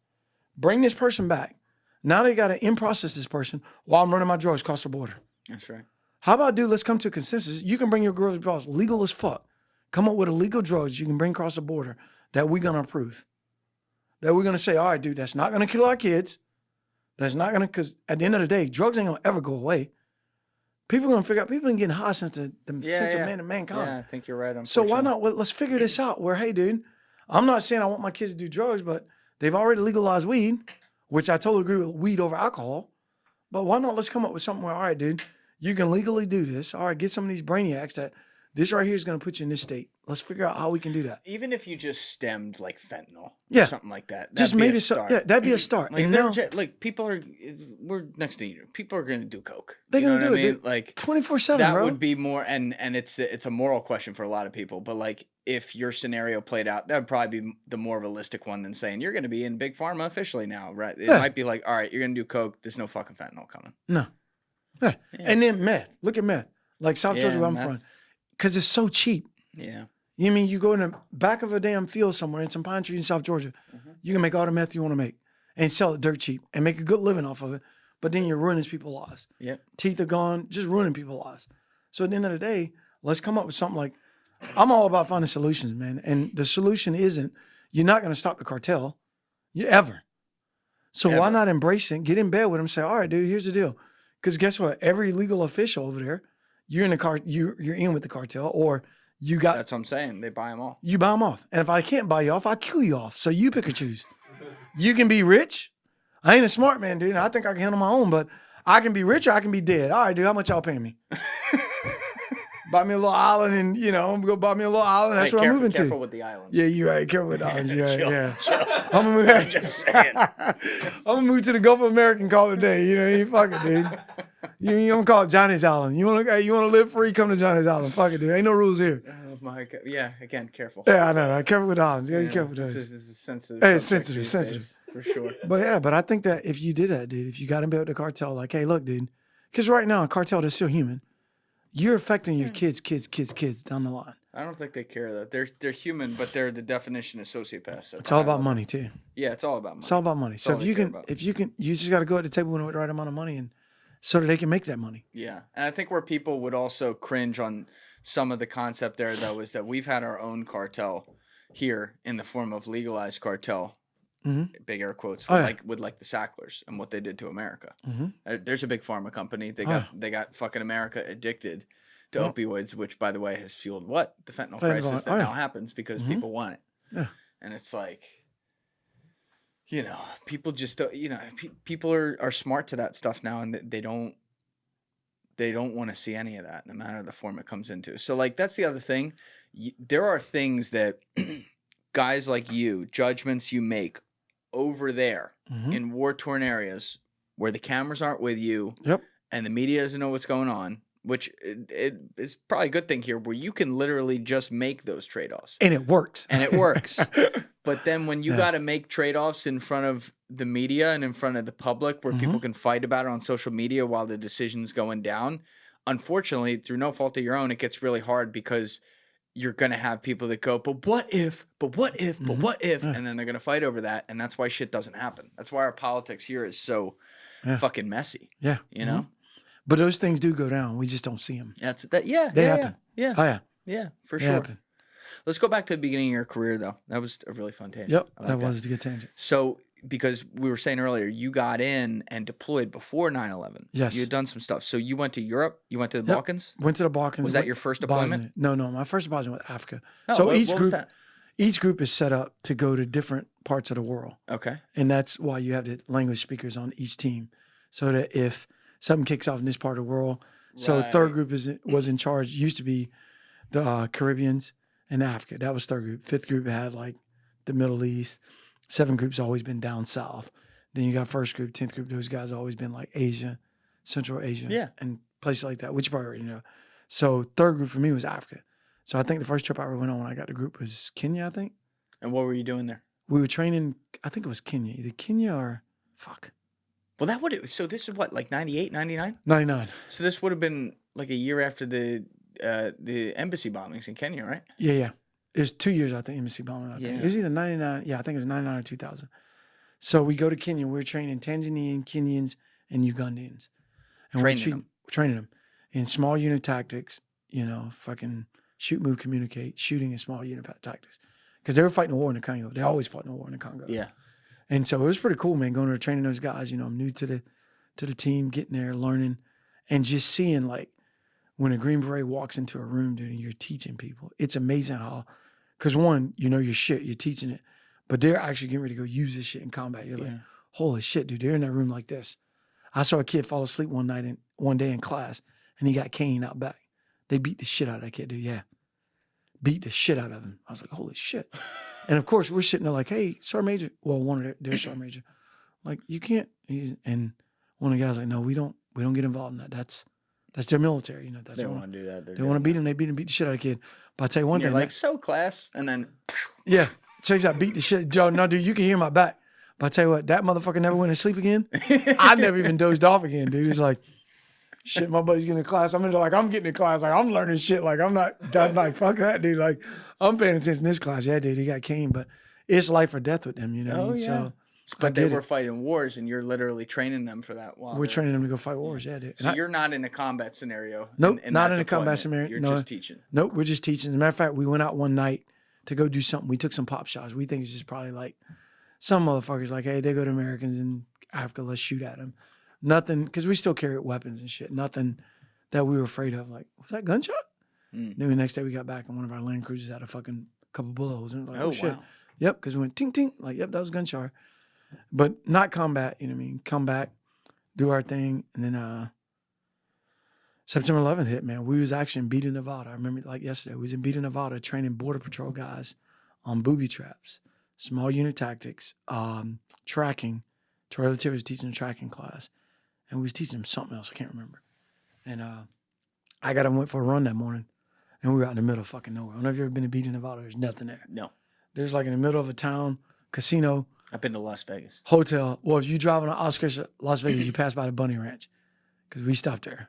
bring this person back. Now they got to in-process this person while I'm running my drugs across the border. That's right. How about, dude, let's come to a consensus. You can bring your girls across legal as fuck. Come up with illegal drugs you can bring across the border that we're going to approve. That we're going to say, all right, dude, that's not going to kill our kids. That's not going to, because at the end of the day, drugs ain't going to ever go away. People are going to figure out, people have been getting high since the sense of mankind. Yeah, I think you're right. So why not, let's figure this out where, hey, dude, I'm not saying I want my kids to do drugs, but they've already legalized weed, which I totally agree with weed over alcohol. But why not let's come up with something where, all right, dude, you can legally do this. All right, get some of these brainiacs that this right here is going to put you in this state. Let's figure out how we can do that. Even if you just stemmed like fentanyl or something like that. Just made it so, yeah, that'd be a start. Like, and now, people are, we're next to you. People are going to do coke. They're going to do it, dude. Like 24/7, that bro. would be more, and it's a moral question for a lot of people. But like, if your scenario played out, that would probably be the more realistic one than saying you're going to be in big pharma officially now, right? It might be like, all right, you're going to do coke. There's no fucking fentanyl coming. No. Yeah. And then meth. Look at meth. Like South Georgia, where I'm from. Because it's so cheap. Yeah. You mean you go in the back of a damn field somewhere in some pine trees in South Georgia, you can make all the meth you want to make and sell it dirt cheap and make a good living off of it. But then you're ruining people's lives. Yep. Teeth are gone, just ruining people's lives. So at the end of the day, let's come up with something like, I'm all about finding solutions, man. And the solution isn't, you're not going to stop the cartel, ever. So why not embrace it, get in bed with them, say, all right, dude, here's the deal. Because guess what? Every legal official over there, you're in the you're in with the cartel, or you got. That's what I'm saying. They buy them all. You buy them off, and if I can't buy you off, I kill you off. So you pick or choose. You can be rich. I ain't a smart man, dude. I think I can handle my own, but I can be rich or I can be dead. All right, dude. How much y'all paying me? Buy me a little island, and I'm gonna go buy me a little island. That's where I'm moving to. Careful with the islands. Yeah, you're right. Careful with the islands. You're right. Yeah. I'm gonna move. Just saying. I'm gonna move to the Gulf of America and call it a day. You fuck it, dude. You don't call it Johnny's Island. You wanna live free? Come to Johnny's Island. Fuck it, dude. Ain't no rules here. Oh my God. Yeah. Again, careful. Yeah, I know. Right? Careful with the islands. You gotta be careful with those. This is a sensitive. Hey, it's sensitive. Days, for sure. But I think that if you did that, dude, if you got in bed with the cartel, like, hey, look, dude, because right now, a cartel is still human. You're affecting your kids down the line. I don't think they care though. They're human, but they're the definition of sociopaths. So it's all about money too. Yeah, it's all about money. It's all about money. So if you can, you just got to go at the table with the right amount of money, and so that they can make that money. Yeah, and I think where people would also cringe on some of the concept there though is that we've had our own cartel here in the form of legalized cartel. Mm-hmm. Big air quotes with like the Sacklers and what they did to America. Mm-hmm. There's a big pharma company. They got fucking America addicted to opioids, which by the way has fueled the fentanyl crisis that now happens because people want it. Yeah. And it's like, people just people are smart to that stuff now, and they don't want to see any of that, no matter the form it comes into. So like that's the other thing. There are things that guys like you, judgments you make over there in war-torn areas where the cameras aren't with you and the media doesn't know what's going on, which it is probably a good thing here where you can literally just make those trade-offs. And it works. But then when you got to make trade-offs in front of the media and in front of the public where people can fight about it on social media while the decision's going down, unfortunately, through no fault of your own, it gets really hard because you're going to have people that go, but what if, and then they're going to fight over that, and that's why shit doesn't happen. That's why our politics here is so fucking messy. Yeah. You know? But those things do go down. We just don't see them. They happen. Yeah. Oh, yeah. Yeah, for sure. Let's go back to the beginning of your career, though. That was a really fun tangent. Yep, I like that was a good tangent. So, because we were saying earlier, you got in and deployed before 9/11. Yes. You had done some stuff. So you went to Europe. You went to the Yep. Balkans. Went to the Balkans. Was that your first deployment? Bosnia. No. My first deployment was Africa. Oh, so what each was group, that? each group is set up to go to different parts of the world, Okay. and that's why you have the language speakers on each team, so that if something kicks off in this part of the world, so Right. third group was in charge. Used to be the Caribbeans and Africa. That was third group. Fifth group had like the Middle East. Seventh group's always been down south. Then you got first group, 10th group. Those guys always been like Asia, Central Asia, Yeah. and places like that, which you probably already know. So third group for me was Africa. So I think the first trip I ever went on when I got the group was Kenya, I think. And what were you doing there? We were training, I think it was Kenya, either Kenya or, fuck, Well, that would. So this is what, like 98, 99? 99. So this would have been like a year after the embassy bombings in Kenya, right? Yeah. It was 2 years, I think, embassy bombing. I think. Yeah. It was either 99, yeah, I think it was 99 or 2000. So we go to Kenya. We were training Tanzanian, Kenyans, and Ugandans. And training them in small unit tactics, fucking shoot, move, communicate, shooting in small unit tactics. Because they were fighting a war in the Congo. They always fought in a war in the Congo. Yeah. And so it was pretty cool, man, going to training those guys. I'm new to the team, getting there, learning, and just seeing like when a Green Beret walks into a room, dude, and you're teaching people. It's amazing how, because one, your shit, you're teaching it, but they're actually getting ready to go use this shit in combat. You're like, holy shit, dude, they're in that room like this. I saw a kid fall asleep one day in class, and he got caned out back. They beat the shit out of that kid, dude. Yeah. Beat the shit out of him. I was like, holy shit. And of course, we're sitting there like, hey, Sergeant Major. Well, one of their Sergeant Major. Like, you can't. And one of the guys like, no, we don't get involved in that. That's their military. That's They want to do that. They want to beat him. They beat the shit out of the kid. But I tell you one thing. Like, so class. And then. Yeah. Checks out, beat the shit. Joe, no, dude, you can hear my back. But I tell you what, that motherfucker never went to sleep again. I never even dozed off again, dude. It's like, shit, my buddy's getting in class. I'm getting in class. Like, I'm learning shit. Like, I'm not done. Like, fuck that, dude. Like, I'm paying attention to this class. Yeah, dude, he got caned. But it's life or death with them, what I mean? Yeah. So, but they were fighting wars, and you're literally training them for that. We're training them to go fight wars, yeah, dude. So you're not in a combat scenario. Nope, not in a combat scenario. You're just teaching. Nope, we're just teaching. As a matter of fact, we went out one night to go do something. We took some pop shots. We think it's just probably like some motherfuckers like, hey, they go to Americans in Africa, let's shoot at them. Nothing, because we still carry weapons and shit. Nothing that we were afraid of. Like, was that gunshot? Then the next day we got back and one of our Land Cruisers had a fucking couple bullet holes in it. Like, oh shit. Wow. Yep, because it went ting ting. Like, yep, that was gunshot. But not combat, you know what I mean? Come back, do our thing, and then September 11th hit, man. We was actually in Beta, Nevada. I remember like yesterday. We was in Beta, Nevada training Border Patrol guys on booby traps, small unit tactics, tracking. Troy Letier was teaching a tracking class, and we was teaching them something else. I can't remember. And I got him went for a run that morning, and we were out in the middle of fucking nowhere. I don't know if you've ever been to Beta, Nevada. There's nothing there. No. There's like in the middle of a town, casino. I've been to Las Vegas. Hotel. Well, if you drive on an Oscars, Las Vegas, you pass by the Bunny Ranch, because we stopped there.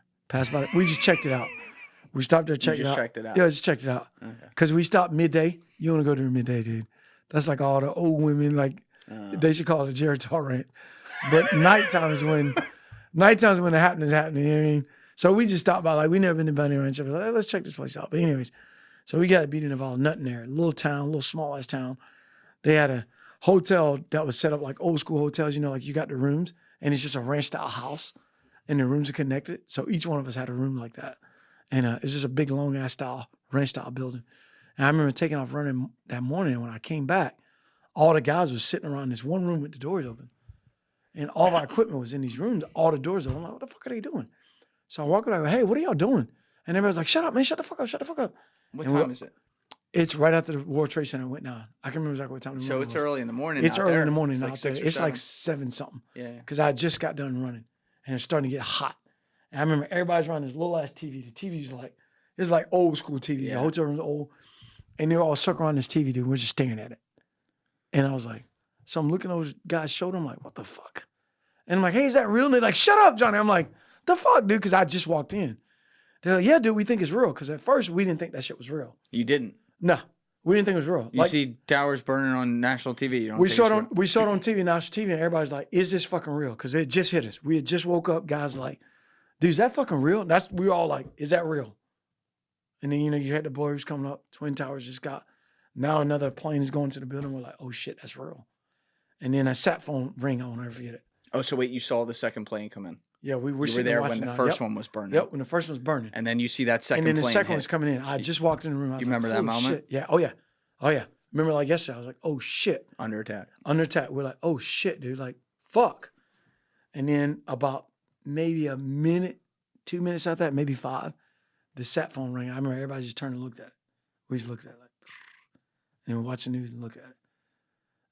We just checked it out. We stopped there, checked it out. Checked it out. Yeah, just checked it out. Because we stopped midday. You want to go to midday, dude. That's like all the old women, like, they should call it a Geritol Ranch. But nighttime is when the happening's happening, you know what I mean? So we just stopped by, like, we never been to Bunny Ranch. I was like, hey, let's check this place out. But anyways, so we got to beat involved, nothing there. Little town, little small-ass town. They had a hotel that was set up like old school hotels, like you got the rooms, and it's just a ranch-style house, and the rooms are connected. So each one of us had a room like that. And it's just a big, long-ass style, ranch-style building. And I remember taking off running that morning, and when I came back, all the guys was sitting around this one room with the doors open. And all of our equipment was in these rooms, all the doors open. I'm like, what the fuck are they doing? So I walk around, I go, hey, what are y'all doing? And everybody's like, shut up, man, shut the fuck up, shut the fuck up. What time is it? It's right after the World Trade Center went down. I can remember exactly what time. So it's early in the morning. It's early in the morning out there. It's like 7 something. Yeah. Because I just got done running, and it's starting to get hot. And I remember everybody's running this little ass TV. The TV's like, it's like old school TVs. The hotel room's old, and they're all circling around this TV, dude. We're just staring at it. And I was like, so I'm looking over the guy's shoulder. I'm like, what the fuck? And I'm like, hey, is that real? And they're like, shut up, Johnny. I'm like, the fuck, dude? Because I just walked in. They're like, yeah, dude, we think it's real. Because at first we didn't think that shit was real. You didn't? No. We didn't think it was real. You see towers burning on national TV. We saw it on TV, national TV, and everybody's like, is this fucking real? Because it just hit us. We had just woke up. Guys like, dude, is that fucking real? We were all like, is that real? And then, you had the boys coming up. Twin Towers just got Now another plane is going to the building. We're like, oh shit, that's real. And then a sat phone ring. I won't ever forget it. Oh, so wait, you saw the second plane come in? Yeah, we were You were sitting there when watching the it. first one was burning. Yep, when the first one was burning. And then you see that second And then the plane second hit. one's coming in. I just walked in the room. I was You remember like, that holy moment? shit. Yeah. Oh, yeah. Oh, yeah. Remember like yesterday, I was like, oh, shit. Under attack. Under attack. We're like, oh, shit, dude. Like, fuck. And then about maybe a minute, 2 minutes after that, maybe 5, the sat phone rang. I remember everybody just turned and looked at it. We just looked at it like, and we watched the news and looked at it.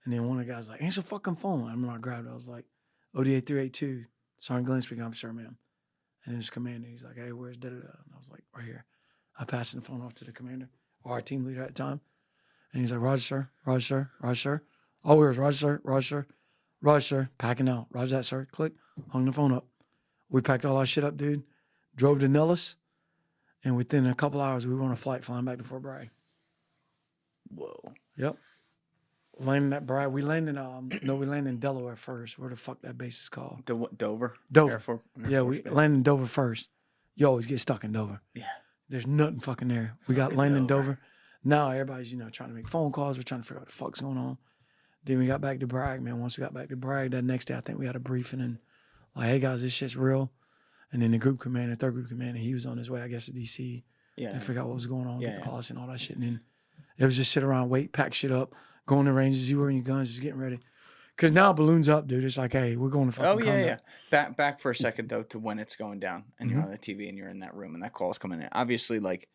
And then one of the guys was like, answer the fucking phone. I remember I grabbed it. I was like, ODA 382, Sergeant Glenn speaking. I'm sure, ma'am. And his commander, he's like, hey, where's da-da-da? And I was like, right here. I passed the phone off to the commander, or our team leader at the time. And he's like, Roger, sir. Roger, sir. Roger, sir. All we heard was, Roger, sir. Roger, sir. Roger, sir. Packing out. Roger that, sir. Click. Hung the phone up. We packed all our shit up, dude. Drove to Nellis. And within a couple hours, we were on a flight flying back to Fort Bragg. Whoa. Yep. Landing at Bragg. We landed in Delaware first. Where the fuck that base is called? Dover? Dover. Yeah, we landed in Dover first. You always get stuck in Dover. Yeah. There's nothing fucking there. We got landed in Dover. Now everybody's, trying to make phone calls. We're trying to figure out what the fuck's going on. Then we got back to Bragg, man. Once we got back to Bragg, that next day, I think we had a briefing and like, hey guys, this shit's real. And then the group commander, third group commander, he was on his way, I guess, to DC. Yeah. To figure out what was going on, get the Yeah. policy and all that shit. And then it was just sit around, wait, pack shit up, go on the ranges, zeroing your guns, just getting ready. Because now balloons up, dude. It's like, hey, we're going to fucking combat. Back for a second, though, to when it's going down and you're on the TV and you're in that room and that call's coming in. Obviously, like,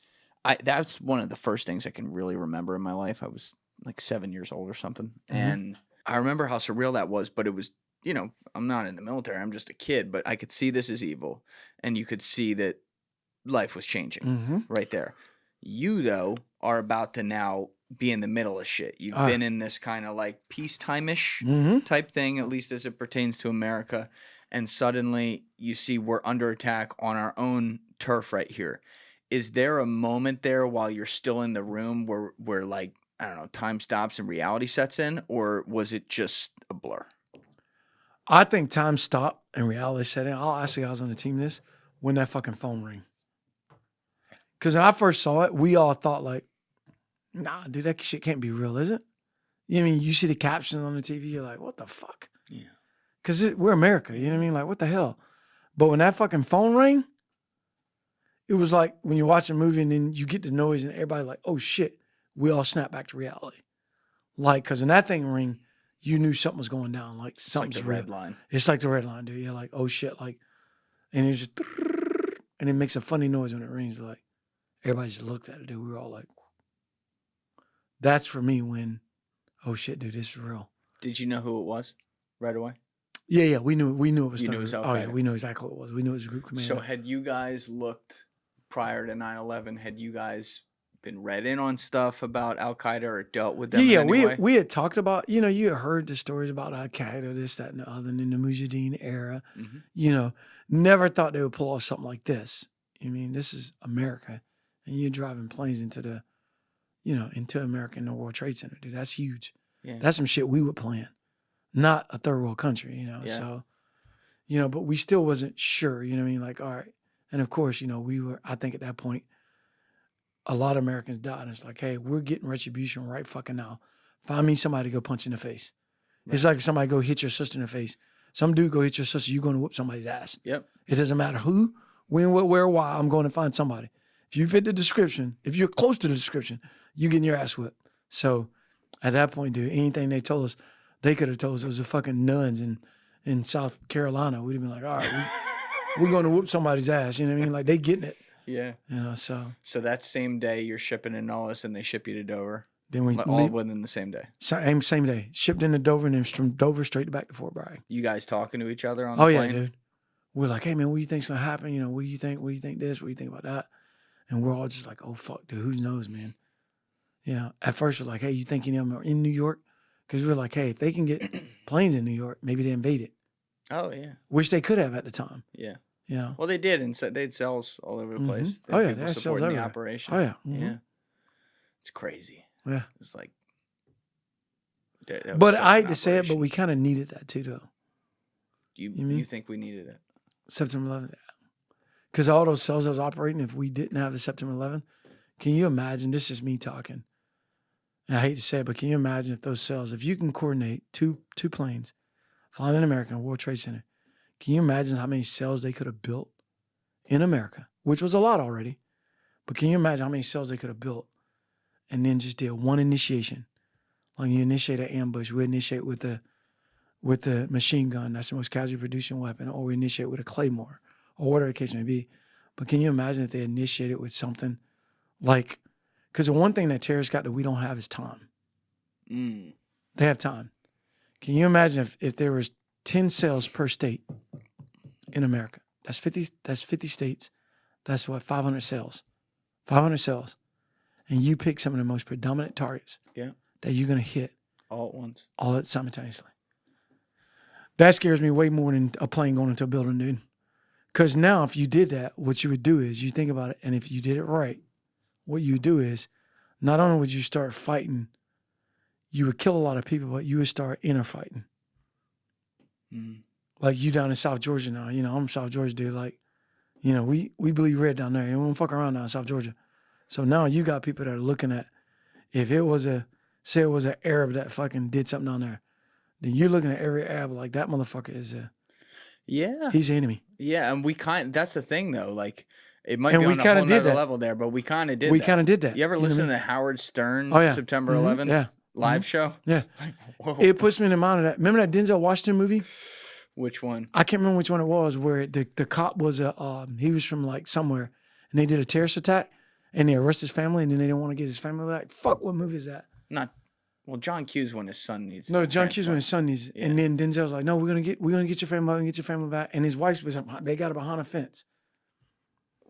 that's one of the first things I can really remember in my life. I was like 7 years old or something. And I remember how surreal that was, but it was, I'm not in the military. I'm just a kid, but I could see this as evil. And you could see that life was changing right there. You, though, are about to now be in the middle of shit. You've been in this kind of like peacetime-ish type thing, at least as it pertains to America. And suddenly you see we're under attack on our own turf right here. Is there a moment there while you're still in the room where like, I don't know, time stops and reality sets in? Or was it just a blur? I think time stopped and reality set in. I'll ask you guys on the team this, when that fucking phone rang. Because when I first saw it, we all thought like, nah, dude, that shit can't be real, is it? You know what I mean? You see the captions on the TV, you're like, what the fuck? Yeah. Because we're America, you know what I mean? Like, what the hell? But when that fucking phone rang, it was like when you watch a movie and then you get the noise and everybody like, oh shit, we all snap back to reality. Like, because when that thing rang, you knew something was going down. Like, something's like the real. red line. It's like the red line, dude. You're like, oh shit. Like, and it's just, and it makes a funny noise when it rings. Like, everybody just looked at it, dude. We were all like, that's for me when, oh shit, dude, this is real. Did you know who it was right away? Yeah, we knew it was. You knew it was Oh yeah, we knew exactly what it was. We knew it was a group commander. So had you guys looked prior to 9/11? Had you guys been read in on stuff about Al Qaeda or dealt with them? Yeah, in any way? we had talked about. You had heard the stories about Al Qaeda, this, that, and the other, and in the Mujahideen era. Never thought they would pull off something like this. I mean, this is America, and you're driving planes into the, into America in the World Trade Center, dude. That's huge. Yeah. That's some shit we would plan. Not a third world country, Yeah. So, but we still wasn't sure, you know what I mean? Like, all right. And of course, we were, I think at that point, a lot of Americans died. And it's like, hey, we're getting retribution right fucking now. Find me somebody to go punch in the face. Right. It's like if somebody go hit your sister in the face. Some dude go hit your sister, you're going to whoop somebody's ass. Yep. It doesn't matter who, when, what, where, why, I'm going to find somebody. If you fit the description, if you're close to the description, you getting your ass whipped. So at that point, dude, anything they told us, they could have told us it was the fucking nuns in South Carolina. We'd have been like, all right, we're going to whoop somebody's ass. You know what I mean? Like, they getting it. Yeah. So that same day you're shipping in Nellis and they ship you to Dover. Then we all within the same day. Same day. Shipped into Dover and then from Dover straight back to Fort Bragg. You guys talking to each other on the plane? Oh, yeah, dude. We're like, hey, man, what do you think's going to happen? What do you think? What do you think this? What do you think about that? And we're all just like, oh, fuck, dude, who knows, man? At first we're like, hey, you think any of them are in New York? Because we were like, hey, if they can get planes in New York, maybe they invade it. Oh, yeah. Which they could have at the time. Yeah. Well, they did, and so they had cells all over the place. Oh, yeah, people they had cells supporting the everywhere. operation. Oh, yeah. Yeah. It's crazy. Yeah. It's like. But I hate to say it, but we kind of needed that too, though. You think we needed it? September 11th. Because all those cells that was operating, if we didn't have the September 11th, can you imagine? This is me talking. And I hate to say it, but can you imagine if those cells, if you can coordinate two planes flying in America in World Trade Center, can you imagine how many cells they could have built in America, which was a lot already, but can you imagine how many cells they could have built and then just did one initiation? Like you initiate an ambush, we initiate with the machine gun, that's the most casualty producing weapon, or we initiate with a claymore, or whatever the case may be. But can you imagine if they initiated with something like, because the one thing that terrorists got that we don't have is time. They have time. Can you imagine if there was 10 cells per state in America? That's 50 states. That's what, 500 cells. 500 cells. And you pick some of the most predominant targets that you're going to hit. All at once. All at simultaneously. That scares me way more than a plane going into a building, dude. Because now if you did that, what you would do is you think about it, and if you did it right, what you would do is not only would you start fighting, you would kill a lot of people, but you would start inner fighting. Like you down in South Georgia now. You know, I'm South Georgia, dude. Like, you know, we bleed red down there. And we don't fuck around down in South Georgia. So now you got people that are looking at, if it was say it was an Arab that fucking did something down there, then you're looking at every Arab like that motherfucker is he's the enemy. Yeah, and that's the thing though. Like, it might be on a whole nother level there, but we kind of did that. We kind of did that. You ever listen to Howard Stern September 11th live show? Yeah. Like, whoa. It puts me in the mind of that. Remember that Denzel Washington movie? Which one? I can't remember which one it was, where the cop was he was from like somewhere, and they did a terrorist attack, and they arrested his family, and then they didn't want to get his family back. Fuck, what movie is that? Well, John Q's when his son needs. No, John Q's when his son needs, and then Denzel's like, no, we're gonna get your family back, and get your family back, and his wife was, they got it behind a fence.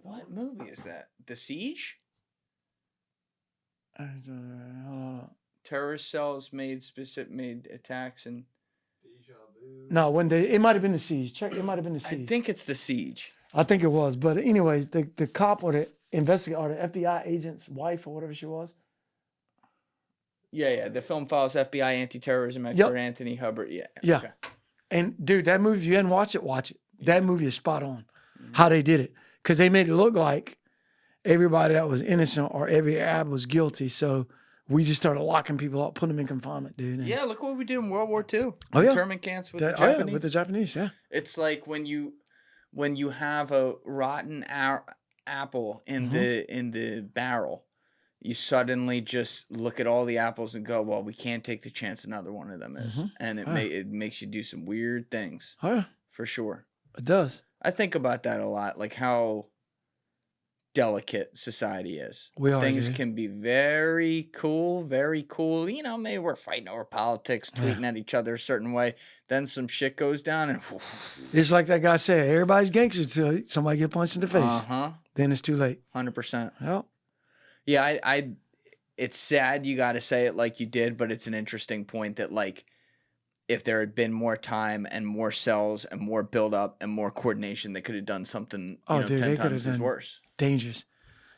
What movie is that? The Siege? Terrorist cells made attacks and. No, it might have been the Siege. Check, it might have been the Siege. I think it's the Siege. I think it was, but anyways, the cop or the investigator or the FBI agent's wife or whatever she was. Yeah. The film follows FBI anti-terrorism expert Anthony Hubbard. Yeah. Okay. And dude, that movie, if you hadn't watched it, watch it. That movie is spot on. How they did it, because they made it look like everybody that was innocent or every Arab was guilty. So we just started locking people up, putting them in confinement, dude. And look what we did in World War II. Oh, yeah. Internment camps with the Japanese. Oh, yeah, with the Japanese, yeah. It's like when you have a rotten apple in the barrel, you suddenly just look at all the apples and go, well, we can't take the chance another one of them is. And it makes you do some weird things. Oh, yeah. For sure. It does. I think about that a lot, like how delicate society is. Things can be very cool. You know, maybe we're fighting over politics, tweeting at each other a certain way. Then some shit goes down, and it's like that guy said, everybody's gangster till somebody get punched in the face. Then it's too late. 100%. Yep. Yeah, I it's sad you got to say it like you did, but it's an interesting point that, like, if there had been more time and more cells and more build up and more coordination, they could have done something 10 times as worse. Dangerous.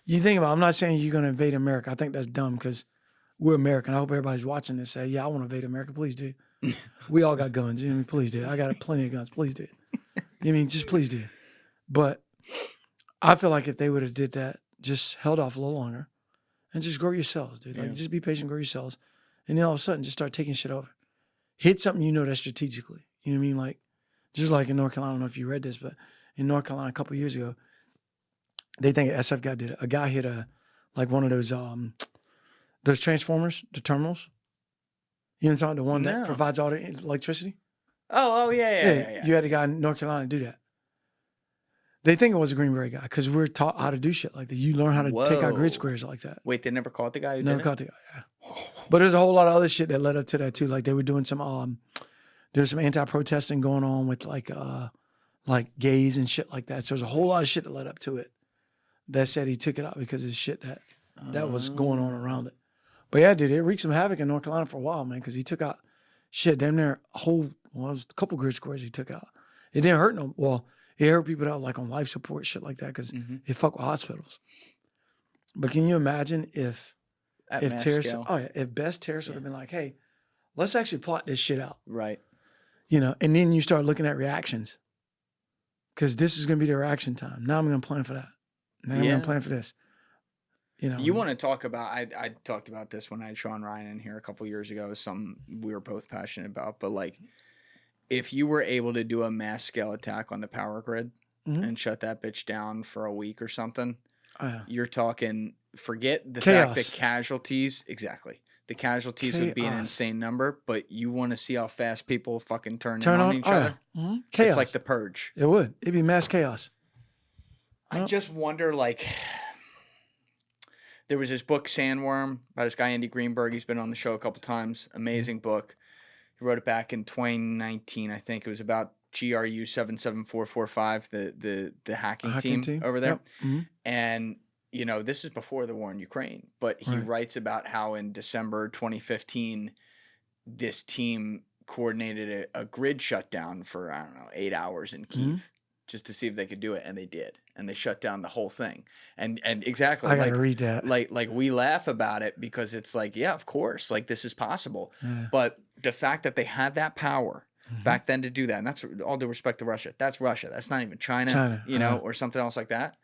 You think about it, I'm not saying you're going to invade America. I think that's dumb because we're American. I hope everybody's watching this say, yeah, I want to invade America. Please do. We all got guns. You know, please do. I got plenty of guns. Please do. You mean, just please do. But I feel like if they would have did that, just held off a little longer and just grow your cells, dude. Like, just be patient, grow your cells. And then all of a sudden, just start taking shit over. Hit something you know that's strategically. You know what I mean? Like, just like in North Carolina, I don't know if you read this, but in North Carolina a couple of years ago, they think an SF guy did it. A guy hit one of those transformers, the terminals. You know what I'm talking about? The one that provides all the electricity? Oh, yeah. You had a guy in North Carolina do that. They think it was a Green Beret guy because we're taught how to do shit like that. You learn how to take out grid squares like that. Wait, they never caught the guy who never caught the guy, yeah. But there's a whole lot of other shit that led up to that too. Like they were doing some there's some anti-protesting going on with like gays and shit like that. So there's a whole lot of shit that led up to it that said he took it out because of shit that was going on around it. But yeah, dude, it wreaked some havoc in North Carolina for a while, man, because he took out shit damn near it was a couple grid squares he took out. It didn't hurt it hurt people out like on life support, shit like that, because it fucked with hospitals. But can you imagine if terrorists, if best terrorists would have been like, hey, let's actually plot this shit out. Right. You know, and then you start looking at reactions. Because this is going to be the reaction time. Now I'm going to plan for that. Now I'm going to plan for this. You know, You want to talk about? I talked about this when I had Sean Ryan in here a couple years ago. Something we were both passionate about. But like, if you were able to do a mass scale attack on the power grid and shut that bitch down for a week or something, you're talking. Forget the fact that casualties. Exactly. The casualties would be an insane number, but you want to see how fast people fucking turn in on each other. Chaos. It's like the Purge. It would. It'd be mass chaos. I just wonder, like, there was this book, Sandworm, by this guy, Andy Greenberg. He's been on the show a couple times. Amazing book. He wrote it back in 2019, I think. It was about GRU 77445, the hacking team over there. Yep. And, you know, this is before the war in Ukraine, but he writes about how in December 2015, this team coordinated a grid shutdown for, I don't know, 8 hours in Kyiv. Just to see if they could do it, and they did, and they shut down the whole thing. And exactly, I gotta read that. Like we laugh about it because it's like, yeah, of course, like this is possible. But the fact that they had that power back then to do that, and that's all due respect to Russia. That's Russia. That's not even China. You know, or something else like that.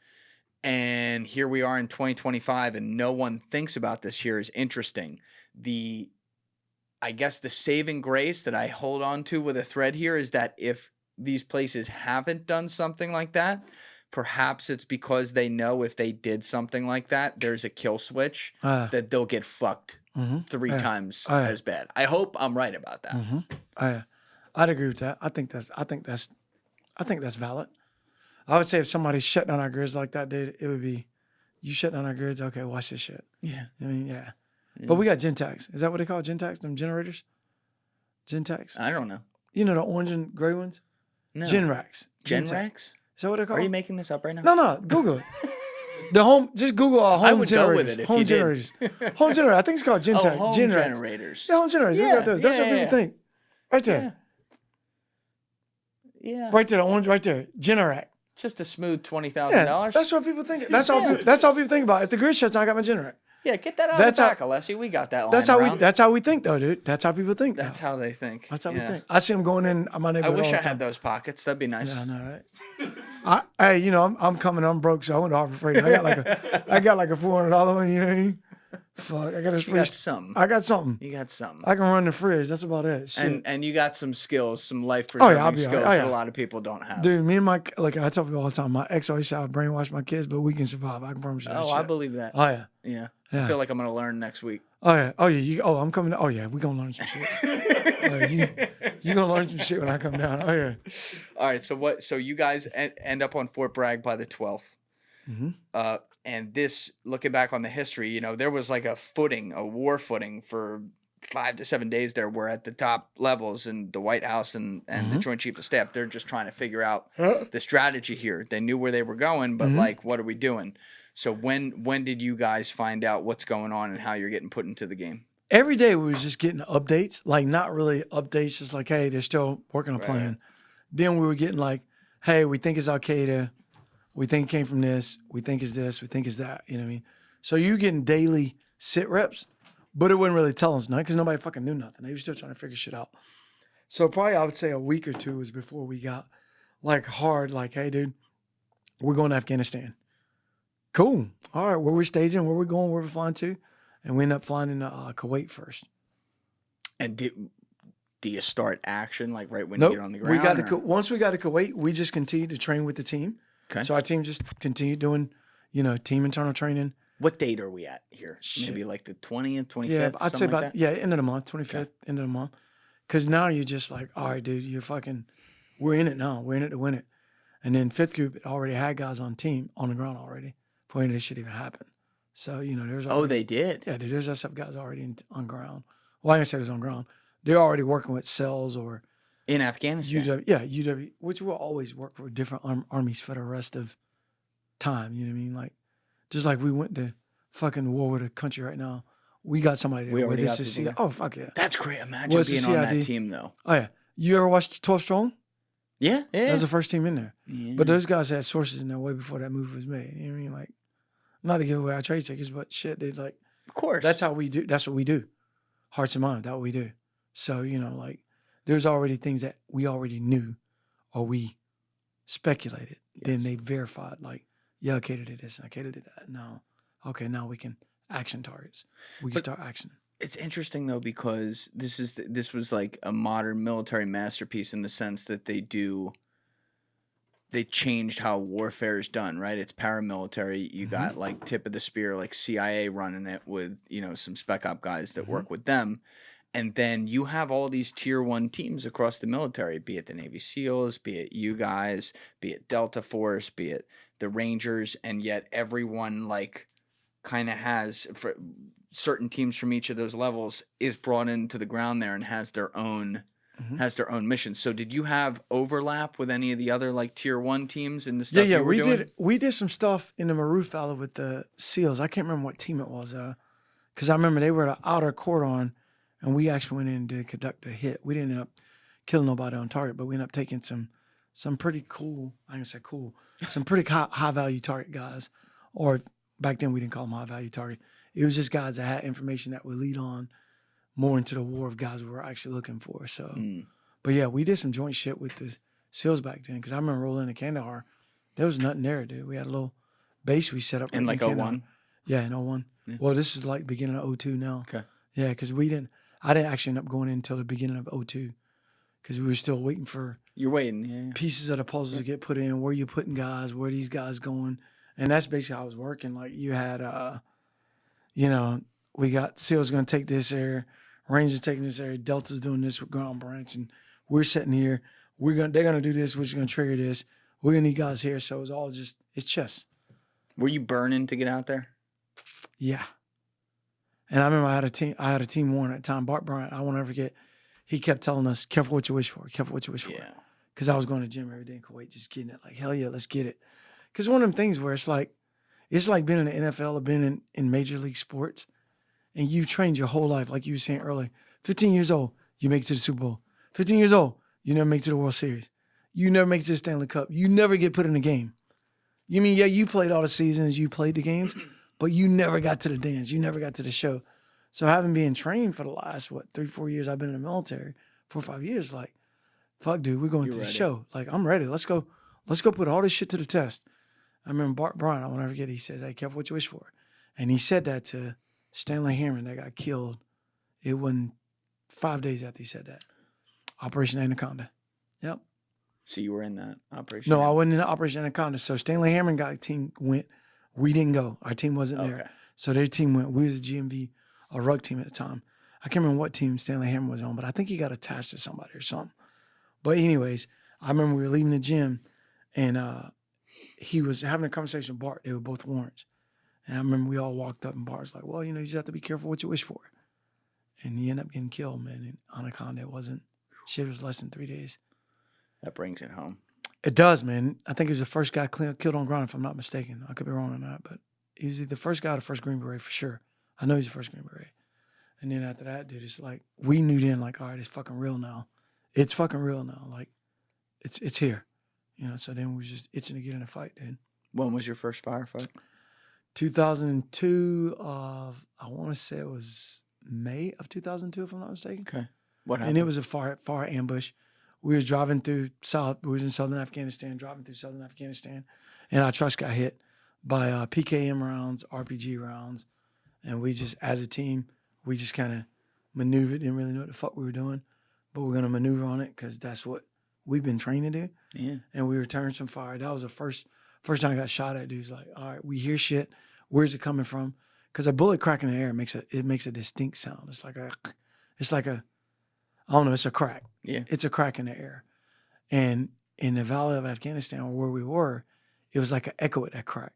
And here we are in 2025, and no one thinks about this here is interesting. I guess the saving grace that I hold on to with a thread here is that if these places haven't done something like that, perhaps it's because they know if they did something like that, there's a kill switch that they'll get fucked 3 times as bad. I hope I'm right about that. I'd agree with that. I think that's valid. I would say if somebody shut down our grids like that, dude, it would be, you shut down our grids, okay, watch this shit. Yeah. I mean, yeah. But we got Gentax. Is that what they call Gentax? Them generators? Gentax? I don't know. You know the orange and gray ones? No. Genrax. Genrax? Is that what they're called? Are you making this up right now? No. Google it. Just Google home I would generators. go with it if home you generators. did. Home generator. I think it's called Gentax. Oh, home Genrax. generators. Yeah, home generators. Yeah, We got those. That's what people think. Right there. Yeah. Right there. The orange right there. Generac. Just a smooth $20,000. Yeah, that's what people think. That's all people think about. If the grid shuts down, I got my Generac. Yeah, get that out of the back, Alessi. We got that line That's how we think, though, dude. That's how people think. That's how they think. That's how we think. I see them going in my neighborhood. I wish all the I time. had those pockets. That'd be nice. Yeah, I know, right? Hey, you know, I'm coming. I'm broke, so I went to Harbor Freight. I got like a $400 one. You know what I mean? Fuck, I got a fridge. You got something. I got something. You got something. I can run the fridge. That's about it. Shit. And you got some skills, some life preserving skills that a lot of people don't have. Dude, me and I tell people all the time, my ex always said I brainwash my kids, but we can survive. I can promise you that. I believe that. Oh yeah. Yeah. I feel like I'm gonna learn next week. Oh yeah. I'm coming. Oh yeah, we gonna learn some shit. You gonna learn some shit when I come down. Oh yeah. All right. So you guys end up on Fort Bragg by the 12th. And this, looking back on the history, you know, there was like a war footing for 5 to 7 days there. Where at the top levels in the White House and the Joint Chief of Staff, they're just trying to figure out the strategy here. They knew where they were going, but like, what are we doing? So when did you guys find out what's going on and how you're getting put into the game? Every day we was just getting updates, like not really updates, just like, hey, they're still working a plan. Then we were getting like, hey, we think it's Al Qaeda. We think it came from this. We think it's this. We think it's that. You know what I mean? So you getting daily sit reps, but it wouldn't really tell us nothing because nobody fucking knew nothing. They were still trying to figure shit out. So probably I would say a week or two is before we got like hard, like, hey, dude, we're going to Afghanistan. Cool. All right, where we're staging, where we're going, where we're flying to. And we end up flying into Kuwait first. And do you start action like right when you get on the ground? Once we got to Kuwait, we just continued to train with the team. Okay. So our team just continued doing, team internal training. What date are we at here? Maybe like the 20th, 25th? Yeah, I'd say about, like that? End of the month, 25th, end of the month. Because now you're just like, all right, dude, we're in it now. We're in it to win it. And then 5th group already had guys on the ground already before any of this shit even happened. So, there's already, they did? Yeah, dude, there's SF guys already on ground. Well, I didn't say it was on ground. They're already working with cells or... In Afghanistan? UW, which will always work with different armies for the rest of time. You know what I mean? Like, just like we went to fucking war with a country right now. We got somebody there. Oh, fuck yeah. That's great. Imagine being on that team, though. Oh, yeah. You ever watched 12 Strong? Yeah. That was the first team in there. Yeah. But those guys had sources in there way before that move was made. You know what I mean? Like, not to give away our trade secrets, but shit, they like... Of course. That's how we do. That's what we do. Hearts and minds, that's what we do. So, like, there's already things that we already knew or we speculated. Yes. Then they verified, like, yeah, Al-Qaeda did this and Al-Qaeda did that. No. okay, now we can action targets. We can start action. It's interesting though, because this was like a modern military masterpiece in the sense that they changed how warfare is done, right? It's paramilitary. You got like tip of the spear, like CIA running it with, some Spec Op guys that work with them. And then you have all these tier 1 teams across the military, be it the Navy SEALs, be it you guys, be it Delta Force, be it the Rangers. And yet everyone like kind of has, for certain teams from each of those levels, is brought into the ground there and has their own mission. So did you have overlap with any of the other like tier 1 teams in the stuff you were doing? We did some stuff in the Maroof Valley with the SEALs. I can't remember what team it was, because I remember they were the outer cordon, and we actually went in to conduct a hit. We didn't end up killing nobody on target, but we ended up taking some pretty cool, I can say cool, some pretty high value target guys, or back then we didn't call them high value target. It was just guys that had information that would lead on more into the war of guys we were actually looking for. So, but yeah, we did some joint shit with the SEALs back then, because I remember rolling into Kandahar. There was nothing there, dude. We had a little base we set up. In like 01? Yeah, in 01. Yeah. Well, this is like beginning of 02 now. Okay. Yeah, because I didn't actually end up going in until the beginning of 02, because we were still waiting for You're waiting, yeah. pieces of the puzzles to get put in, where you putting guys, where these guys going. And that's basically how I was working. Like you had, we got SEALs going to take this area, Rangers taking this area, Delta's doing this with ground branch, and we're sitting here. They're gonna do this. We're just gonna trigger this. We're gonna need guys here. So it's chess. Were you burning to get out there? Yeah. And I remember I had a team warden at the time, Bart Bryant. I won't ever forget. He kept telling us, "Careful what you wish for. Careful what you wish for." Yeah. Because I was going to the gym every day in Kuwait, just getting it. Like, hell yeah, let's get it. Because one of them things where it's like being in the NFL or being in major league sports, and you trained your whole life, like you were saying earlier. 15 years old, you make it to the Super Bowl. 15 years old, you never make it to the World Series. You never make it to the Stanley Cup. You never get put in a game. You mean, yeah, you played all the seasons, you played the games, but you never got to the dance. You never got to the show. So having been trained for the last, 3-4 years I've been in the military, 4 or 5 years, like, fuck, dude, we're going to the show. Like, I'm ready. Let's go put all this shit to the test. I remember Bart Bryant, I won't ever forget, he says, "Hey, careful what you wish for." And he said that to Stanley Hammer that got killed. It wasn't 5 days after he said that. Operation Anaconda. Yep. So you were in that operation? No, I wasn't in the Operation Anaconda. So Stanley Hammer and guy team went. We didn't go. Our team wasn't there. So their team went. We was a GMV, a rug team at the time. I can't remember what team Stanley Hammer was on, but I think he got attached to somebody or something. But anyways, I remember we were leaving the gym, and he was having a conversation with Bart. They were both warrants. And I remember we all walked up, and Bart was like, "Well, you just have to be careful what you wish for." And he ended up getting killed, man. In Anaconda, it wasn't, shit, it was less than 3 days. That brings it home. It does, man. I think he was the first guy killed on ground, if I'm not mistaken. I could be wrong on that, but he was the first guy or the first Green Beret for sure. I know he's the first Green Beret. And then after that, dude, it's like, we knew then, like, all right, it's fucking real now. It's fucking real now. Like, it's here. So then we was just itching to get in a fight, dude. When was your first firefight? 2002 of, I want to say it was May of 2002, if I'm not mistaken. Okay. What happened? And it was a far ambush. We was driving through we was in southern Afghanistan, and our trucks got hit by PKM rounds, RPG rounds, and we just, as a team, we just kind of maneuvered, didn't really know what the fuck we were doing, but we're going to maneuver on it because that's what we've been trained to do. Yeah. And we returned some fire. That was the first time I got shot at. Dude's like, all right, we hear shit. Where's it coming from? Because a bullet cracking in the air makes a distinct sound. It's like a, I don't know, it's a crack. Yeah. It's a crack in the air. And in the valley of Afghanistan, or where we were, it was like an echo at that crack.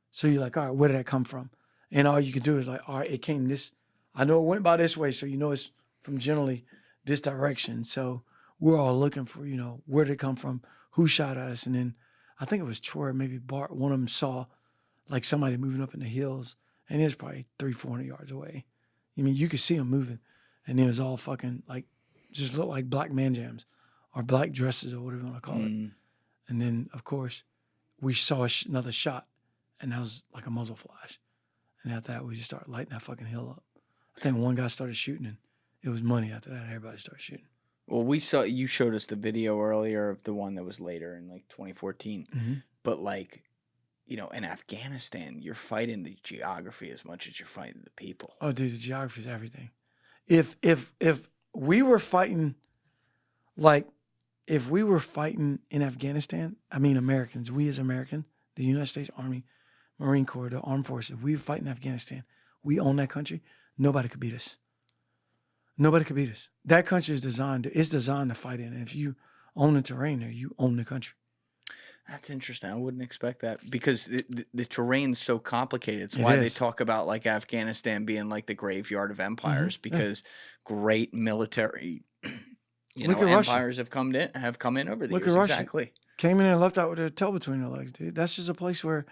So you're like, all right, where did that come from? And all you could do is like, all right, it came this, I know it went by this way, so it's from generally this direction. So we're all looking for, where did it come from? Who shot at us? And then I think it was Troy, maybe Bart, one of them saw like somebody moving up in the hills, and it was probably 300-400 yards away. You could see them moving, and it was all fucking like, just looked like black man jams or black dresses or whatever you want to call it. And then, of course, we saw another shot, and that was like a muzzle flash. And after that, we just started lighting that fucking hill up. I think one guy started shooting, and it was money. After that, everybody started shooting. Well, you showed us the video earlier of the one that was later in like 2014. Mm-hmm. But like, in Afghanistan, you're fighting the geography as much as you're fighting the people. Oh, dude, the geography is everything. If we were fighting, like, if we were fighting in Afghanistan, I mean Americans, we as Americans, the United States Army, Marine Corps, the Armed Forces, we fight in Afghanistan. We own that country. Nobody could beat us. Nobody could beat us. That country is designed to fight in. And if you own the terrain there, you own the country. That's interesting. I wouldn't expect that because the terrain's so complicated. It's why they talk about like Afghanistan being like the graveyard of empires because great military empires have come in over the years. Exactly. Came in and left out with their tail between their legs, dude. That's just a place where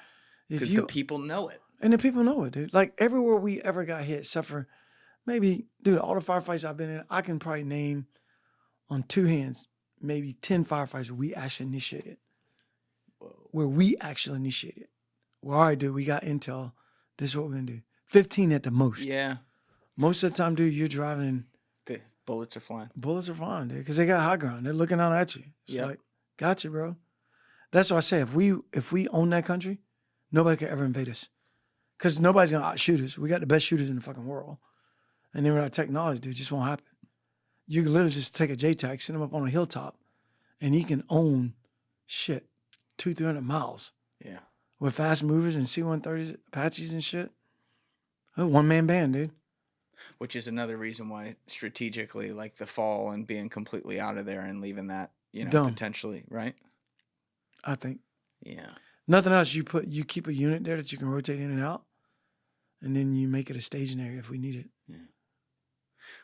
because the people know it. And the people know it, dude. Like everywhere we ever got hit, except for maybe, dude, all the firefights I've been in, I can probably name on two hands maybe 10 firefights where we actually initiated. Where we actually initiated. Well, all right, dude, we got intel. This is what we're going to do. 15 at the most. Yeah. Most of the time, dude, you're driving and the bullets are flying. Bullets are flying, dude, because they got high ground. They're looking out at you. It's like, got you, bro. That's why I say if we own that country, nobody can ever invade us. Because nobody's going to outshoot us. We got the best shooters in the fucking world. And then with our technology, dude, it just won't happen. You can literally just take a JTAC, send him up on a hilltop, and he can own shit 200-300 miles. Yeah. With fast movers and C-130s, Apaches and shit. A one-man band, dude. Which is another reason why strategically, like the fall and being completely out of there and leaving that, potentially, right? I think. Yeah. Nothing else. You keep a unit there that you can rotate in and out, and then you make it a staging area if we need it. Yeah.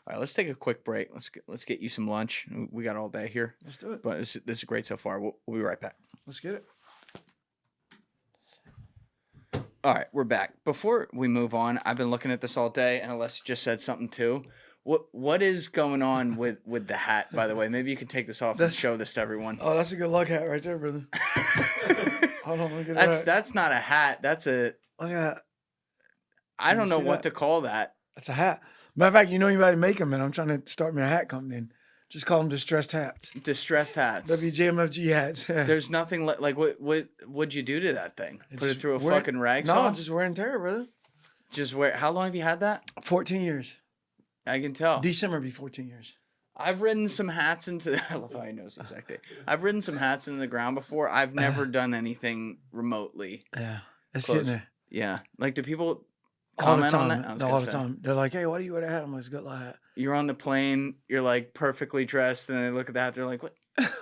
All right, let's take a quick break. Let's get you some lunch. We got all day here. Let's do it. But this is great so far. We'll be right back. Let's get it. All right, we're back. Before we move on, I've been looking at this all day, and Alessia just said something too. What is going on with the hat, by the way? Maybe you can take this off and show this to everyone. Oh, that's a good luck hat right there, brother. Hold on, look at that. That's not a hat. That's a. Look at that. I don't know what to call that. That's a hat. Matter of fact, you know anybody make them, and I'm trying to start me a hat company. And just call them distressed hats. Distressed hats. WJMFG hats. There's nothing like what'd you do to that thing? Put it through a fucking rag saw? No, just wear and tear, brother. Just wear. How long have you had that? 14 years. I can tell. December will be 14 years. I've ridden some hats into. I love how he knows the exact date. I've ridden some hats into the ground before. I've never done anything remotely. Yeah, it's getting there. Yeah, like do people all the comment time? on that? All the time. They're like, "Hey, why do you wear that hat?" I'm like, "It's a good hat." You're on the plane. You're like perfectly dressed, and they look at that. They're like, "What?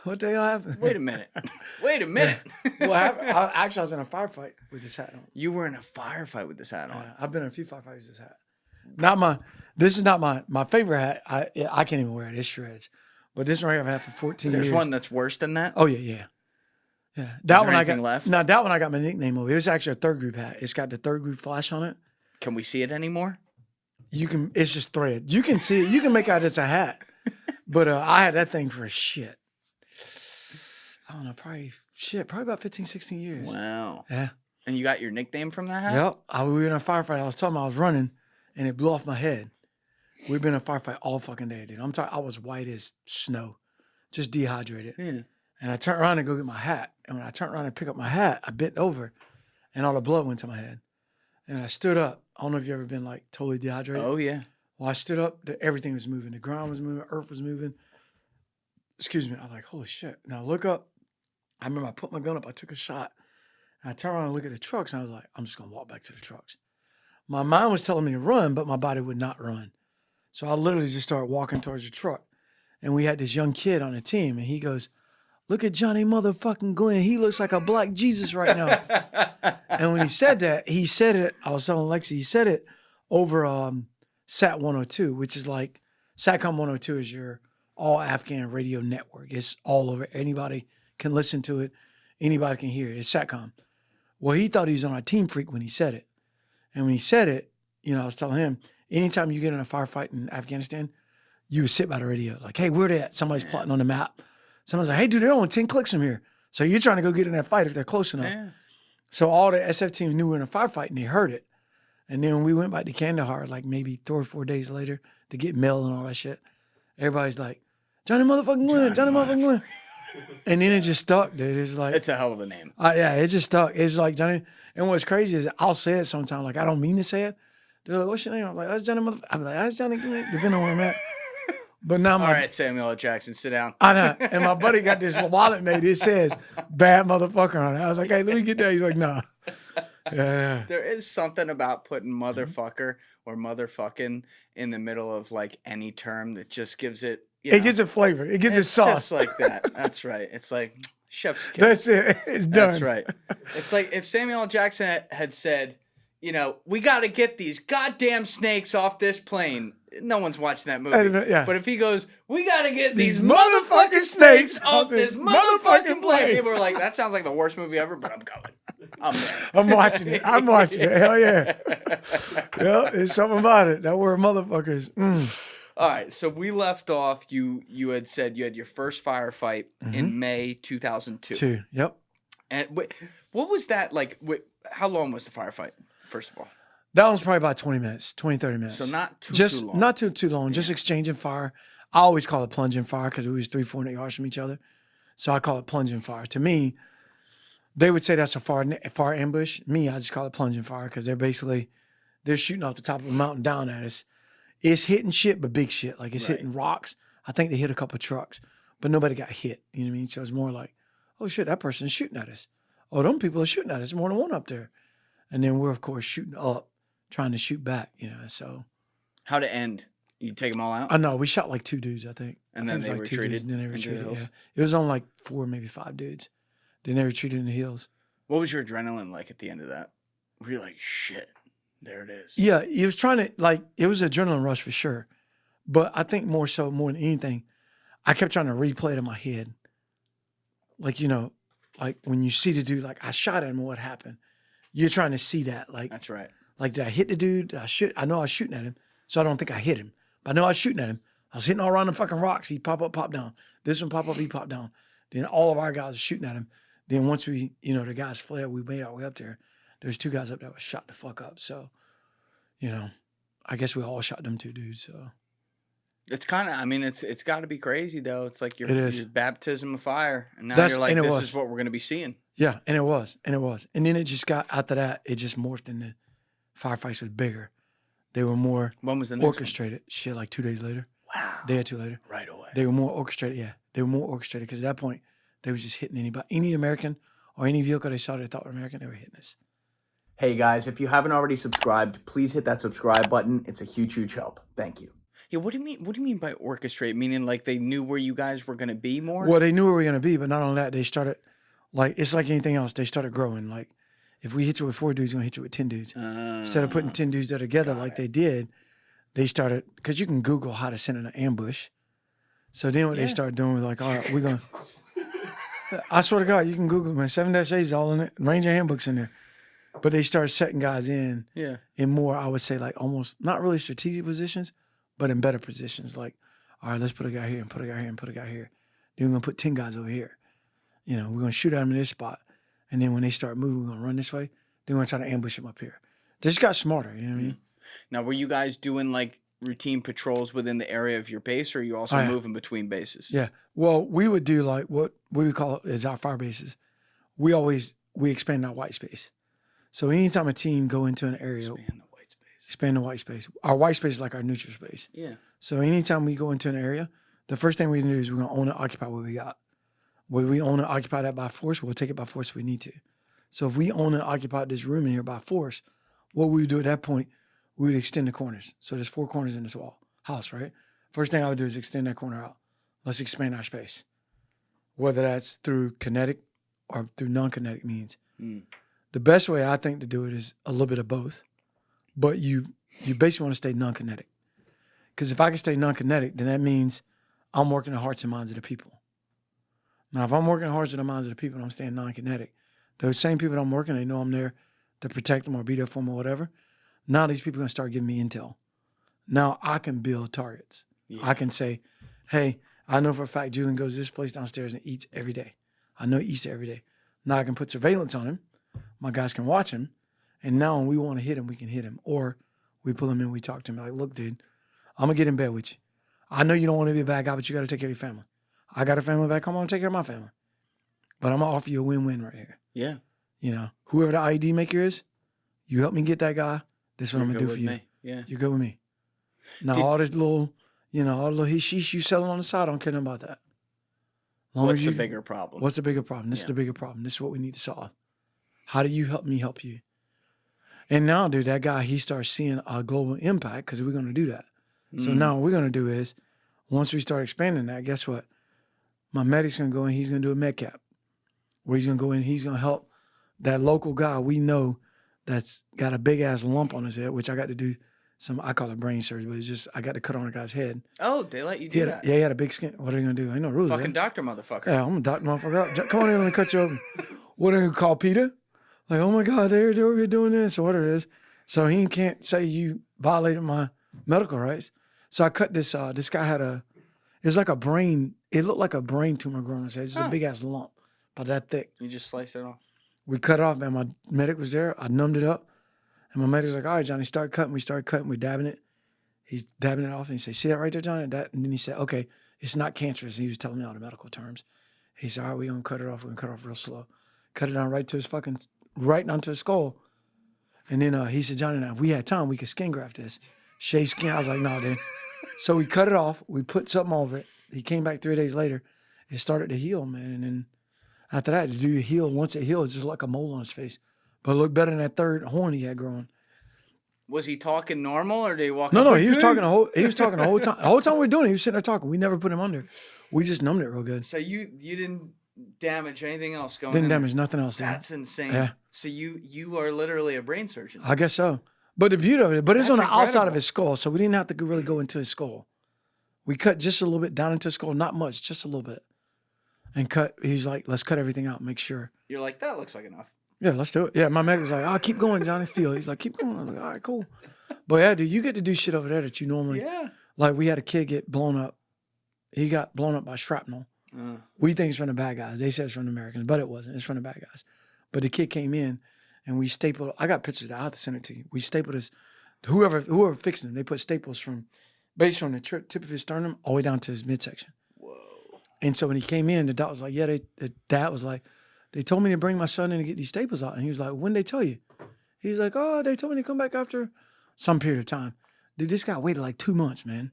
What the hell happened?" Wait a minute. Wait a minute. What happened? I was in a firefight with this hat on. You were in a firefight with this hat on. I've been in a few firefights with this hat. This is not my favorite hat. I can't even wear it. It shreds. But this one I've had for 14 years. There's one that's worse than that? Oh, yeah. That one I got left? No, that one I got my nickname over. It was actually a third group hat. It's got the third group flash on it. Can we see it anymore? It's just thread. You can see it. You can make out it's a hat. But I had that thing for shit. I don't know, probably about 15, 16 years. Wow. Yeah. And you got your nickname from that hat? Yep. We were in a firefight. I was telling them I was running, and it blew off my head. We've been in a firefight all fucking day, dude. I was white as snow, just dehydrated. Yeah. And I turned around to go get my hat. And when I turned around and pick up my hat, I bent over, and all the blood went to my head. And I stood up. I don't know if you've ever been like totally dehydrated. Oh, yeah. Well, I stood up. Everything was moving. The ground was moving. Earth was moving. Excuse me. I was like, holy shit. And I look up. I remember I put my gun up. I took a shot. And I turned around and looked at the trucks. And I was like, I'm just going to walk back to the trucks. My mind was telling me to run, but my body would not run. So I literally just started walking towards the truck. And we had this young kid on the team. And he goes, look at Johnny motherfucking Glenn. He looks like a black Jesus right now. And when he said that, I was telling Lexi, he said it over SAT 102, which is like, SATCOM 102 is your all Afghan radio network. It's all over. Anybody can listen to it. Anybody can hear it. It's SATCOM. Well, he thought he was on our Team Freak when he said it. And when he said it, I was telling him, anytime you get in a firefight in Afghanistan, you would sit by the radio. Like, hey, where they at? Somebody's plotting on the map. Someone's like, hey, dude, they're only 10 clicks from here. So you're trying to go get in that fight if they're close enough. Yeah. So all the SF teams knew we were in a firefight and they heard it. And then when we went back to Kandahar, like maybe 3 or 4 days later to get mail and all that shit, everybody's like, Johnny motherfucking Glenn, Johnny motherfucking Glenn. And then it just stuck, dude. It's like, It's a hell of a name. yeah, it just stuck. It's like Johnny. And what's crazy is I'll say it sometimes, like I don't mean to say it. They're like, "What's your name?" I'm like, "That's Johnny." I'm like, "That's Johnny." Depending on where I'm at. But now All right, Samuel L. Jackson, sit down. I know. And my buddy got this wallet made. It says "bad motherfucker" on it. I was like, "Hey, let me get that." He's like, "Nah." Yeah. There is something about putting motherfucker or motherfucking in the middle of like any term that just gives it. It gives it flavor. It gives it sauce. Just like that. That's right. It's like chef's kiss. That's it. It's done. That's right. It's like if Samuel L. Jackson had said, you know, we got to get these goddamn snakes off this plane. No one's watching that movie. Yeah. But if he goes, we got to get these motherfucking snakes off this motherfucking plane. People are like, that sounds like the worst movie ever, but I'm going. I'm there. I'm watching it. I'm watching it. Hell yeah. Yeah, there's something about it. That word motherfuckers. All right. So we left off. You had said you had your first firefight in May 2002. Yep. And what was that like? How long was the firefight, first of all? That was probably about 20 minutes, 20, 30 minutes. So not too long. Not too long. Yeah. Just exchanging fire. I always call it plunging fire because we was 300-400 yards from each other. So I call it plunging fire. To me, they would say that's a far ambush. Me, I just call it plunging fire because they're shooting off the top of a mountain down at us. It's hitting shit, but big shit. Like it's hitting rocks. I think they hit a couple of trucks, but nobody got hit. You know what I mean? So it's more like, oh shit, that person's shooting at us. Oh, them people are shooting at us. More than one up there. And then we're, of course, shooting up, trying to shoot back, you know, so. How'd it end? You take them all out? No, we shot like 2 dudes, I think. And then they like retreated? And then they retreated, yeah. It was on like 4, maybe 5 dudes. Then they retreated in the hills. What was your adrenaline like at the end of that? Were you like, shit, there it is? Yeah, it was trying to, like, it was an adrenaline rush for sure. But I think more than anything, I kept trying to replay it in my head. Like, you know, like when you see the dude, like I shot at him, what happened? You're trying to see that. Like, that's right. Like, did I hit the dude? Did I shoot? I know I was shooting at him, so I don't think I hit him. But I know I was shooting at him. I was hitting all around the fucking rocks. He pop up, pop down. This one pop up, he pop down. Then all of our guys were shooting at him. Then once we, you know, the guys fled, we made our way up there. There's 2 guys up there that was shot the fuck up. So, you know, I guess we all shot them 2 dudes. So it's kind of, I mean, it's got to be crazy though. It's like your baptism of fire, and now you're like, this is what we're gonna be seeing. Yeah, and it was. And then it just got, after that, it just morphed into Firefights was bigger. They were more orchestrated. Shit, like 2 days later. Wow. Day or 2 later. Right away. They were more orchestrated, yeah. They were more orchestrated because at that point, they was just hitting anybody. Any American or any vehicle they saw they thought were American, they were hitting us. Hey guys, if you haven't already subscribed, please hit that subscribe button. It's a huge, huge help. Thank you. Yeah, what do you mean? What do you mean by orchestrate? Meaning like they knew where you guys were gonna be more? Well, they knew where we were gonna be, but not only that, they started, like, it's like anything else. They started growing. Like, if we hit you with 4 dudes, we're gonna hit you with 10 dudes. Instead of putting 10 dudes there together like they did, they started, because you can Google how to send an ambush. So then what they started doing was like, all right, we're gonna. I swear to God, you can Google it, man. 7-8 is all in it. Ranger handbook's in there. But they started setting guys in more, I would say, like almost not really strategic positions, but in better positions. Like, all right, let's put a guy here and put a guy here and put a guy here. Then we're going to put 10 guys over here. You know, we're going to shoot at them in this spot. And then when they start moving, we're going to run this way. Then we're going to try to ambush them up here. They just got smarter, you know what I mean? Now, were you guys doing like routine patrols within the area of your base, or are you also moving between bases? Yeah. Well, we would do like what we would call is our fire bases. We expand our white space. So anytime a team go into an area, expand the white space. Our white space is like our neutral space. Yeah. So anytime we go into an area, the first thing we do is we're gonna own and occupy what we got. When we own and occupy that by force, we'll take it by force if we need to. So if we own and occupy this room in here by force, what we would do at that point, we would extend the corners. So there's 4 corners in this house, right? First thing I would do is extend that corner out. Let's expand our space. Whether that's through kinetic or through non-kinetic means. The best way I think to do it is a little bit of both, but you basically want to stay non-kinetic. Because if I can stay non-kinetic, then that means I'm working the hearts and minds of the people. Now, if I'm working the hearts and the minds of the people and I'm staying non-kinetic, those same people that I'm working, they know I'm there to protect them or be there for them or whatever. Now these people are going to start giving me intel. Now I can build targets. Yeah. I can say, hey, I know for a fact Julian goes to this place downstairs and eats every day. I know he eats there every day. Now I can put surveillance on him. My guys can watch him. And now when we want to hit him, we can hit him. Or we pull him in, we talk to him like, look, dude, I'm going to get in bed with you. I know you don't want to be a bad guy, but you got to take care of your family. I got a family back home. I'm going to take care of my family. But I'm going to offer you a win-win right here. Yeah. You know, whoever the IED maker is, you help me get that guy. This is what I'm going to do for you. Me. Yeah. You're good with me. Now, all this little, all the little he-sheesh you selling on the side, I don't care nothing about that. What's the bigger problem? What's the bigger problem? This is the bigger problem. This is what we need to solve. How do you help me help you? And now, dude, that guy, he starts seeing a global impact because we're going to do that. So now what we're going to do is, once we start expanding that, guess what? My medic's going to go in, he's going to do a med cap. Where he's going to go in, he's going to help that local guy we know that's got a big-ass lump on his head, which I got to do I call it brain surgery, but it's just, I got to cut on a guy's head. Oh, they let you do that? Yeah, he had a big skin. What are you going to do? Ain't no rules. Fucking doctor, motherfucker. Yeah, I'm a doctor, motherfucker. Come on in, let me cut you open. What are you going to call Peter? Like, oh my God, they're doing this or whatever it is. So he can't say you violated my medical rights. So I cut this, this guy had it's like a brain, it looked like a brain tumor growing on his head. It's a big-ass lump, about that thick. You just sliced it off? We cut it off, man. My medic was there. I numbed it up. And my medic's like, all right, Johnny, start cutting. We started cutting. We're dabbing it. He's dabbing it off. And he said, see that right there, Johnny? And then he said, okay, it's not cancerous. And he was telling me all the medical terms. He said, all right, we're going to cut it off. We're going to cut it off real slow. Cut it down right to his right down to his skull. And then he said, Johnny, now, if we had time, we could skin graft this. Shave skin. I was like, no, dude. So we cut it off. We put something over it. He came back 3 days later. It started to heal, man. And then after that, the dude healed. Once it healed, it's just like a mole on his face. But it looked better than that third horn he had growing. Was he talking normal or did he walk? No, he was talking the whole time. The whole time we were doing it, he was sitting there talking. We never put him under. We just numbed it real good. So you didn't damage anything else going? Didn't damage nothing else. That's insane. Yeah. So you are literally a brain surgeon. I guess so. But the beauty of it, but it's on the incredible. outside of his skull, so we didn't have to really go into his skull. We cut just a little bit down into his skull, not much, just a little bit. And he's like, let's cut everything out, make sure. You're like, that looks like enough. Yeah, let's do it. Yeah, my medic was like, oh, keep going, Johnny, feel. He's like, keep going. I was like, all right, cool. But yeah, dude, you get to do shit over there that you normally, like we had a kid get blown up. He got blown up by shrapnel. We think it's from the bad guys. They said it's from the Americans, but it wasn't. It's from the bad guys. But the kid came in and we stapled, I got pictures that I have to send it to you. We stapled his, whoever fixed him, they put staples based on the tip of his sternum all the way down to his midsection. Whoa. And so when he came in, the doctor was like, yeah, the dad was like, they told me to bring my son in to get these staples out. And he was like, when did they tell you? He was like, oh, they told me to come back after some period of time. Dude, this guy waited like 2 months, man.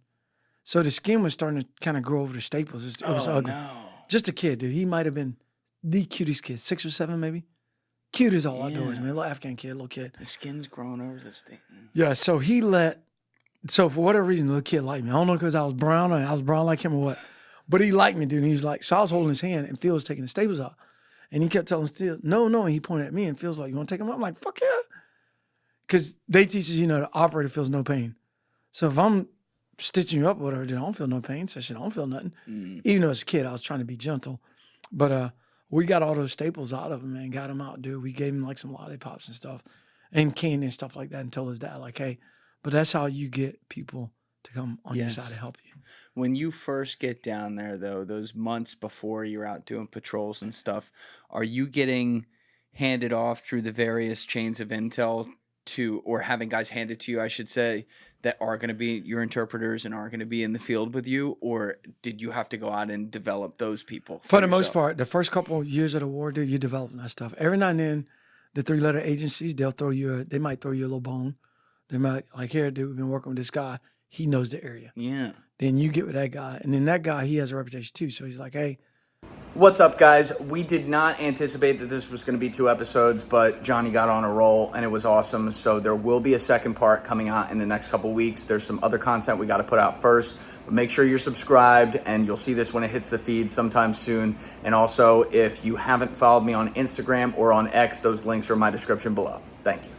So the skin was starting to kind of grow over the staples. It was ugly. No. Just a kid, dude. He might have been the cutest kid, 6 or 7 maybe. Cute as all outdoors, man. Little Afghan kid, little kid. The skin's growing over the skin. Yeah, so for whatever reason, the little kid liked me. I don't know because I was brown like him or what. But he liked me, dude. And he was like, so I was holding his hand and Phil was taking the staples out. And he kept telling Phil, no. And he pointed at me and Phil's like, you want to take them out? I'm like, fuck yeah. Because they teach us, the operator feels no pain. So if I'm stitching you up or whatever, then I don't feel no pain. So I don't feel nothing. Even though as a kid, I was trying to be gentle. But we got all those staples out of him and got him out, dude. We gave him like some lollipops and stuff and candy and stuff like that and told his dad, like, hey, but that's how you get people to come on your side to help you. When you first get down there, though, those months before you're out doing patrols and stuff, are you getting handed off through the various chains of intel or having guys handed to you, I should say, that are going to be your interpreters and are going to be in the field with you? Or did you have to go out and develop those people? For the most part, the first couple of years of the war, dude, you develop that stuff. Every now and then, the 3-letter agencies, they might throw you a little bone. They might, like, here, dude, we've been working with this guy. He knows the area. Yeah. Then you get with that guy. And then that guy, he has a reputation too. So he's like, hey. What's up, guys? We did not anticipate that this was going to be 2 episodes, but Johnny got on a roll and it was awesome. So there will be a second part coming out in the next couple weeks. There's some other content we got to put out first. But make sure you're subscribed and you'll see this when it hits the feed sometime soon. And also, if you haven't followed me on Instagram or on X, those links are in my description below. Thank you.